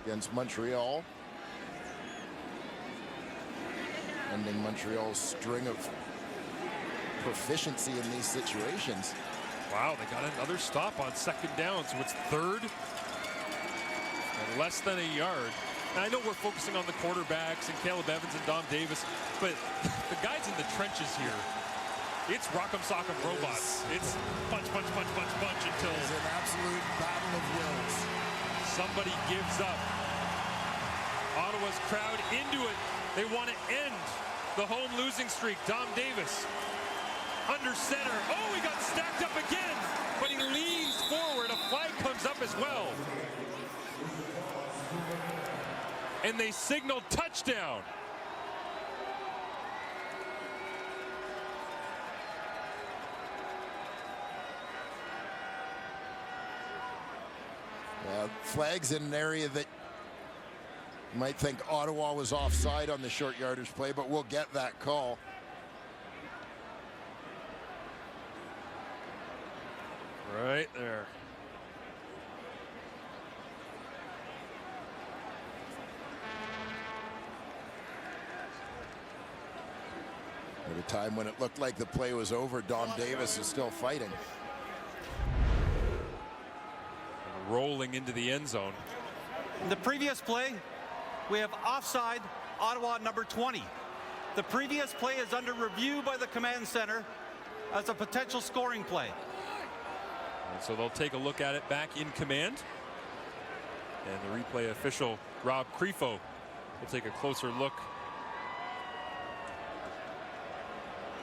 S6: against Montreal, ending Montreal's string of proficiency in these situations.
S5: Wow, they got another stop on 2nd down, so it's 3rd and less than a yard. And I know we're focusing on the quarterbacks and Caleb Evans and Dom Davis, but the guys in the trenches here, it's rock'em sock'em robots. It's punch, punch, punch, punch, punch until
S6: it's an absolute battle of wills.
S5: Somebody gives up. Ottawa's crowd into it. They want to end the home losing streak. Dom Davis under center. Oh, he got stacked up again, but he leans forward. A flag comes up as well. And they signal touchdown.
S6: Flags in an area that you might think Ottawa was offside on the short yardage play, but we'll get that call.
S5: Right there.
S6: At a time when it looked like the play was over, Dom Davis is still fighting.
S5: Rolling into the end zone.
S8: In the previous play, we have offside Ottawa number 20. The previous play is under review by the command center as a potential scoring play.
S5: And so they'll take a look at it back in command. And the replay official, Rob Crefo, will take a closer look.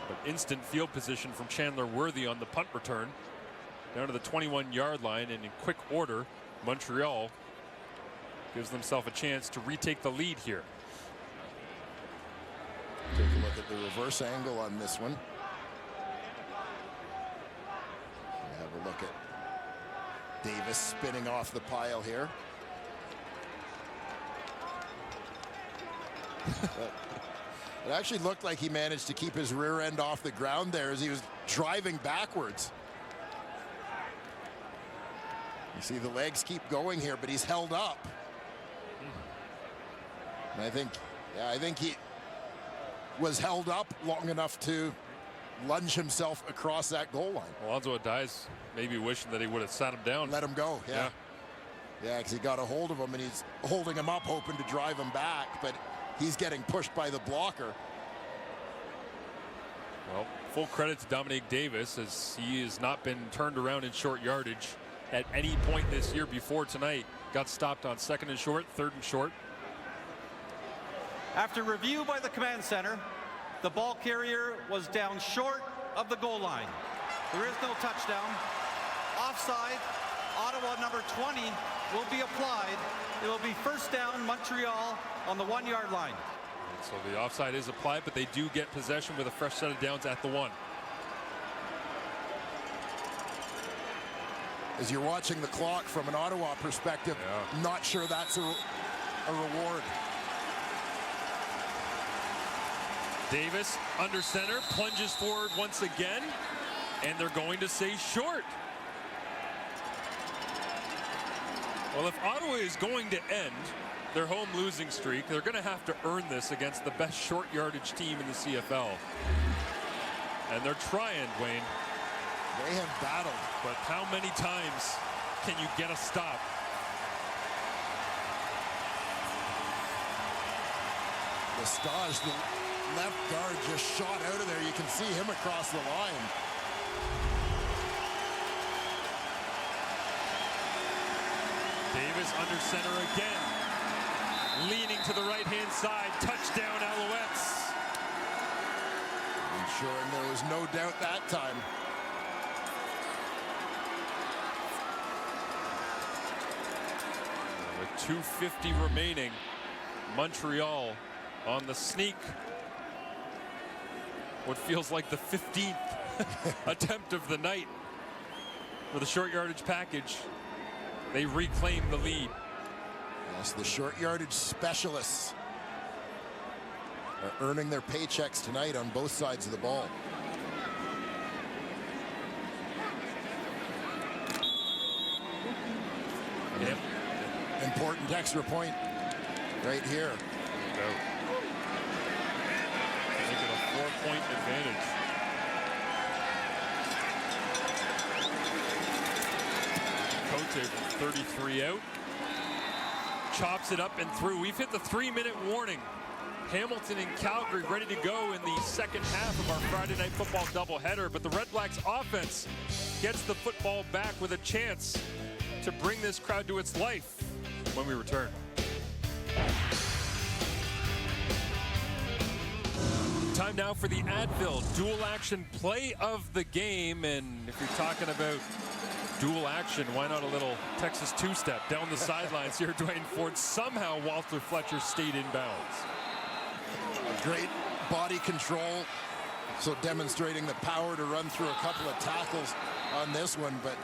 S5: But instant field position from Chandler Worthy on the punt return. Down to the 21-yard line, and in quick order, Montreal gives themselves a chance to retake the lead here.
S6: Take a look at the reverse angle on this one. Have a look at Davis spinning off the pile here. It actually looked like he managed to keep his rear end off the ground there as he was driving backwards. You see the legs keep going here, but he's held up. And I think he was held up long enough to lunge himself across that goal line.
S5: Alonzo Adai's maybe wishing that he would have sat him down.
S6: Let him go, yeah. Yeah, because he got a hold of him and he's holding him up, hoping to drive him back, but he's getting pushed by the blocker.
S5: Well, full credit to Dominique Davis, as he has not been turned around in short yardage at any point this year before tonight. Got stopped on 2nd and short, 3rd and short.
S8: After review by the command center, the ball carrier was down short of the goal line. There is no touchdown. Offside, Ottawa number 20 will be applied. It will be 1st down Montreal on the 1-yard line.
S5: And so the offside is applied, but they do get possession with a fresh set of downs at the 1.
S6: As you're watching the clock from an Ottawa perspective, not sure that's a reward.
S5: Davis under center, plunges forward once again, and they're going to say short. Well, if Ottawa is going to end their home losing streak, they're going to have to earn this against the best short yardage team in the CFL. And they're trying, Wayne.
S6: They have battled.
S5: But how many times can you get a stop?
S6: Lestage, the left guard, just shot out of there. You can see him across the line.
S5: Davis under center again. leaning to the right-hand side. Touchdown, Alouettes.
S6: I'm sure there was no doubt that time.
S5: With 2:50 remaining, Montreal on the sneak. What feels like the 15th attempt of the night for the short yardage package. They reclaim the lead.
S6: Yes, the short yardage specialists are earning their paychecks tonight on both sides of the ball.
S5: Yep.
S6: Important extra point right here.
S5: Making a 4-point advantage. Cote from 33 out. Chops it up and through. We've hit the 3-minute warning. Hamilton and Calgary ready to go in the second half of our Friday Night Football doubleheader, but the Red Blacks offense gets the football back with a chance to bring this crowd to its life when we return. Time now for the Advil dual action play of the game, and if you're talking about dual action, why not a little Texas two-step down the sidelines here? Dwayne Ford, somehow Walter Fletcher stayed in bounds.
S6: Great body control, so demonstrating the power to run through a couple of tackles on this one, but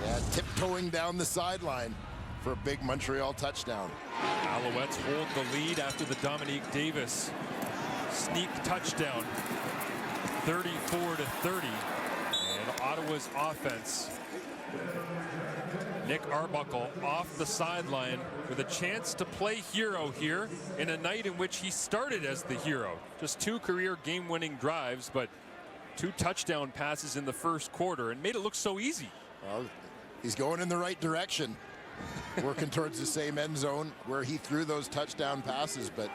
S6: yeah, tiptoeing down the sideline for a big Montreal touchdown.
S5: Alouettes hold the lead after the Dominique Davis sneak touchdown, 34-30. And Ottawa's offense, Nick Arbuckle off the sideline with a chance to play hero here in a night in which he started as the hero. Just 2 career game-winning drives, but 2 touchdown passes in the first quarter and made it look so easy.
S6: Well, he's going in the right direction, working towards the same end zone where he threw those touchdown passes, but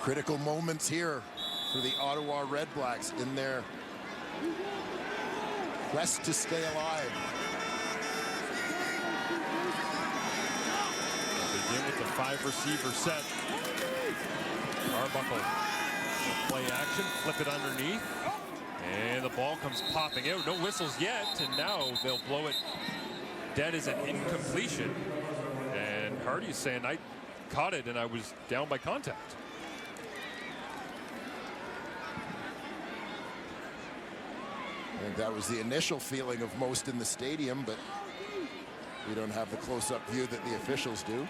S6: critical moments here for the Ottawa REDBLACKS in their quest to stay alive.
S5: They'll begin with the 5-receiver set. Arbuckle, play action, flip it underneath, and the ball comes popping out. No whistles yet, and now they'll blow it dead as an incompletion. And Hardy's saying, I caught it and I was down by contact.
S6: I think that was the initial feeling of most in the stadium, but we don't have the close-up view that the officials do.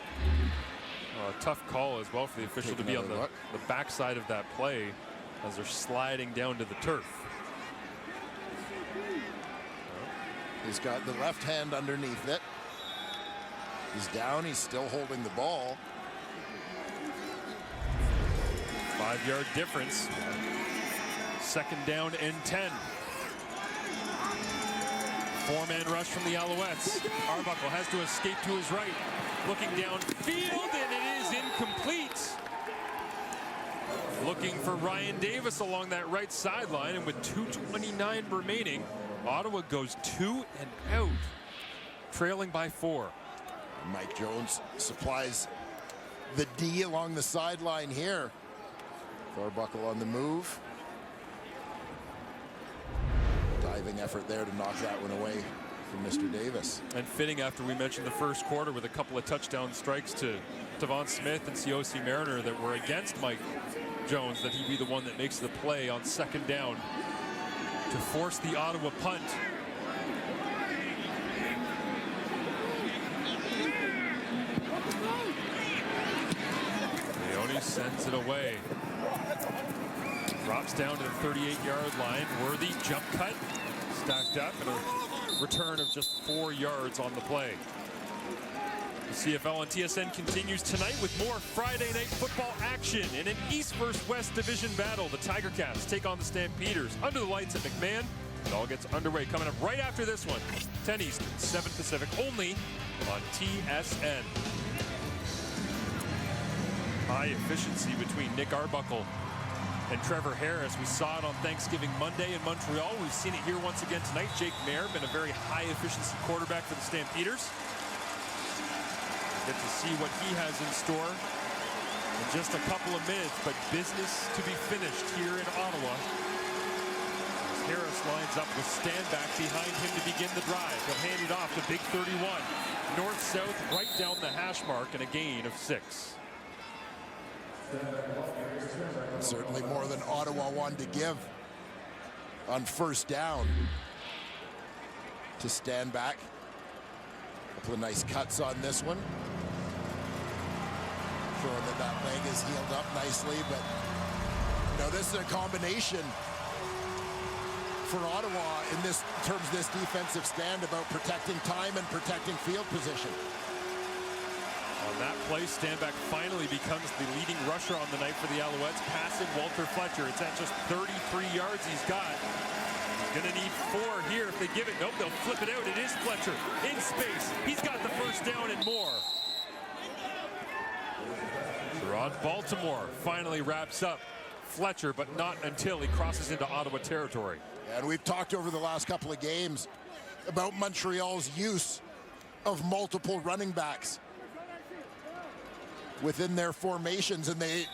S5: A tough call as well for the official to be on the backside of that play as they're sliding down to the turf.
S6: He's got the left hand underneath it. He's down, he's still holding the ball.
S5: 5-yard difference. Second down and 10. 4-man rush from the Alouettes. Arbuckle has to escape to his right. Looking downfield, and it is incomplete. Looking for Ryan Davis along that right sideline, and with 2:29 remaining, Ottawa goes 2 and out, trailing by 4.
S6: Mike Jones supplies the D along the sideline here. Arbuckle on the move. Diving effort there to knock that one away from Mr. Davis.
S5: And fitting after we mentioned the first quarter with a couple of touchdown strikes to Tavon Smith and Siosi Mariner that were against Mike Jones, that he'd be the one that makes the play on second down to force the Ottawa punt. Leone sends it away. Drops down to the 38-yard line. Worthy jump cut, stacked up, and a return of just 4 yards on the play. The CFL on TSN continues tonight with more Friday Night Football action in an East versus West division battle. The Tiger Cats take on the Stampeders under the lights at McMahon. It all gets underway coming up right after this one. 10 Eastern, 7 Pacific, only on TSN. High efficiency between Nick Arbuckle and Trevor Harris. We saw it on Thanksgiving Monday in Montreal. We've seen it here once again tonight. Jake Mayer, been a very high efficiency quarterback for the Stampeders. get to see what he has in store in just a couple of minutes, but business to be finished here in Ottawa. As Harris lines up with Stanback behind him to begin the drive. He'll hand it off to Big 31. North-south, right down the hash mark, and a gain of 6.
S6: Certainly more than Ottawa wanted to give on first down to Stanback. A couple of nice cuts on this one. Showing that that leg is healed up nicely, but you know, this is a combination for Ottawa in terms of this defensive stand about protecting time and protecting field position.
S5: On that play, Stanback finally becomes the leading rusher on the night for the Alouettes, passing Walter Fletcher. It's at just 33 yards he's got. He's going to need 4 here if they give it. Nope, they'll flip it out. It is Fletcher in space. He's got the first down and more. Rod Baltimore finally wraps up Fletcher, but not until he crosses into Ottawa territory.
S6: And we've talked over the last couple of games about Montreal's use of multiple running backs within their formations, and they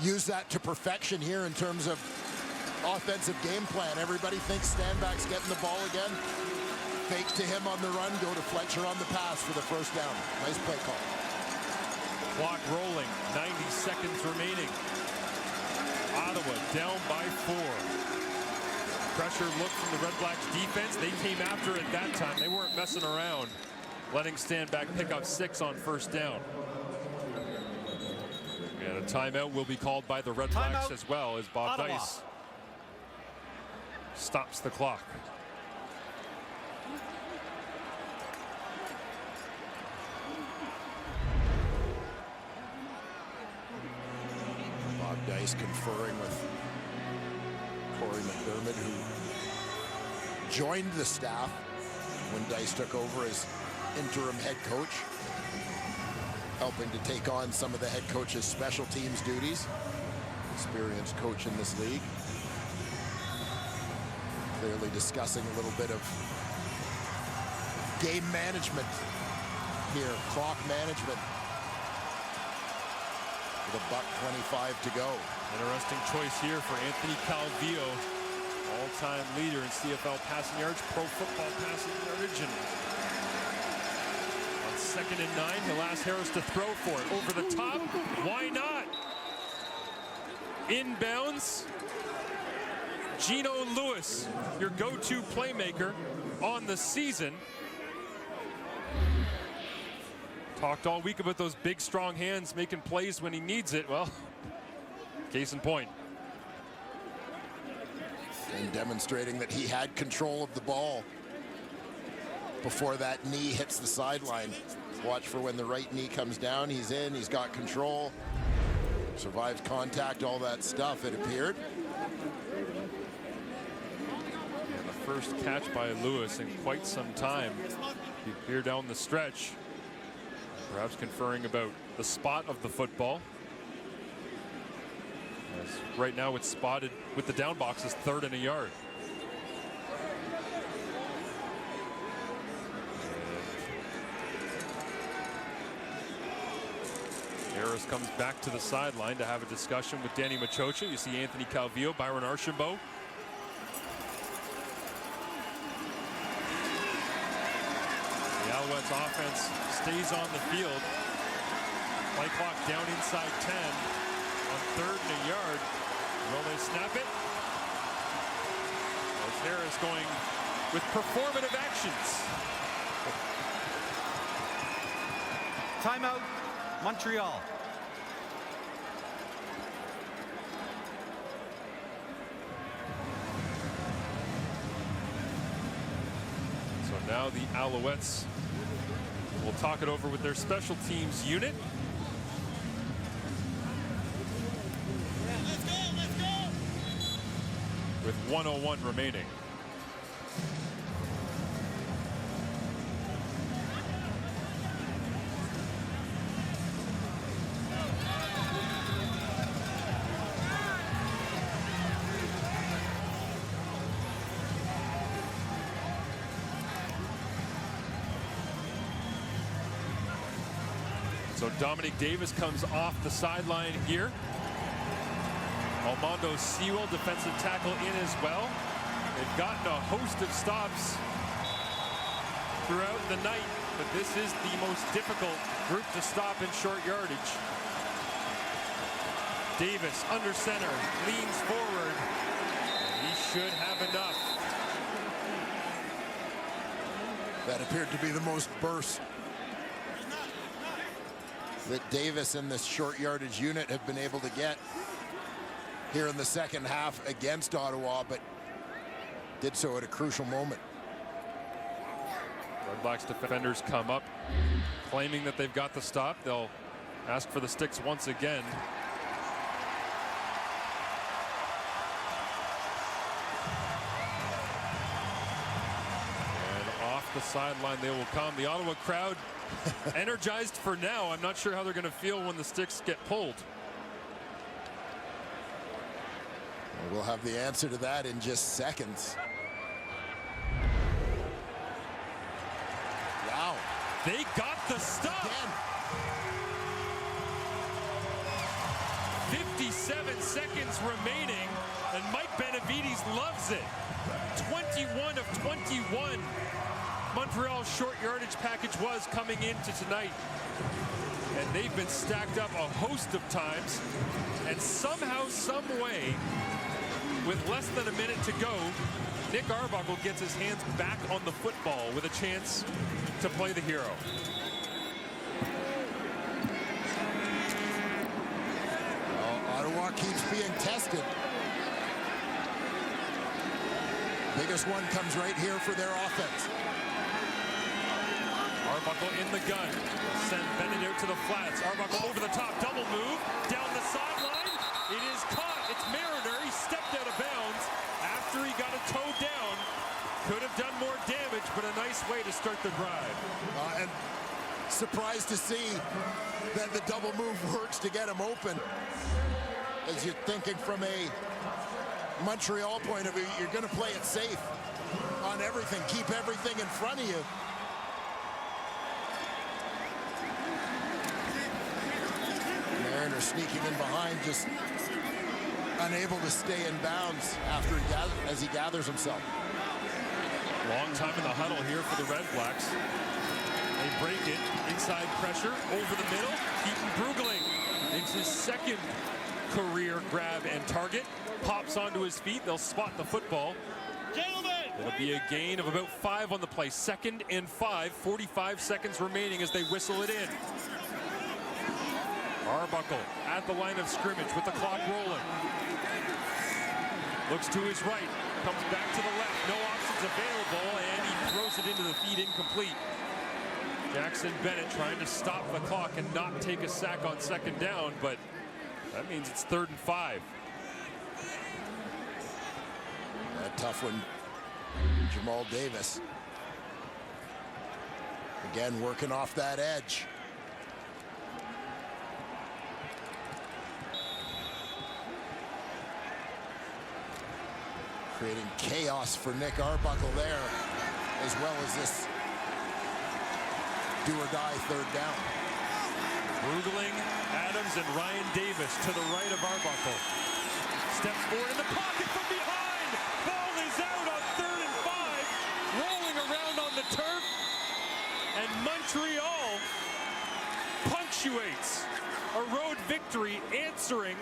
S6: use that to perfection here in terms of offensive game plan. Everybody thinks Stanback's getting the ball again. Fake to him on the run, go to Fletcher on the pass for the first down. Nice play call.
S5: Clock rolling, 90 seconds remaining. Ottawa down by 4. Pressure look from the REDBLACKS defense. They came after it that time. They weren't messing around, letting Stanback pick up 6 on first down. And a timeout will be called by the REDBLACKS as well, as Bob
S8: Ottawa.
S5: Dice stops the clock.
S6: Bob Dice conferring with Corey McDermott, who joined the staff when Dice took over as interim head coach, helping to take on some of the head coach's special teams duties. Experienced coach in this league. Clearly discussing a little bit of game management here, clock management. With $1:25 to go.
S5: Interesting choice here for Anthony Calvillo, all-time leader in CFL passing yards, pro football passing yardage. And on 2nd and 9, he'll ask Harris to throw for it. Over the top, why not? Inbounds. Gino Lewis, your go-to playmaker on the season. Talked all week about those big, strong hands making plays when he needs it. Well, case in point.
S6: And demonstrating that he had control of the ball before that knee hits the sideline. Watch for when the right knee comes down. He's in, he's got control. Survives contact, all that stuff, it appeared.
S5: And the first catch by Lewis in quite some time. Here down the stretch. Perhaps conferring about the spot of the football. As right now it's spotted with the down box as 3rd and a yard. Harris comes back to the sideline to have a discussion with Danny Machocha. You see Anthony Calvillo, Byron Archambault. The Alouettes offense stays on the field. Play clock down inside 10 on 3rd and a yard. Will they snap it? As Harris going with performative actions.
S8: Timeout, Montreal.
S5: So now the Alouettes will talk it over with their special teams unit. With 1:01 remaining. So Dominic Davis comes off the sideline here. Almondo Sewell, defensive tackle, in as well. They've gotten a host of stops throughout the night, but this is the most difficult group to stop in short yardage. Davis under center, leans forward. He should have enough.
S6: That appeared to be the most burst that Davis and this short yardage unit have been able to get here in the second half against Ottawa, but did so at a crucial moment.
S5: REDBLACKS defenders come up claiming that they've got the stop. They'll ask for the sticks once again. And off the sideline they will come. The Ottawa crowd energized for now. I'm not sure how they're going to feel when the sticks get pulled.
S6: We'll have the answer to that in just seconds. Wow.
S5: They got the stop.
S6: Again.
S5: 57 seconds remaining, and Mike Benavides loves it. 21 of 21. Montreal's short yardage package was coming into tonight. And they've been stacked up a host of times. And somehow, some way, with less than a minute to go, Nick Arbuckle gets his hands back on the football with a chance to play the hero.
S6: Well, Ottawa keeps being tested. Biggest one comes right here for their offense.
S5: Arbuckle in the gun. Send Bennett out to the flats. Arbuckle over the top, double move, down the sideline. It is caught. It's Mariner. He stepped out of bounds after he got a toe down. Could have done more damage, but a nice way to start the drive.
S6: And surprised to see that the double move works to get him open. As you're thinking from a Montreal point of view, you're going to play it safe on everything. Keep everything in front of you. Mariner sneaking in behind, just unable to stay in bounds after as he gathers himself.
S5: Long time in the huddle here for the REDBLACKS. They break it, inside pressure, over the middle. Keaton Brugling makes his second career grab and target. Pops onto his feet. They'll spot the football. It'll be a gain of about 5 on the play. 2nd and 5, 45 seconds remaining as they whistle it in. Arbuckle at the line of scrimmage with the clock rolling. Looks to his right, comes back to the left. No options available, and he throws it into the feet, incomplete. Jackson Bennett trying to stop the clock and not take a sack on 2nd down, but that means it's 3rd and 5.
S6: A tough one, Jamal Davis. Again, working off that edge. Creating chaos for Nick Arbuckle there, as well as this do-or-die 3rd down.
S5: Brugling, Adams, and Ryan Davis to the right of Arbuckle. Steps forward in the pocket from behind. Ball is out on 3rd and 5. Rolling around on the turf. And Montreal punctuates a road victory, answering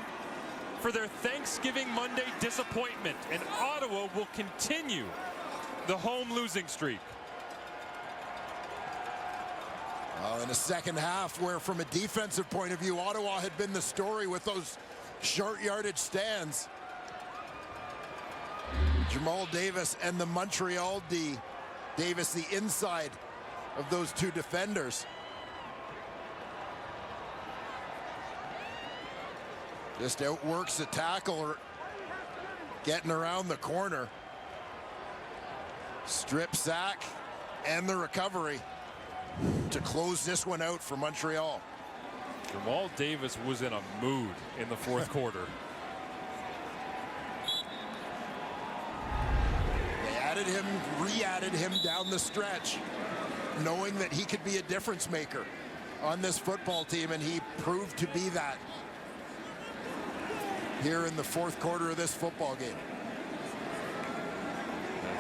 S5: for their Thanksgiving Monday disappointment. And Ottawa will continue the home losing streak.
S6: Well, in the second half, where from a defensive point of view, Ottawa had been the story with those short yardage stands. Jamal Davis and the Montreal D. Davis, the inside of those two defenders. Just outworks the tackle, getting around the corner. Strip sack and the recovery to close this one out for Montreal.
S5: Jamal Davis was in a mood in the 4th quarter.
S6: They added him, re-added him down the stretch, knowing that he could be a difference maker on this football team, and he proved to be that here in the fourth quarter of this football game.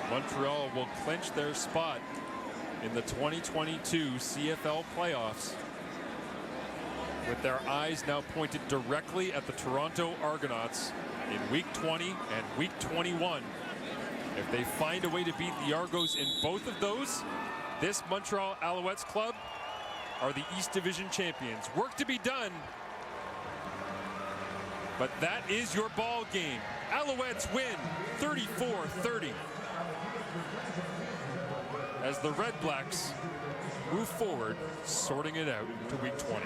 S5: Montreal will clinch their spot in the 2022 CFL playoffs, with their eyes now pointed directly at the Toronto Argonauts in Week 20 and Week 21. If they find a way to beat the Argos in both of those, this Montreal Alouettes club are the East Division champions. Work to be done, but that is your ball game. Alouettes win 34-30 as the Red Blacks move forward, sorting it out to Week 20.